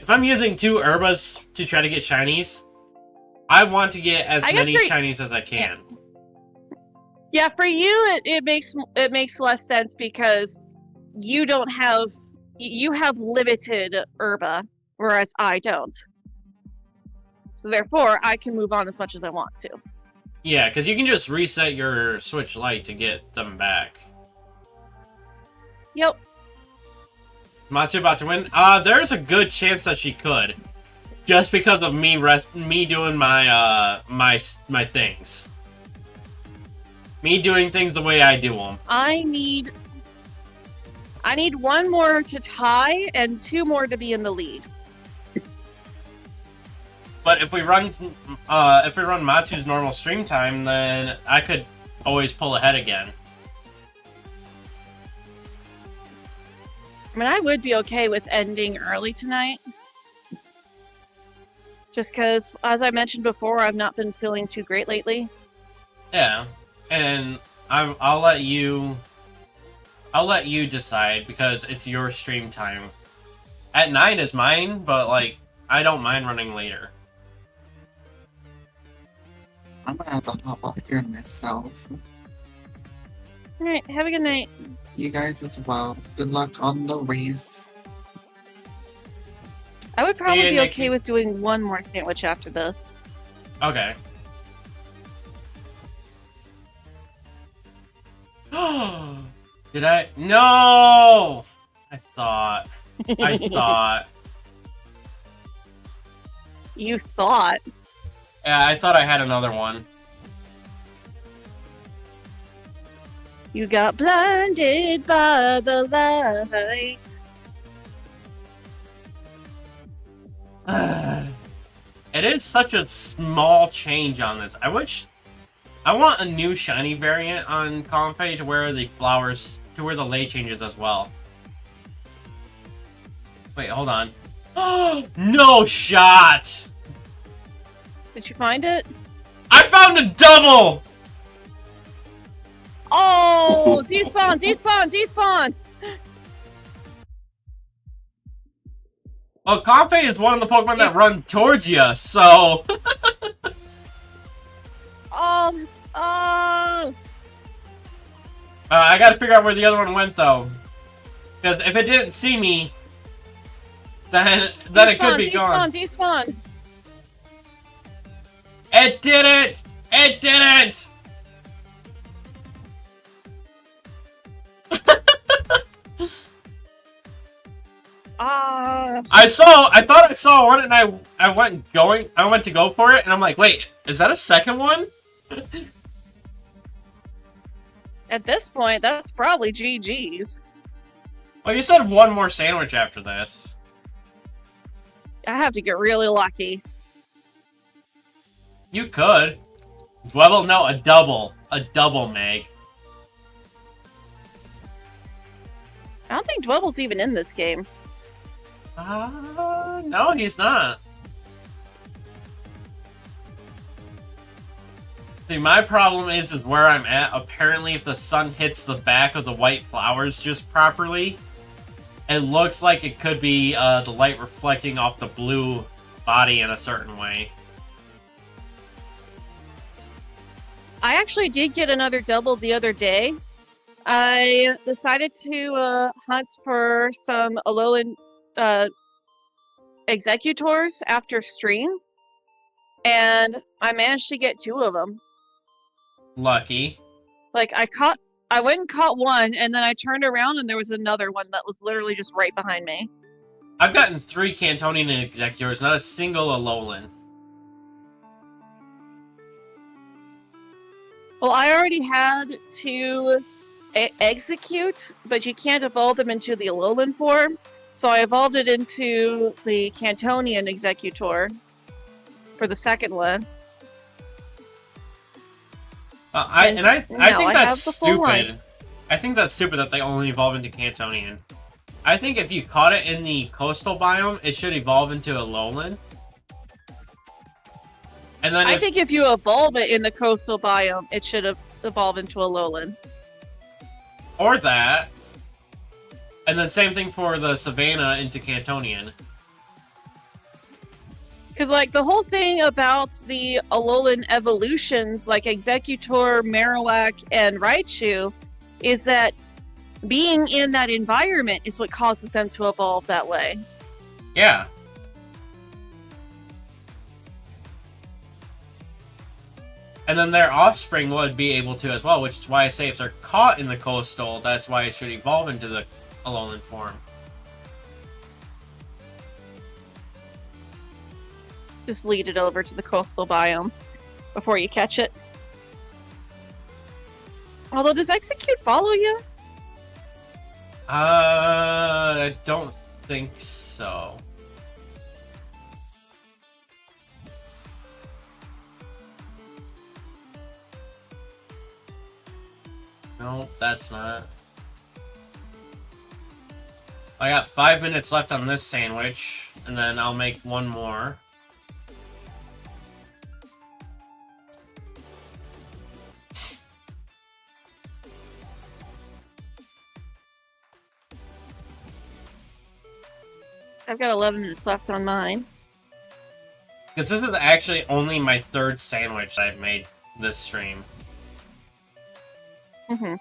if I'm using 2 Herbas to try to get shinies, I want to get as many shinies as I can. Yeah, for you, it makes less sense because you don't have limited Herba, whereas I don't. So therefore, I can move on as much as I want to. Yeah, because you can just reset your Switch Lite to get them back. Yep. Matsu about to win? There's a good chance that she could. Just because of me doing my my things. Me doing things the way I do them. I need 1 more to tie and 2 more to be in the lead. But if we run Matsu's normal stream time, then I could always pull ahead again. I mean, I would be okay with ending early tonight. Just because, as I mentioned before, I've not been feeling too great lately. Yeah, and I'll let you decide because it's your stream time. At 9 is mine, but like I don't mind running later. I'm gonna have to hop off here myself. Alright, have a good night. You guys as well. Good luck on the race. I would probably be Nixie. okay with doing 1 more sandwich after this. Okay. Did I? No! I thought. You thought. Yeah, I thought I had another one. You got blinded by the light. It is such a small change on this. I want a new shiny variant on Comfey to where the lay changes as well. Wait, hold on. No shot! Did you find it? I found a double! Oh! Despawn! Despawn! Despawn! Well, Comfey is one of the Pokemon that run towards you, so... Oh! Oh! I gotta figure out where the other one went, though. Because if it didn't see me, then it could be gone. Despawn! It didn't! It didn't! I thought I saw one, and I went to go for it, and I'm like, wait, is that a second one? At this point, that's probably GG's. Well, you said 1 more sandwich after this. I have to get really lucky. You could. Dwebble, no, a double. A double, Meg. I don't think Dwebble's even in this game. No, he's not. See, my problem is where I'm at. Apparently, if the sun hits the back of the white flowers just properly, it looks like it could be the light reflecting off the blue body in a certain way. I actually did get another double the other day. I decided to hunt for some Alolan executors after stream, and I managed to get 2 of them. Lucky. Like, I went and caught one, and then I turned around and there was another one that was literally just right behind me. I've gotten 3 Cantonian executors, not a single Alolan. Well, I already had 2 execute, but you can't evolve them into the Alolan form. So I evolved it into the Cantonian Executor for the second one. I think I that's have the full line. stupid. I think that's stupid that they only evolve into Cantonian. I think if you caught it in the coastal biome, it should evolve into a lowland. And then I think if you evolve it in the coastal biome, it should evolve into a lowland. Or that. And then same thing for the Savannah into Cantonian. Because, like, the whole thing about the Alolan evolutions, like Executor, Marowak, and Raichu, is that being in that environment is what causes them to evolve that way. Yeah. And then their offspring would be able to as well, which is why I say if they're caught in the coastal, that's why it should evolve into the Alolan form. Just lead it over to the coastal biome before you catch it. Although, does Execute follow you? I don't think so. No, that's not. I got 5 minutes left on this sandwich, and then I'll make one more. I've got 11 minutes left on mine. Because this is actually only my third sandwich I've made this stream. Mm-hmm.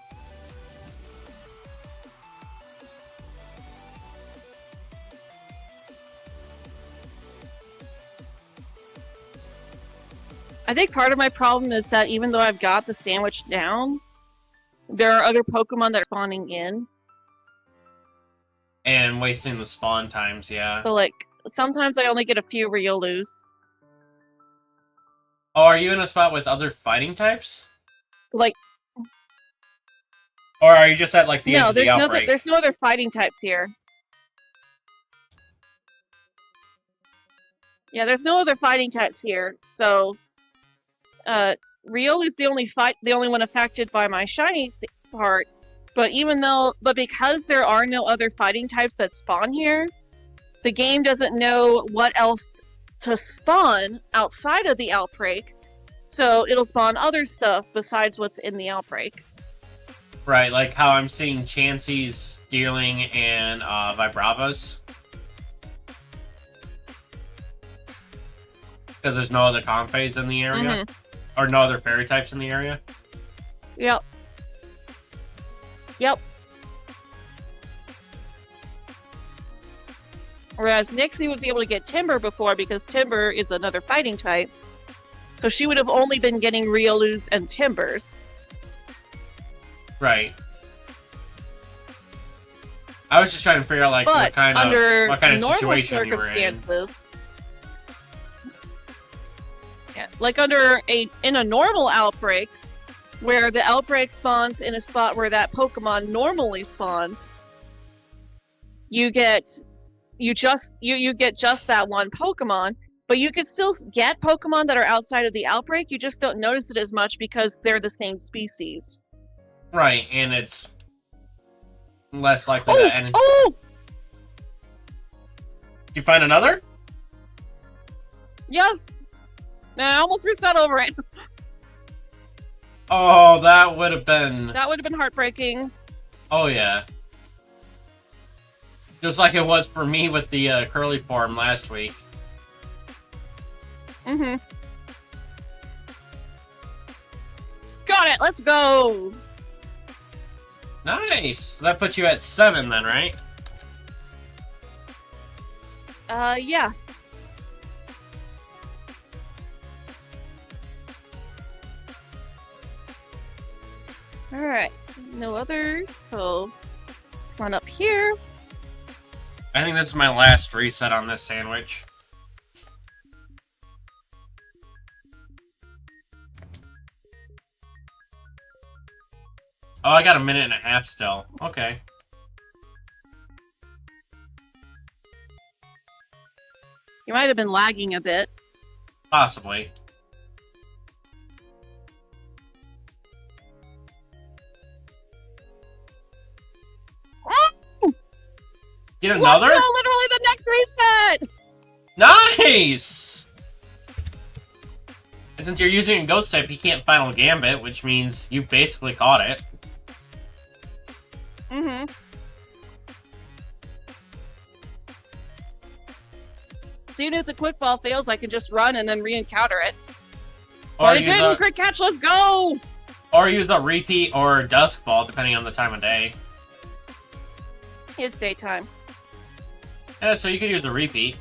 I think part of my problem is that even though I've got the sandwich down, there are other Pokemon that are spawning in. And wasting the spawn times, yeah. So, like, sometimes I only get a few Riolus. Oh, are you in a spot with other fighting types? Like, or are you just at, like, the edge of the outbreak? There's no other fighting types here. Yeah, there's no other fighting types here, so... Riol is the only one affected by my Shinies part, but because there are no other fighting types that spawn here, the game doesn't know what else to spawn outside of the outbreak, so it'll spawn other stuff besides what's in the outbreak. Right, like how I'm seeing Chanseys, Deerling, and Vibravas. Because there's no other Comphase in the area. Mm-hmm. Or no other fairy types in the area. Yep. Yep. Whereas Nixie was able to get Timber before because Timber is another fighting type. So she would have only been getting Riolus and Timbers. Right. I was just trying to figure out like what kind of situation you were in. Yeah, like in a normal outbreak, where the outbreak spawns in a spot where that Pokemon normally spawns, you get just that one Pokemon, but you can still get Pokemon that are outside of the outbreak. You just don't notice it as much because they're the same species. Right, and it's less likely that any. Oh! Did you find another? Yes. Nah, I almost reset over it. Oh, that would have been... That would have been heartbreaking. Oh, yeah. Just like it was for me with the curly form last week. Mm-hmm. Got it! Let's go! Nice! That puts you at 7 then, right? Yeah. Alright, no others, so come on up here. I think this is my last reset on this sandwich. Oh, I got a minute and a half still. Okay. You might have been lagging a bit. Possibly. Get another? Let's go! Literally the next reset! Nice! And since you're using a ghost type, you can't Final Gambit, which means you basically caught it. Mm-hmm. So even if the quick ball fails, I can just run and then re-encounter it. Or But I didn't! Crit catch, let's go! Or use the repeat or dusk ball, depending on the time of day. It's daytime. Yeah, so you could use the repeat.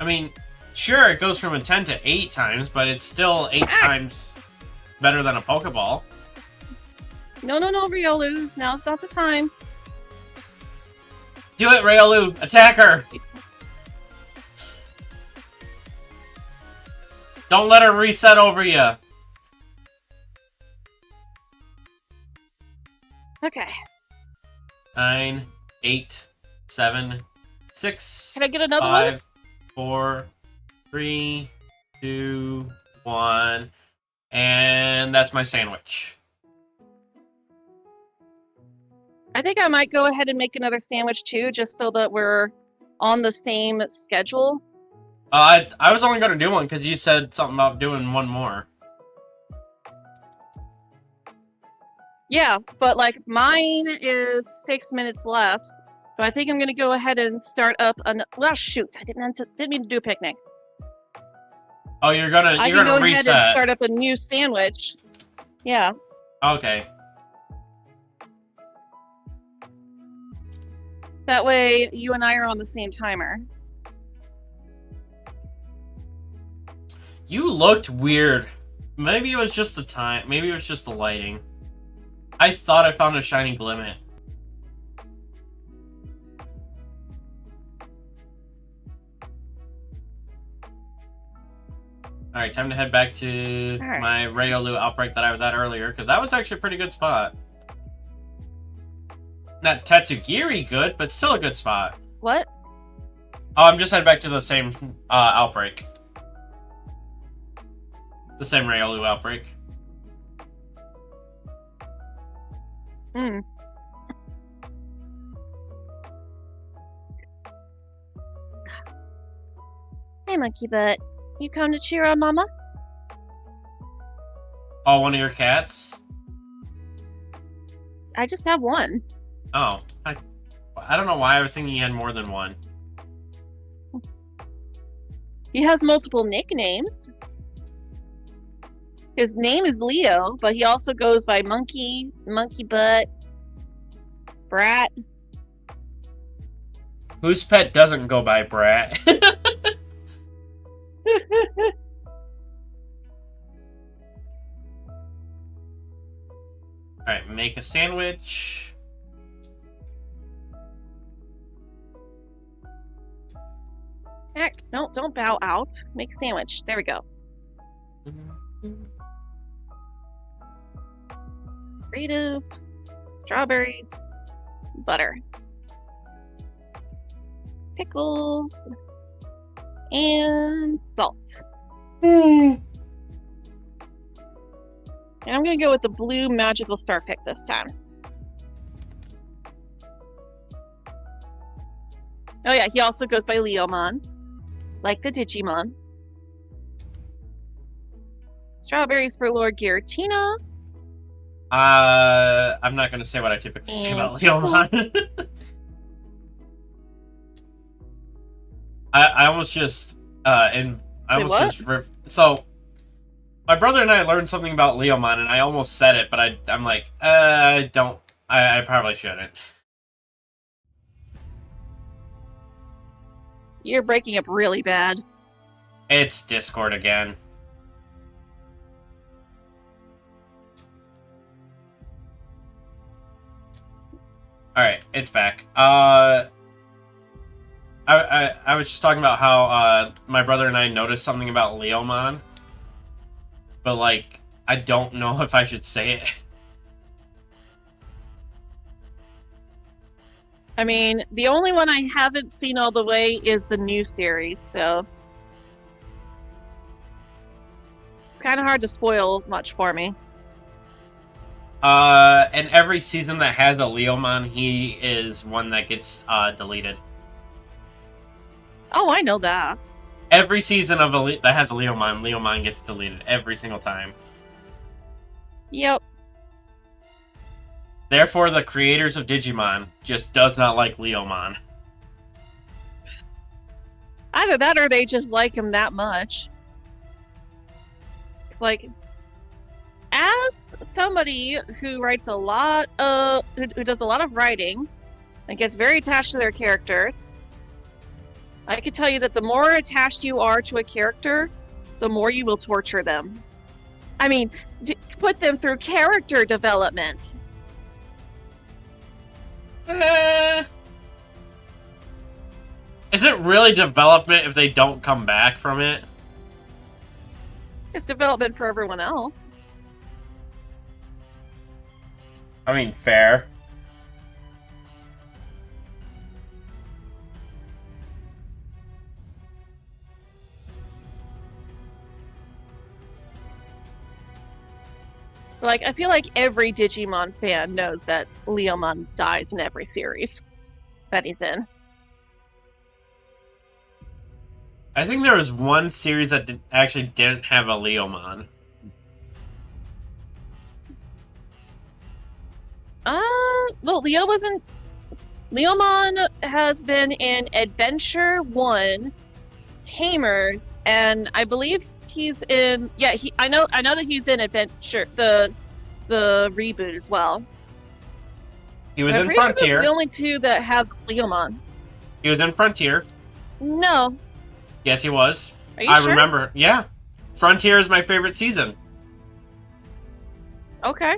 I mean, sure, it goes from a 10 to 8 times, but it's still 8 times better than a Pokeball. No, Riolus. Now's not the time. Do it, Riolu! Attack her! Don't let her reset over you. Okay. 9, 8, 7, 6. Can I get another 5, one? 4, 3, 2, 1. And that's my sandwich. I think I might go ahead and make another sandwich too, just so that we're on the same schedule. I was only going to do one because you said something about doing one more. Yeah, but like mine is 6 minutes left. So I think I'm gonna go ahead and start up an. Well, shoot! I didn't mean to do a picnic. Oh, you're gonna I can go ahead and start up a new sandwich. Yeah. Okay. That way, you and I are on the same timer. You looked weird. Maybe it was just the time. Maybe it was just the lighting. I thought I found a shiny Glimmet. Alright, time to head back to my Riolu outbreak that I was at earlier, because that was actually a pretty good spot. Not Tatsugiri good, but still a good spot. What? Oh, I'm just heading back to the same outbreak. The same Riolu outbreak. Hmm. Hey, Monkey Butt. You come to cheer on Mama? Oh, one of your cats? I just have one. Oh. I don't know why I was thinking you had more than one. He has multiple nicknames. His name is Leo, but he also goes by Monkey, Monkey Butt, Brat. Whose pet doesn't go by Brat? Alright, make a sandwich. Heck, no, don't bow out. Make a sandwich. There we go. Creative, strawberries, butter, pickles, and salt. And I'm gonna go with the blue magical star pick this time. Oh yeah, he also goes by Leomon, like the Digimon. Strawberries for Lord Giratina. I'm not gonna say what I typically say about Leomon. I almost just so my brother and I learned something about Leomon, and I almost said it, but I'm like, I probably shouldn't. You're breaking up really bad. It's Discord again. Alright, it's back. I was just talking about how my brother and I noticed something about Leomon. But, like, I don't know if I should say it. I mean, the only one I haven't seen all the way is the new series, so it's kind of hard to spoil much for me. And every season that has a Leomon, he is one that gets deleted. Oh, I know that. Every season of that has a Leomon gets deleted every single time. Yep. Therefore, the creators of Digimon just does not like Leomon. Either that or they just like him that much. It's like, as somebody who writes a lot of, who does a lot of writing and gets very attached to their characters, I can tell you that the more attached you are to a character, the more you will torture them. I mean, put them through character development. Is it really development if they don't come back from it? It's development for everyone else. I mean, fair. Like, I feel like every Digimon fan knows that Leomon dies in every series that he's in. I think there was one series that actually didn't have a Leomon. Well, Leomon has been in Adventure 1, Tamers, and I believe he's in. Yeah, I know that he's in Adventure, the reboot as well. He was in Frontier. The only two that have Leomon. He was in Frontier. No. Yes, he was. Are you sure? Remember. Yeah, Frontier is my favorite season. Okay.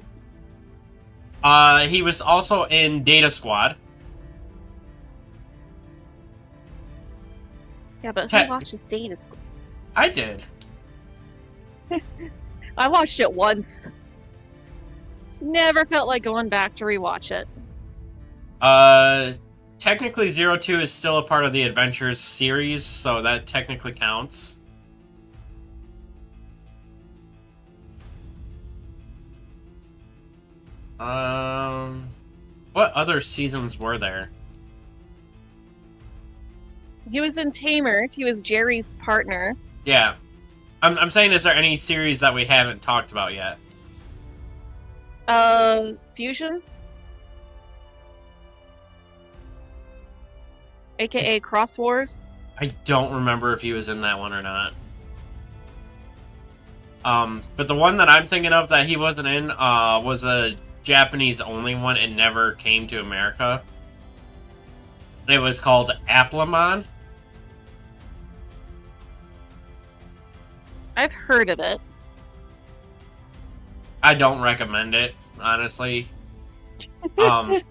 He was also in Data Squad. Yeah, but who watches Data Squad? I did. I watched it once. Never felt like going back to rewatch it. Technically, 02 is still a part of the Adventures series, so that technically counts. What other seasons were there? He was in Tamers. He was Jerry's partner. Yeah. I'm saying, is there any series that we haven't talked about yet? Fusion? AKA Cross Wars? I don't remember if he was in that one or not. But the one that I'm thinking of that he wasn't in, was a Japanese-only one. It never came to America. It was called Applemon. I've heard of it. I don't recommend it, honestly. Honestly,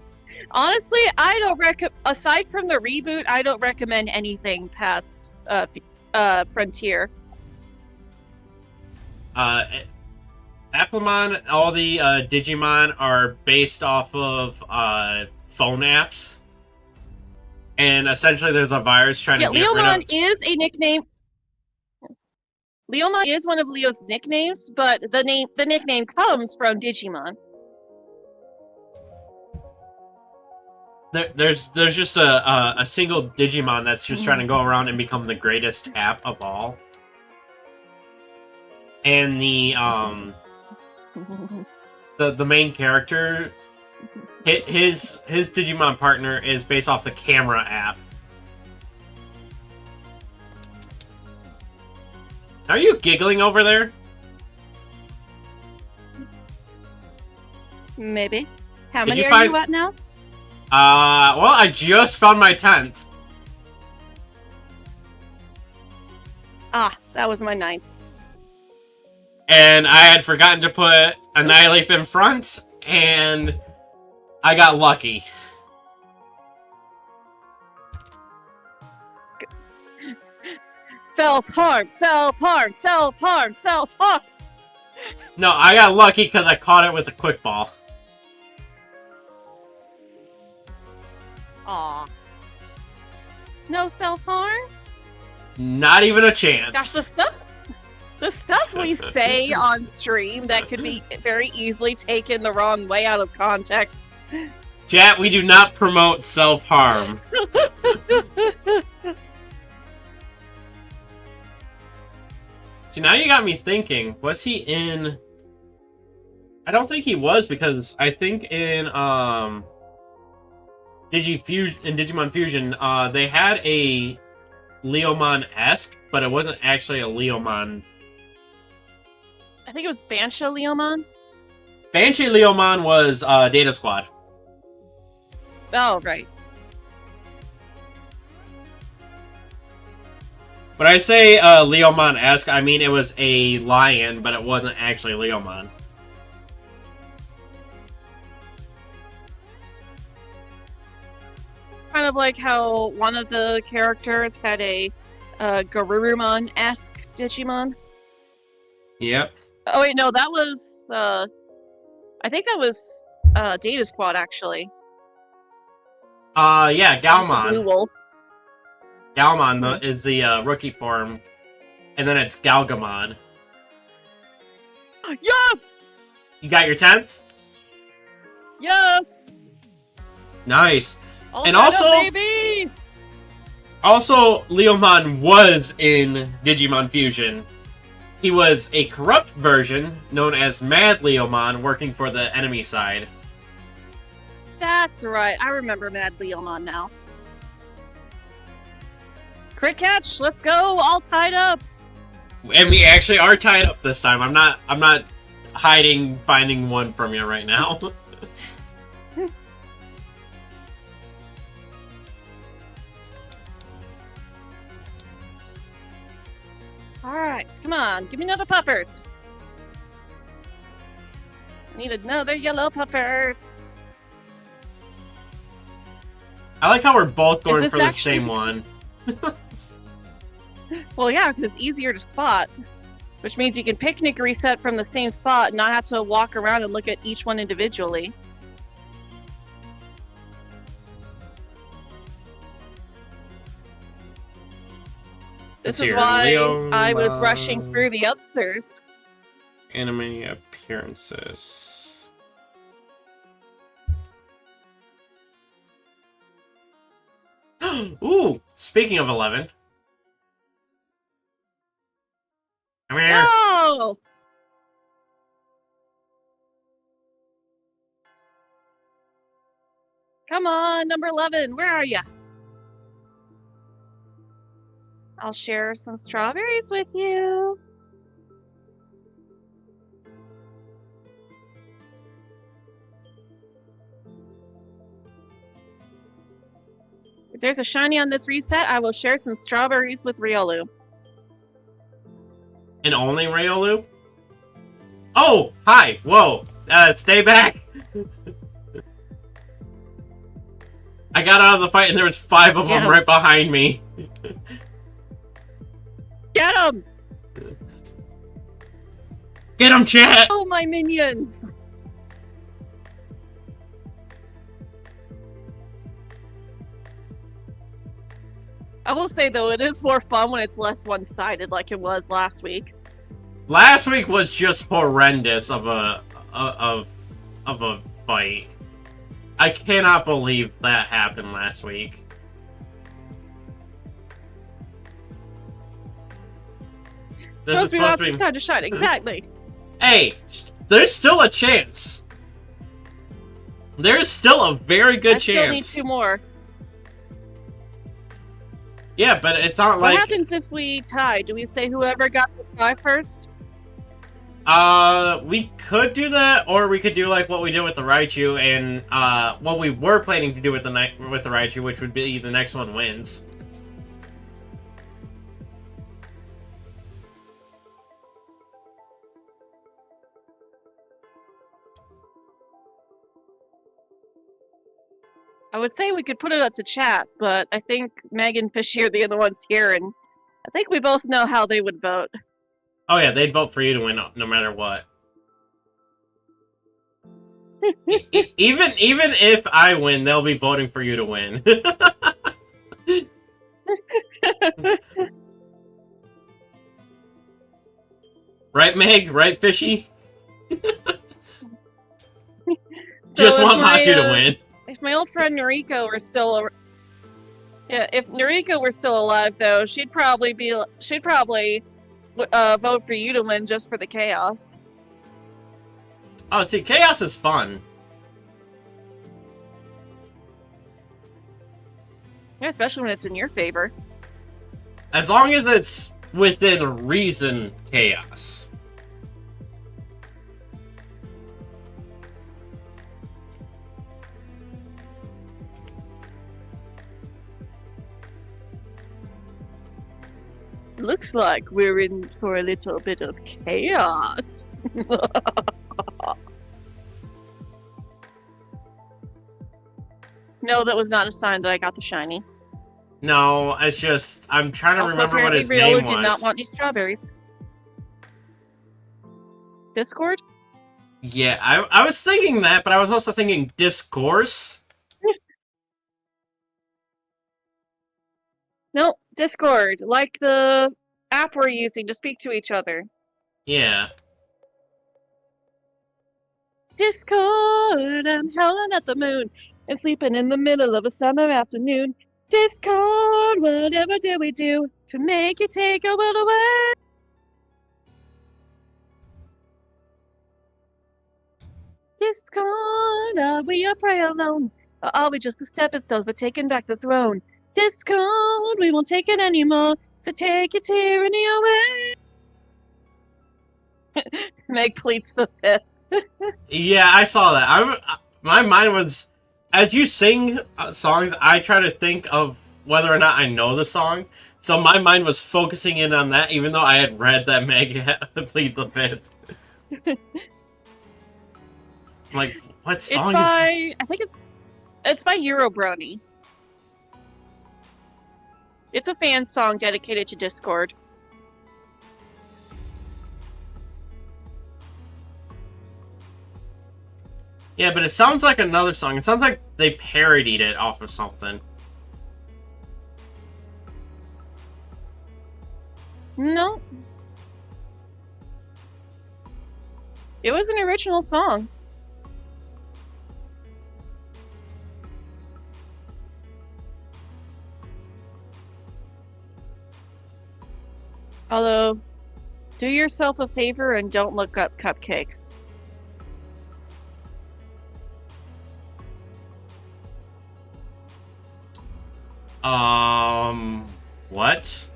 I don't aside from the reboot, I don't recommend anything past Frontier. Applemon, all the Digimon are based off of phone apps. And essentially there's a virus trying to get rid of... Leomon is a nickname. Leomon is one of Leo's nicknames, but the nickname comes from Digimon. There's just a single Digimon that's just trying to go around and become the greatest app of all. And the main character, his Digimon partner is based off the camera app. Are you giggling over there? Maybe. How many are you at now? Well, I just found my 10th. Ah, that was my 9th. And I had forgotten to put Annihilate in front, and I got lucky. Self-harm, self-harm, self-harm, self-harm! No, I got lucky because I caught it with a quick ball. Aw. No self-harm? Not even a chance. Gosh, the stuff we say on stream that could be very easily taken the wrong way out of context. Chat, we do not promote self-harm. See, now you got me thinking, was he in... I don't think he was, because I think in Digimon Fusion, they had a Leomon-esque, but it wasn't actually a Leomon. I think it was Banshee Leomon. Banshee Leomon was Data Squad. Oh, right. When I say Leomon-esque, I mean it was a lion, but it wasn't actually Leomon. Kind of like how one of the characters had a Garurumon-esque Digimon. Yep. Oh wait, no, that was I think that was Data Squad actually. Yeah, Galmon. Blue Wolf. Galmon is the rookie form, and then it's Galgamon. Yes! You got your 10th? Yes! Nice. All And set also- up, baby! Also, Leomon was in Digimon Fusion. He was a corrupt version, known as Mad Leomon, working for the enemy side. That's right. I remember Mad Leomon now. Crit catch, let's go, all tied up. And we actually are tied up this time. I'm not finding one from you right now. Alright, come on, give me another puffers. I need another yellow puffer. I like how we're both going this for the actually- same one. Well, yeah, because it's easier to spot. Which means you can picnic reset from the same spot and not have to walk around and look at each one individually. This is why I was rushing through the others. Anime appearances. Ooh, speaking of 11. Come here. No! Come on, number 11, where are ya? I'll share some strawberries with you. If there's a shiny on this reset, I will share some strawberries with Riolu. And only Riolu? Oh, hi. Whoa. Stay back. I got out of the fight and there was 5 of Get them 'em. right behind me. Get him! Get him, chat! Oh, my minions! I will say though, it is more fun when it's less one-sided, like it was last week. Last week was just horrendous of a fight. I cannot believe that happened last week. This is Supposed to be lots of time to shine, exactly. Hey, there's still a chance. There's still a very good I still need chance. 2 more. Yeah, but it's not What like... happens if we tie? Do we say whoever got the tie first? We could do that, or we could do like what we did with the Raichu, and what we were planning to do with the Raichu, which would be the next one wins. I would say we could put it up to chat, but I think Meg and Fishy are the other ones here, and I think we both know how they would vote. Oh yeah, they'd vote for you to win no matter what. Even if I win, they'll be voting for you to win. Right, Meg? Right, Fishy? Just want Matsu to win. If my old friend Noriko were still, if Noriko were still alive, though, she'd probably vote for you to win just for the chaos. Oh, see, chaos is fun. Yeah, especially when it's in your favor. As long as it's within reason, chaos. Looks like we're in for a little bit of chaos. No, that was not a sign that I got the shiny. No, it's just I'm trying to Also, remember what his apparently, name Riolu was. did not want any strawberries. Discord? Yeah, I was thinking that, but I was also thinking discourse. No, Discord, like the app we're using to speak to each other. Yeah. Discord, I'm howling at the moon and sleeping in the middle of a summer afternoon. Discord, whatever did we do to make you take our world away? Discord, are we a prey alone? Or are we just a stepping stones but taking back the throne? Discord, we won't take it anymore, so take your tyranny away. Meg pleads the fifth. Yeah, I saw that. My mind was, as you sing songs, I try to think of whether or not I know the song. So my mind was focusing in on that, even though I had read that Meg had plead the fifth. I'm like, what song is that? I think it's by Eurobrony. It's a fan song dedicated to Discord. Yeah, but it sounds like another song. It sounds like they parodied it off of something. No. It was an original song. Although, do yourself a favor and don't look up cupcakes. What?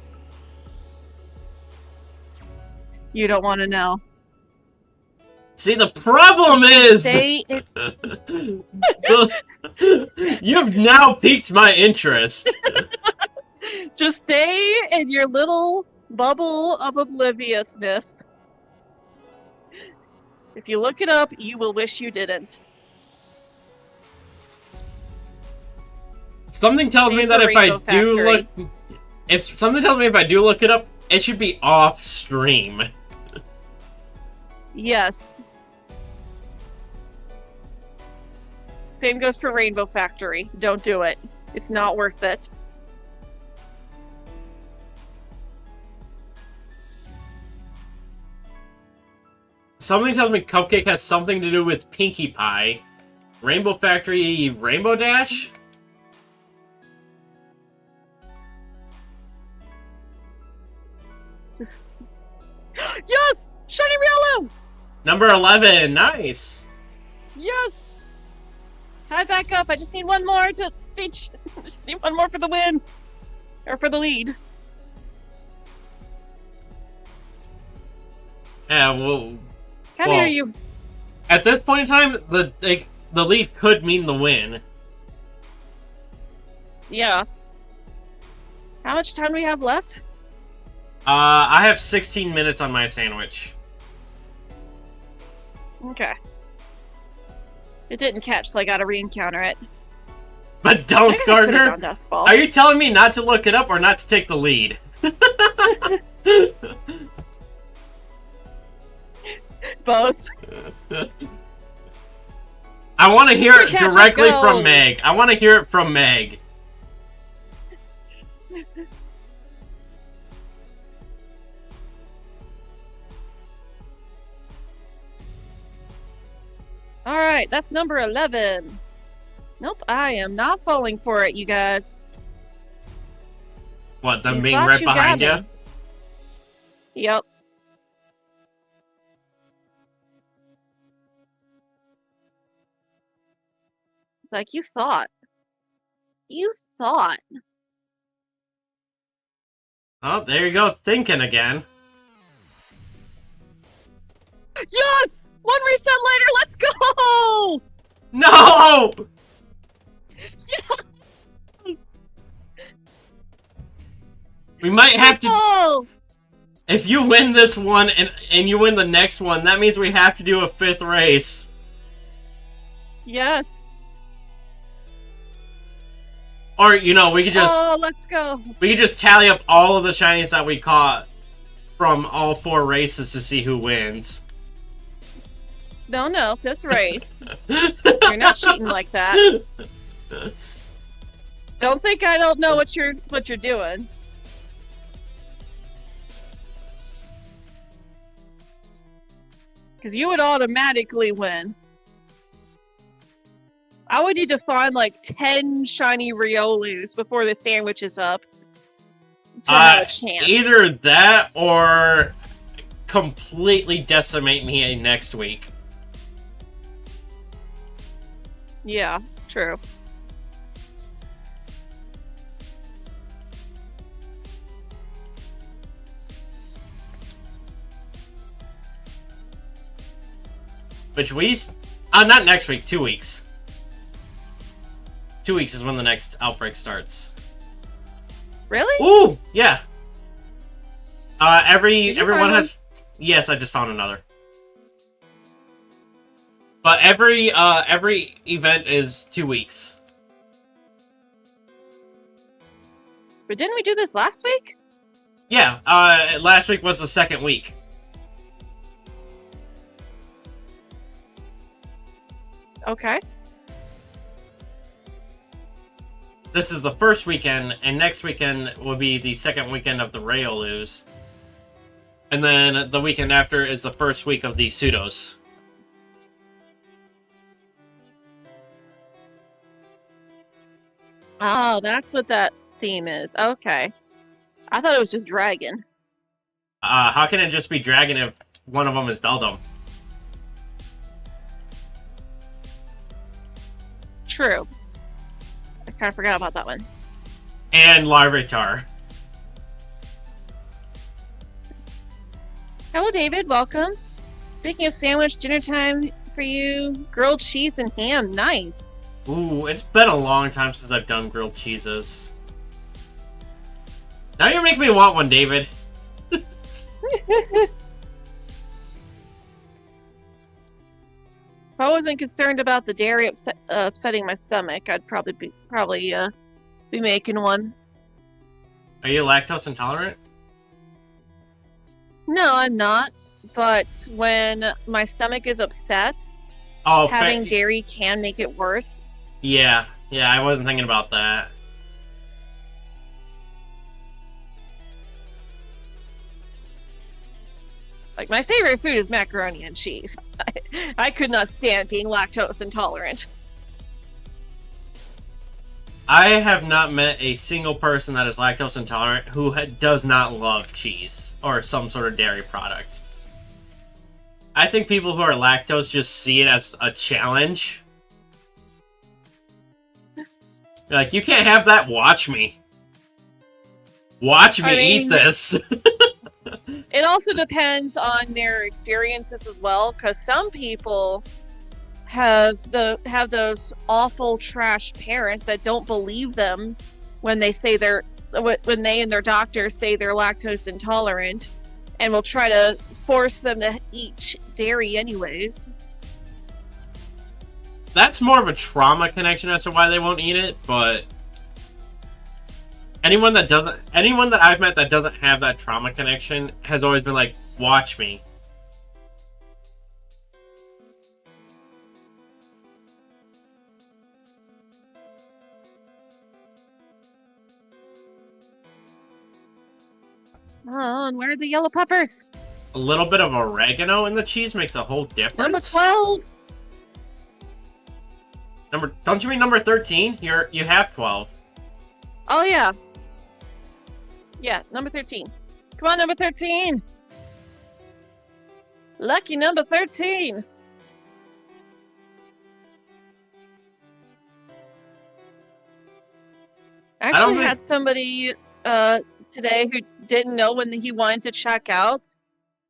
You don't want to know. See, the problem is... You've now piqued my interest. Just stay in your little bubble of obliviousness. If you look it up, you will wish you didn't. Something tells me that if I do look... Something tells me if I do look it up, it should be off stream. Yes. Same goes for Rainbow Factory. Don't do it. It's not worth it. Something tells me Cupcake has something to do with Pinkie Pie. Rainbow Factory, Rainbow Dash? Just... Yes! Shiny Riolu! Number 11, nice! Yes! Tie back up, I just need one more to reach. Just need one more for the win. Or for the lead. Yeah, well... Can't hear you. At this point in time, the lead could mean the win. Yeah. How much time do we have left? I have 16 minutes on my sandwich. Okay. It didn't catch, so I gotta re-encounter it. But don't, Gardner! Ball. Are you telling me not to look it up or not to take the lead? Both. I want to hear it Catch and directly go. from Meg. I want to hear it from Meg. All right, that's number 11. Nope, I am not falling for it, you guys. What, them You being thought right you got behind me. you? Yep. It's like, you thought. You thought. Oh, there you go, thinking again. Yes! One reset later, let's go! No! We might have to... Oh! If you win this one and you win the next one, that means we have to do a 5th race. Yes. Or, you know, we could just... Oh, let's go. We could just tally up all of the shinies that we caught from all 4 races to see who wins. No, 5th race. You're not cheating like that. Don't think I don't know what you're doing. Because you would automatically win. I would need to find like 10 shiny Riolus before the sandwich is up to have a chance. Either that or completely decimate me next week. Yeah, true. Which not next week, 2 weeks. 2 weeks is when the next outbreak starts. Really? Ooh, yeah. Did you Everyone find has. Yes, I just found another. But every event is 2 weeks. But didn't we do this last week? Yeah. Last week was the 2nd week. Okay. This is the 1st weekend, and next weekend will be the 2nd weekend of the Riolus. And then the weekend after is the 1st week of the Pseudos. Oh, that's what that theme is. Okay. I thought it was just dragon. How can it just be Dragon if one of them is Beldum? True. I kind of forgot about that one. And Larvitar. Hello, David. Welcome. Speaking of sandwich, dinner time for you. Grilled cheese and ham. Nice. Ooh, it's been a long time since I've done grilled cheeses. Now you're making me want one, David. If I wasn't concerned about the dairy upsetting my stomach, I'd probably be making one. Are you lactose intolerant? No, I'm not. But when my stomach is upset, Oh, having dairy can make it worse. Yeah, I wasn't thinking about that. Like, my favorite food is macaroni and cheese. I could not stand being lactose intolerant. I have not met a single person that is lactose intolerant who does not love cheese or some sort of dairy product. I think people who are lactose just see it as a challenge. They're like, you can't have that, watch me. Watch me eat this. It also depends on their experiences as well, because some people have those awful trash parents that don't believe them when they and their doctors say they're lactose intolerant, and will try to force them to eat dairy anyways. That's more of a trauma connection as to why they won't eat it, but anyone that I've met that doesn't have that trauma connection has always been like, watch me. on, where are the yellow peppers? A little bit of oregano in the cheese makes a whole difference. Number 12. Don't you mean number 13? You have 12. Oh, yeah. Yeah, number 13. Come on, number 13. Lucky number 13. I actually had somebody today who didn't know when he wanted to check out.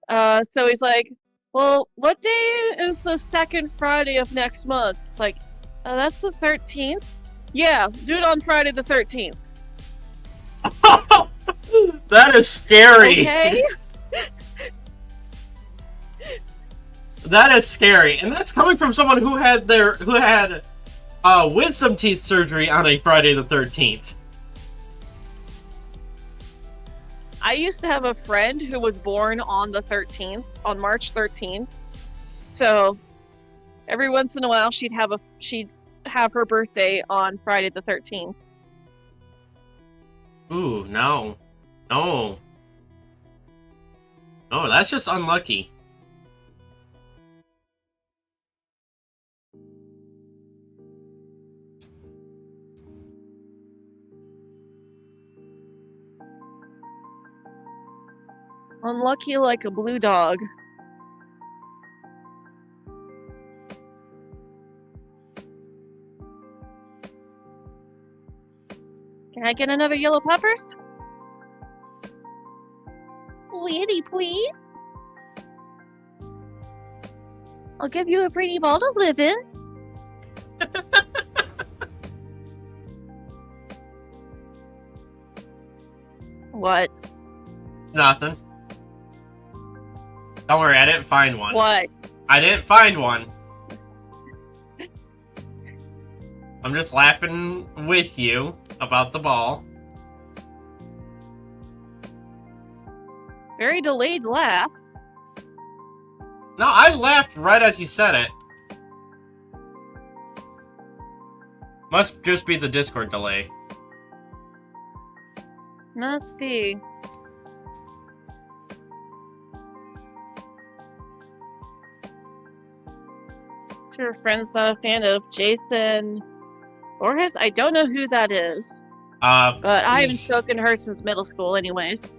So he's like, well, what day is the second Friday of next month? It's like, that's the 13th? Yeah, do it on Friday the 13th. That is scary. Okay. That is scary, and that's coming from someone who had wisdom teeth surgery on a Friday the 13th. I used to have a friend who was born on the 13th, on March 13th. So every once in a while, she'd have her birthday on Friday the 13th. Ooh, no, that's just unlucky. Unlucky like a blue dog. Can I get another yellow peppers? Pretty, please. I'll give you a pretty ball to live in. What? Nothing. Don't worry, I didn't find one. What? I didn't find one. I'm just laughing with you about the ball. Very delayed laugh. No, I laughed right as you said it. Must just be the Discord delay. Must be. Your friend's not a fan of Jason Borges? I don't know who that is. But I haven't spoken to her since middle school anyways.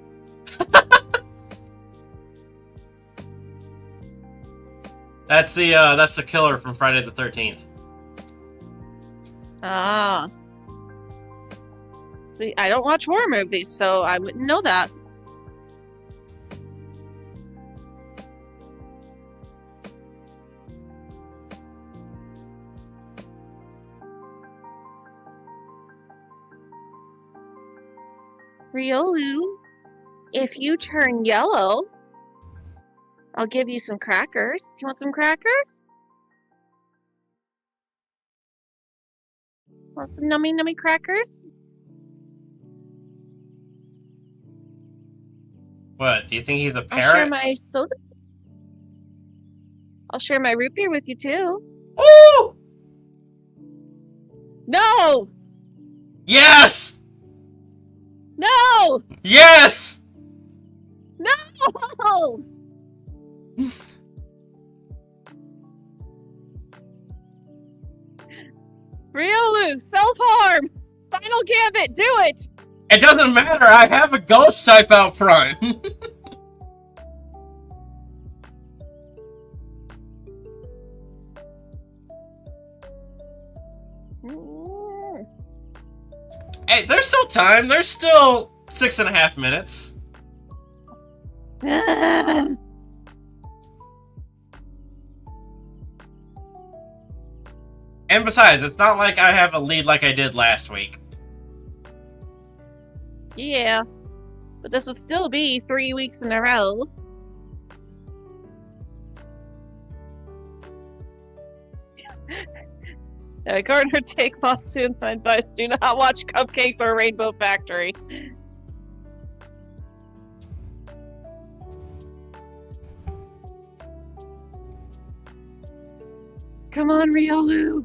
That's the killer from Friday the 13th. Ah. See, I don't watch horror movies, so I wouldn't know that. Riolu, if you turn yellow, I'll give you some crackers. You want some crackers? Want some nummy nummy crackers? What, do you think he's a parrot? I'll share my soda. I'll share my root beer with you too. Ooh! No! Yes! No! Yes! No! Riolu, self-harm! Final gambit, do it! It doesn't matter, I have a ghost type out front. Hey, there's still time. There's still 6.5 minutes. And besides, it's not like I have a lead like I did last week. Yeah, but this would still be 3 weeks in a row. Gardner, take Matsu and I advice. Do not watch Cupcakes or Rainbow Factory. Come on, Riolu.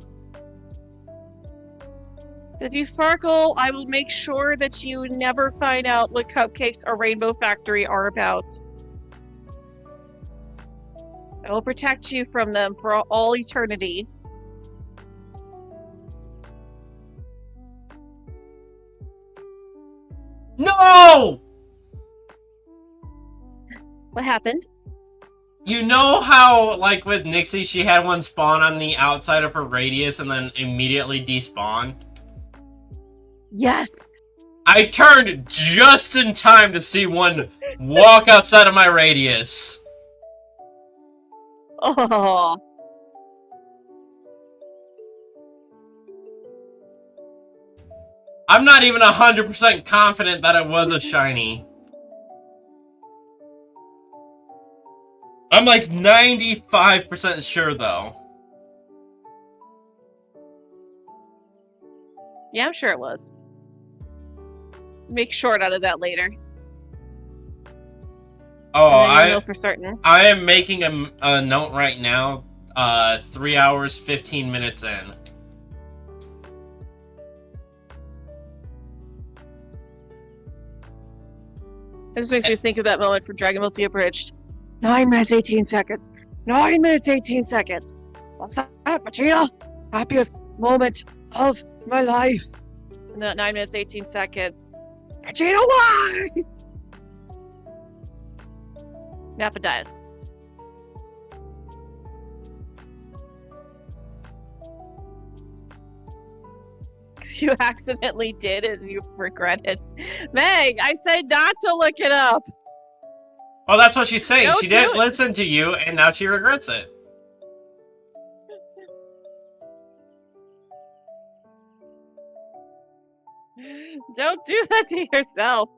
If you sparkle, I will make sure that you never find out what Cupcakes or Rainbow Factory are about. I will protect you from them for all eternity. No! What happened? You know how, like, with Nixie, she had one spawn on the outside of her radius and then immediately despawn? Yes! I turned just in time to see one walk outside of my radius. Oh. I'm not even 100% confident that it was a shiny. I'm like 95% sure, though. Yeah, I'm sure it was. Make short out of that later. Oh, I know for certain. I am making a note right now. 3 hours, 15 minutes in. It just makes me think of that moment from Dragon Ball Z Abridged. 9 minutes, 18 seconds. 9 minutes, 18 seconds. What's that, Vegeta? Happiest moment of my life. And then 9 minutes, 18 seconds. Vegeta, why? Nappa dies. You accidentally did it and you regret it. Meg, I said not to look it up. Well, that's what she's saying. Don't She didn't do it. listen to you, and now she regrets it. Don't do that to yourself.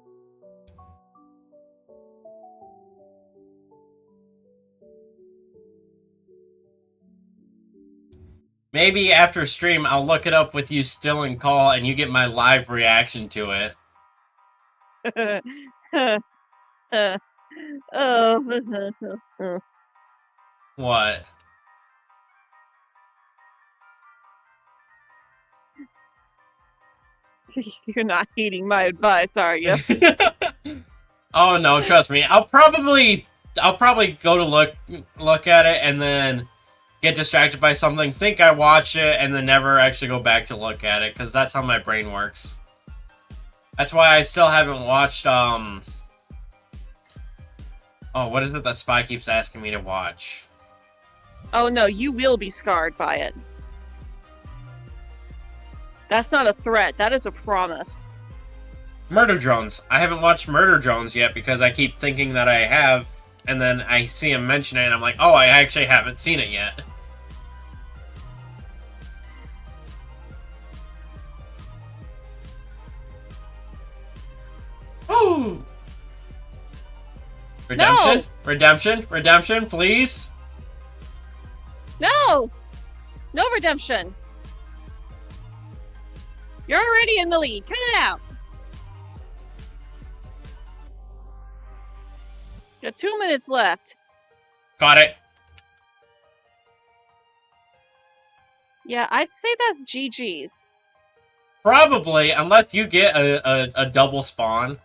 Maybe after stream, I'll look it up with you still in call, and you get my live reaction to it. Oh. What? You're not heeding my advice, are you? Oh no, trust me. I'll probably go to look at it and then get distracted by something, think I watch it, and then never actually go back to look at it, because that's how my brain works. That's why I still haven't watched, oh, what is it that Spy keeps asking me to watch? Oh no, you will be scarred by it. That's not a threat, that is a promise. Murder Drones. I haven't watched Murder Drones yet because I keep thinking that I have, and then I see him mention it, and I'm like, oh, I actually haven't seen it yet. Ooh! Redemption? No! Redemption? Redemption, please? No! No redemption! You're already in the lead, cut it out! You got 2 minutes left. Got it. Yeah, I'd say that's GG's. Probably, unless you get a double spawn.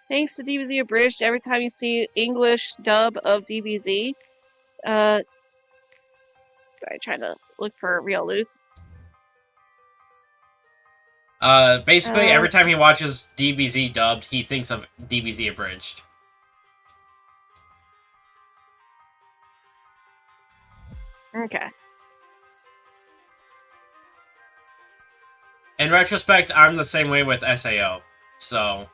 Thanks to DBZ Abridged, every time you see English dub of DBZ, sorry, trying to look for real loose. Basically, every time he watches DBZ dubbed, he thinks of DBZ Abridged. Okay. In retrospect, I'm the same way with SAO, so...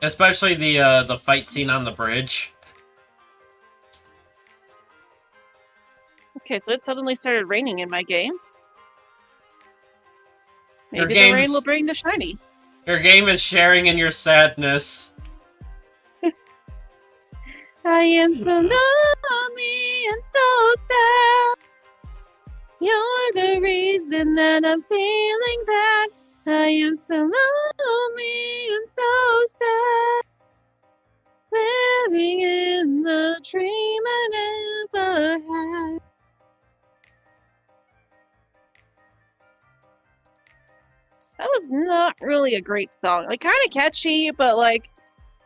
Especially the fight scene on the bridge. Okay, so it suddenly started raining in my game. Your Maybe the rain game's- will bring the shiny. Your game is sharing in your sadness. I am so lonely and so sad. You're the reason that I'm feeling bad. I am so lonely That was not really a great song. Like, kind of catchy, but like,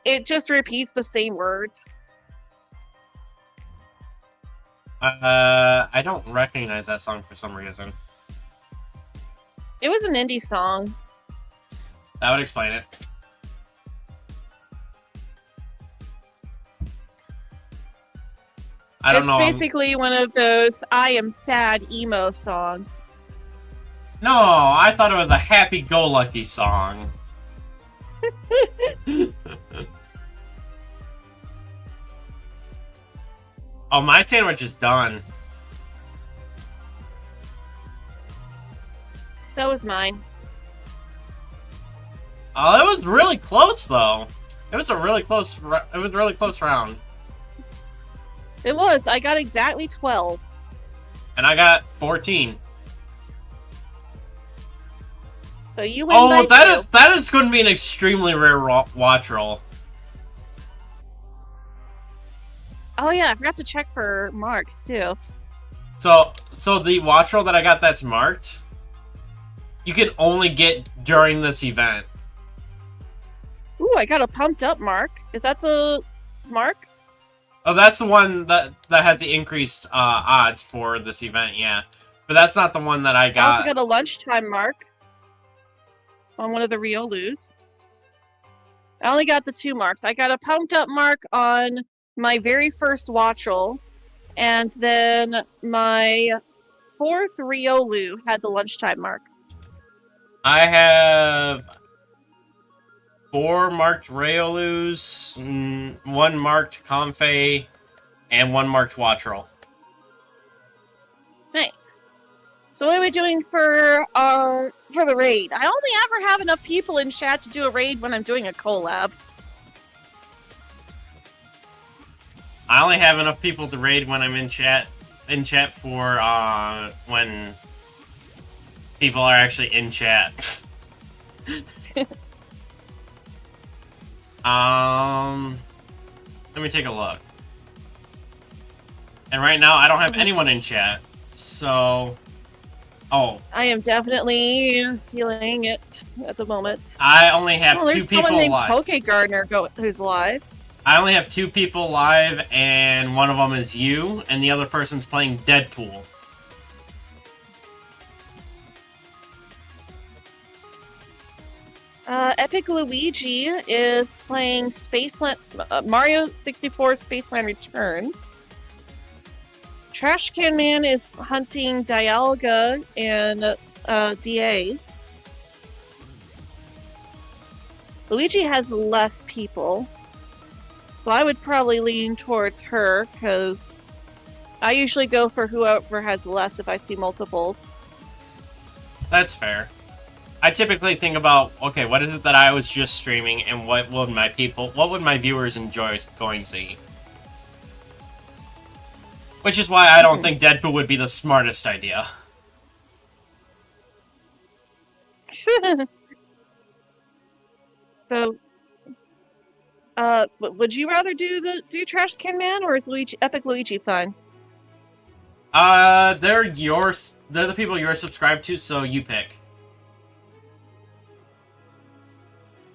it just repeats the same words. I don't recognize that song for some reason. It was an indie song. That would explain it. I don't know. It's basically one of those I am sad emo songs. No, I thought it was a happy-go-lucky song. Oh, my sandwich is done. So was mine. Oh, it was really close though. It was a really close. It was a really close round. It was. I got exactly 12. And I got 14. So you win. Oh, by 2. that is going to be an extremely rare watch roll. Oh yeah, I forgot to check for marks too. So the watch roll that I got that's marked, you can only get during this event. Ooh, I got a pumped up mark. Is that the mark? Oh, that's the one that has the increased odds for this event, yeah. But that's not the one that I I got. also got a lunchtime mark on one of the Riolus. I only got the 2 marks. I got a pumped up mark on my very first watch roll, and then my 4th Riolu had the lunchtime mark. I have 4 marked Riolus, 1 marked Confe, and 1 marked watch roll. Nice. So what are we doing for the raid? I only ever have enough people in chat to do a raid when I'm doing a collab. I only have enough people to raid when I'm in chat for when people are actually in chat. Let me take a look. And right now I don't have anyone in chat. So I am definitely feeling it at the moment. I only have 2 there's people someone named live. Poke Gardener who's live. I only have 2 people live, and one of them is you, and the other person's playing Deadpool. Epic Luigi is playing Mario 64 Spaceland Returns. Trash Can Man is hunting Dialga and DA. Luigi has less people, so I would probably lean towards her, because I usually go for whoever has less if I see multiples. That's fair. I typically think about, okay, what is it that I was just streaming, and what would my viewers enjoy going to see? Which is why I don't think Deadpool would be the smartest idea. So, would you rather do Trash Can Man, or is Epic Luigi fun? They're the people you're subscribed to, so you pick.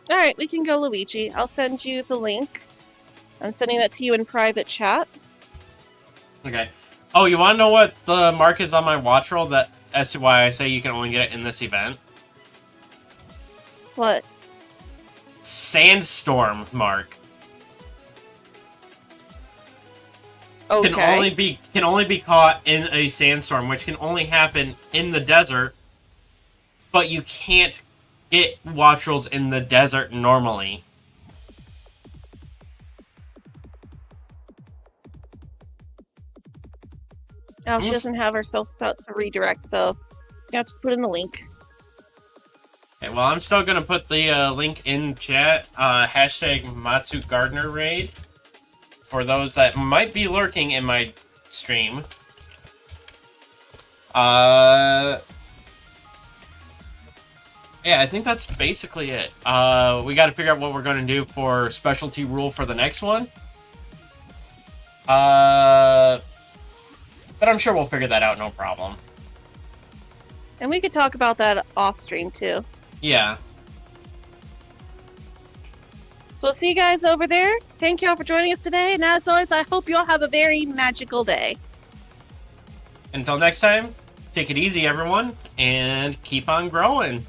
Alright, we can go Luigi. I'll send you the link. I'm sending that to you in private chat. Okay. Oh, you want to know what the mark is on my watch roll as to why I say you can only get it in this event? What? Sandstorm mark. Okay. Can only be caught in a sandstorm, which can only happen in the desert, but you can't get watch rolls in the desert normally. Oh, she doesn't have herself set to redirect, so you have to put in the link. Okay, well, I'm still gonna put the link in chat. Hashtag Matsu Gardener Raid for those that might be lurking in my stream. Yeah, I think that's basically it. We got to figure out what we're going to do for specialty rule for the next one. But I'm sure we'll figure that out, no problem. And we could talk about that off stream too. Yeah. So we'll see you guys over there. Thank you all for joining us today. And as always, I hope you all have a very magical day. Until next time, take it easy, everyone, and keep on growing.